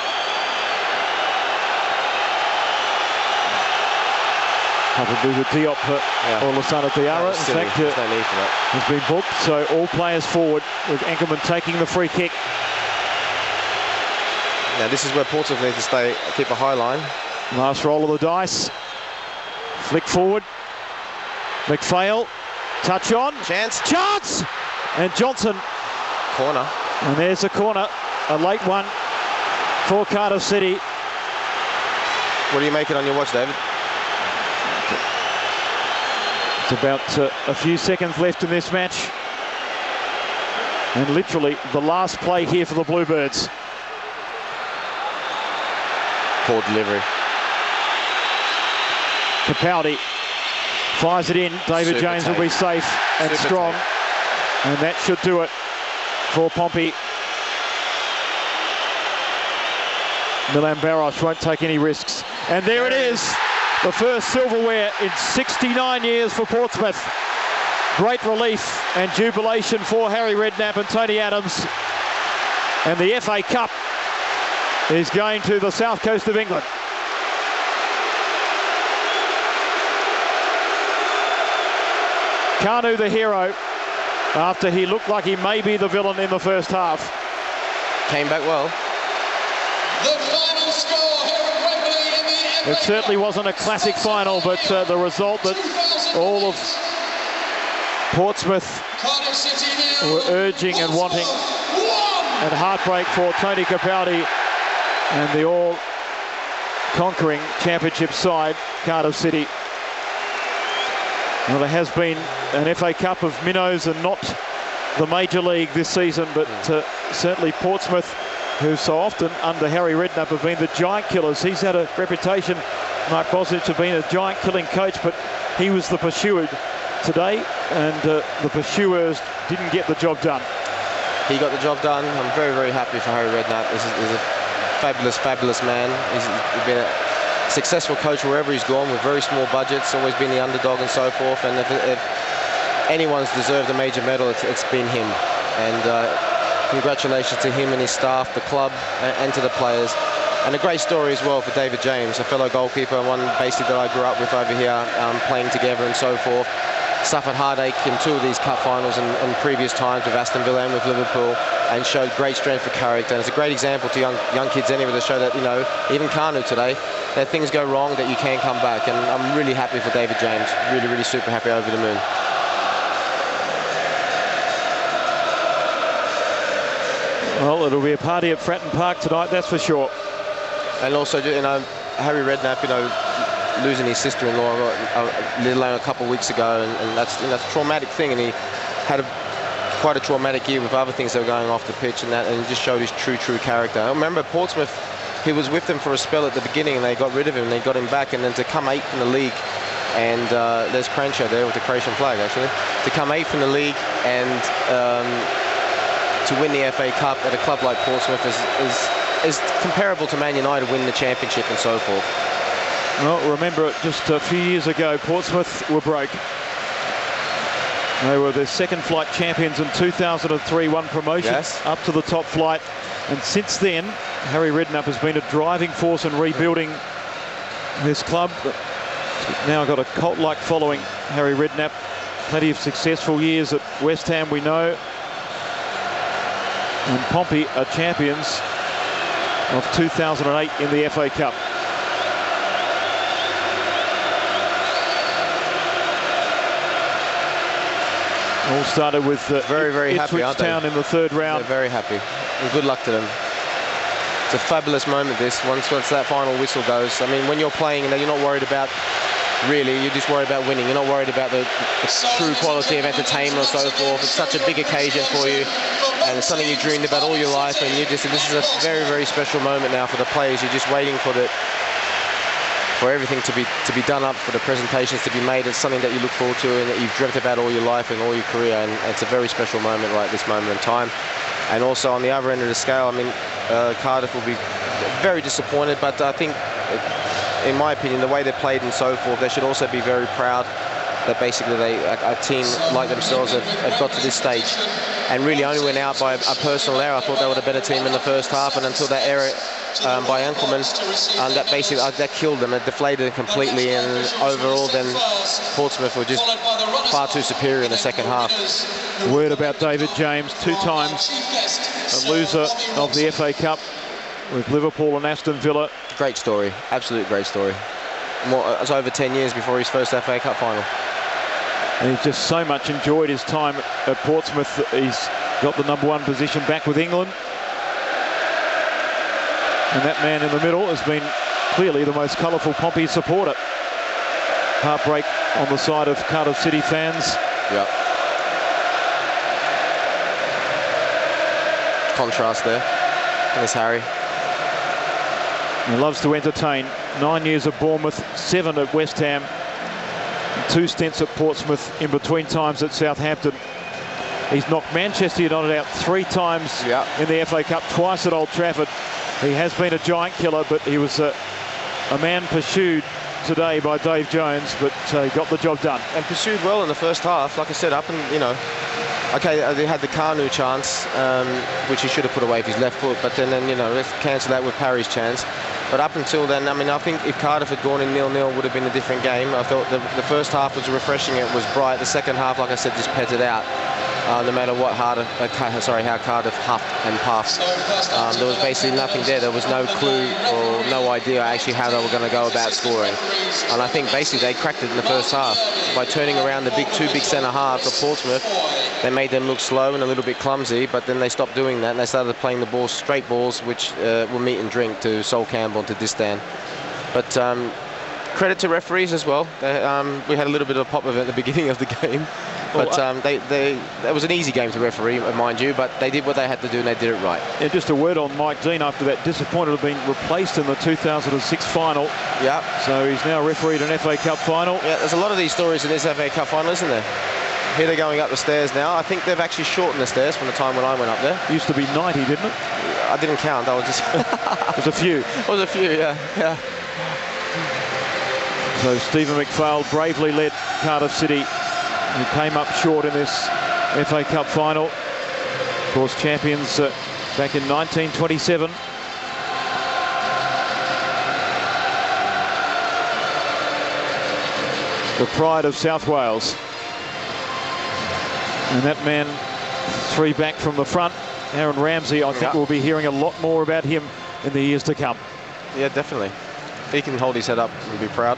Papa Diop or Lasana Diarra, in fact, no need for that. has been booked. So all players forward, with Enkelman taking the free kick. Now this is where Portsmouth need to keep a high line. Last roll of the dice. Flick forward. McPhail. Touch on. Chance. And Johnson. Corner. And there's a corner. A late one for Cardiff City. What do you make it on your watch, David? It's about a few seconds left in this match. And literally the last play here for the Bluebirds. Poor delivery. Capaldi fires it in. David Super Jones tape. will be safe and Super strong. tape. And that should do it for Pompey. Milan Baroš won't take any risks. And there it is. The first silverware in 69 years for Portsmouth. Great relief and jubilation for Harry Redknapp and Tony Adams. And the FA Cup is going to the south coast of England. Kanu the hero, after he looked like he may be the villain in the first half. Came back well. The final score here at Wembley in the FA It certainly wasn't a classic final, but the result that all of Portsmouth Cardiff City were urging and wanting, and heartbreak for Tony Capaldi and the all-conquering championship side, Cardiff City. Well, there has been an FA Cup of minnows and not the Major League this season, but certainly Portsmouth, who so often under Harry Redknapp have been the giant killers. He's had a reputation, Mark Bosnich, of being a giant killing coach, but he was the pursued today, and the pursuers didn't get the job done. He got the job done. I'm very, very happy for Harry Redknapp. He's a fabulous, fabulous man. He's been a successful coach wherever he's gone with very small budgets, always been the underdog and so forth. And if anyone's deserved a major medal, it's been him. And congratulations to him and his staff, the club, and to the players. And a great story as well for David James, a fellow goalkeeper, one basically that I grew up with over here, playing together and so forth. Suffered heartache in 2 of these cup finals in previous times with Aston Villa and with Liverpool, and showed great strength of character. And it's a great example to young kids anyway to show that, you know, even Kanu today, that things go wrong, that you can come back. And I'm really happy for David James, really, really super happy, over the moon. Well, it'll be a party at Fratton Park tonight, that's for sure. And also, you know, Harry Redknapp, you know, losing his sister-in-law let alone a couple of weeks ago, and that's, you know, that's a traumatic thing, and he had quite a traumatic year with other things that were going off the pitch, and he just showed his true character. I remember Portsmouth, he was with them for a spell at the beginning, and they got rid of him, and they got him back, and then to come 8th in the league, and there's Crenshaw there with the Croatian flag, actually, to come 8th in the league and to win the FA Cup at a club like Portsmouth is comparable to Man United winning the championship and so forth. Well, remember, just a few years ago, Portsmouth were broke. They were the second flight champions in 2003, won promotion up to the top flight. And since then, Harry Redknapp has been a driving force in rebuilding this club. Now got a cult-like following, Harry Redknapp. Plenty of successful years at West Ham, we know. And Pompey are champions of 2008 in the FA Cup. All started with very happy, aren't they? Town in the 3rd round. They're very happy, and good luck to them. It's a fabulous moment, this, once that final whistle goes. I mean, when you're playing, you're not worried about, really, you're just worried about winning. You're not worried about the true quality of entertainment or so forth. It's such a big occasion for you, and it's something you dreamed about all your life, and this is a very special moment now for the players. You're just waiting for everything to be done up, for the presentations to be made. It's something that you look forward to and that you've dreamt about all your life and all your career, and it's a very special moment right this moment in time. And also on the other end of the scale, I mean, Cardiff will be very disappointed, but I think, in my opinion, the way they played and so forth, they should also be very proud that basically a team like themselves have got to this stage, and really only went out by a personal error. I thought they were the better team in the first half, and until that error by Enkelman, that basically that killed them. It deflated them completely, and overall then Portsmouth were just far too superior in the second half. A word about David James, 2 times a loser of the FA Cup with Liverpool and Aston Villa. Great story, absolute great story. It was over 10 years before his first FA Cup final. And he's just so much enjoyed his time at Portsmouth. He's got the #1 position back with England. And that man in the middle has been clearly the most colourful Pompey supporter. Heartbreak on the side of Cardiff City fans. Yeah. Contrast there. There's Harry. He loves to entertain. 9 years at Bournemouth, 7 at West Ham, 2 stints at Portsmouth, in between times at Southampton. He's knocked Manchester United out 3 times in the FA Cup, twice at Old Trafford. He has been a giant killer, but he was a man pursued today by Dave Jones, but he got the job done. And pursued well in the first half, like I said, up and, you know, okay, they had the Kanu chance, which he should have put away with his left foot, but then you know, let's cancel that with Parry's chance. But up until then, I mean, I think if Cardiff had gone in 0-0, would have been a different game. I thought the first half was refreshing, it was bright. The second half, like I said, just petted out. No matter what how Cardiff huffed and puffed. There was basically nothing there. There was no clue or no idea actually how they were going to go about scoring. And I think basically they cracked it in the first half. By turning around the two big centre halves of Portsmouth, they made them look slow and a little bit clumsy, but then they stopped doing that and they started playing the balls, straight balls, which were meat and drink to Sol Campbell and to Distan. But credit to referees as well. We had a little bit of a pop of it at the beginning of the game. But it was an easy game to referee, mind you, but they did what they had to do and they did it right. Yeah, just a word on Mike Dean after that, disappointed of being replaced in the 2006 final. Yeah. So he's now refereed an FA Cup final. Yeah, there's a lot of these stories in this FA Cup final, isn't there? Here they're going up the stairs now. I think they've actually shortened the stairs from the time when I went up there. It used to be 90, didn't it? I didn't count, I was just... It was a few. It was a few, yeah. So Stephen McPhail bravely led Cardiff City, who came up short in this FA Cup final. Of course, champions back in 1927. The pride of South Wales. And that man, 3 back from the front, Aaron Ramsey, I think we'll be hearing a lot more about him in the years to come. Yeah, definitely. If he can hold his head up, we'll be proud.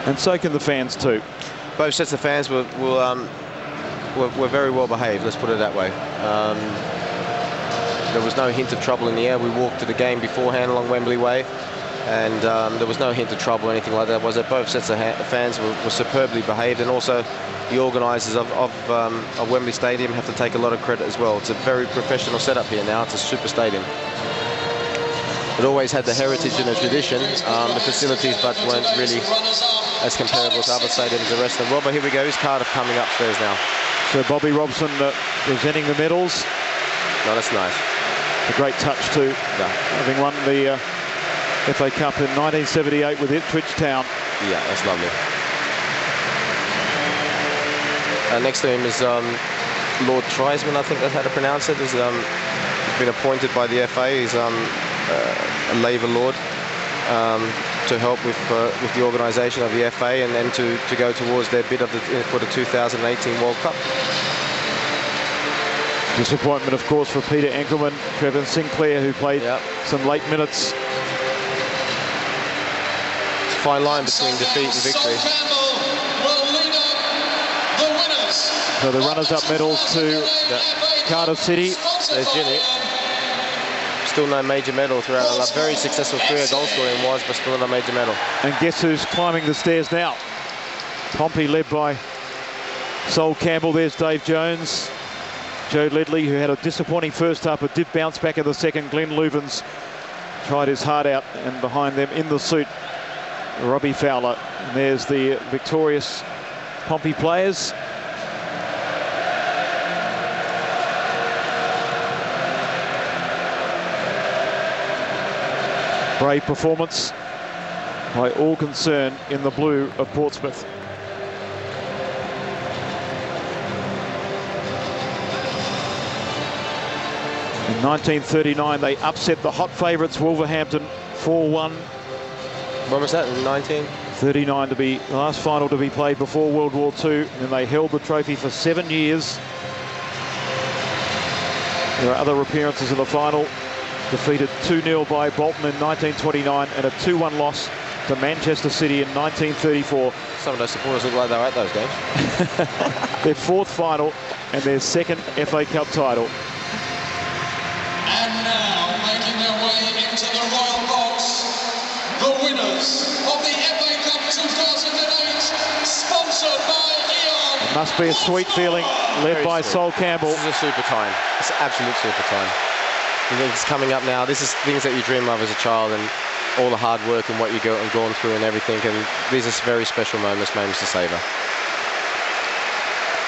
And so can the fans too. Both sets of fans were very well behaved, let's put it that way. There was no hint of trouble in the air. We walked to the game beforehand along Wembley Way, and there was no hint of trouble or anything like that, was it? Both sets of fans were superbly behaved, and also the organisers of Wembley Stadium have to take a lot of credit as well. It's a very professional setup here now. It's a super stadium. It always had the heritage and the tradition. The facilities, but weren't really as comparable to other stadiums the rest of the world. But here we go. Is Cardiff coming upstairs now? So Bobby Robson presenting the medals. No, that's nice. A great touch too, having won the FA Cup in 1978 with Ipswich Town. Yeah, that's lovely. Next to him is Lord Triesman, I think that's how to pronounce it. He's been appointed by the FA. He's a Labour Lord to help with the organisation of the FA, and then to go towards their bid for the 2018 World Cup. Disappointment, of course, for Peter Enkelman, Trevor Sinclair, who played some late minutes. It's a fine line between defeat and victory. So the runners-up medals to Cardiff City. There's Ginny. Still no major medal throughout a very successful career. Goal scoring was, but still no major medal. And guess who's climbing the stairs now? Pompey, led by Sol Campbell. There's Dave Jones. Joe Ledley, who had a disappointing first half but did bounce back in the second. Glenn Luvens tried his heart out, and behind them in the suit, Robbie Fowler. And there's the victorious Pompey players. Brave performance by all concerned in the blue of Portsmouth. In 1939, they upset the hot favourites Wolverhampton 4-1. When was that, in 1939, to be the last final to be played before World War II, and they held the trophy for 7 years. There are other appearances in the final. Defeated 2-0 by Bolton in 1929 and a 2-1 loss to Manchester City in 1934. Some of those supporters look like they were at those games. Their 4th final and their 2nd FA Cup title. And now making their way into the Royal Box, the winners of the FA Cup 2008, sponsored by Eon. It must be a sweet feeling, led by Sol Campbell. This is a super time. It's an absolute super time. It's coming up now. This is things that you dream of as a child, and all the hard work and what you've gone through and everything. And these are very special moments to savour.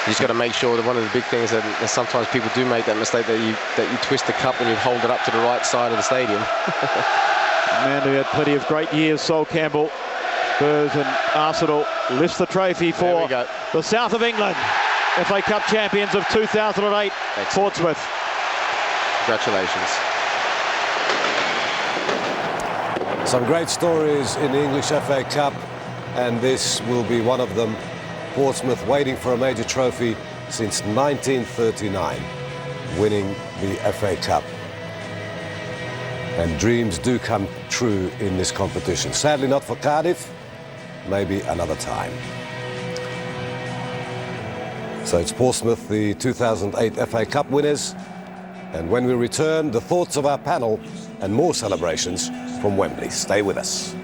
You just got to make sure that one of the big things that sometimes people do make that mistake, that you twist the cup and you hold it up to the right side of the stadium. A man who had plenty of great years, Sol Campbell. Spurs and Arsenal lifts the trophy for the South of England. FA Cup champions of 2008, Portsmouth. Congratulations. Some great stories in the English FA Cup, and this will be one of them. Portsmouth waiting for a major trophy since 1939, winning the FA Cup. And dreams do come true in this competition. Sadly not for Cardiff, maybe another time. So it's Portsmouth, the 2008 FA Cup winners. And when we return, the thoughts of our panel and more celebrations from Wembley. Stay with us.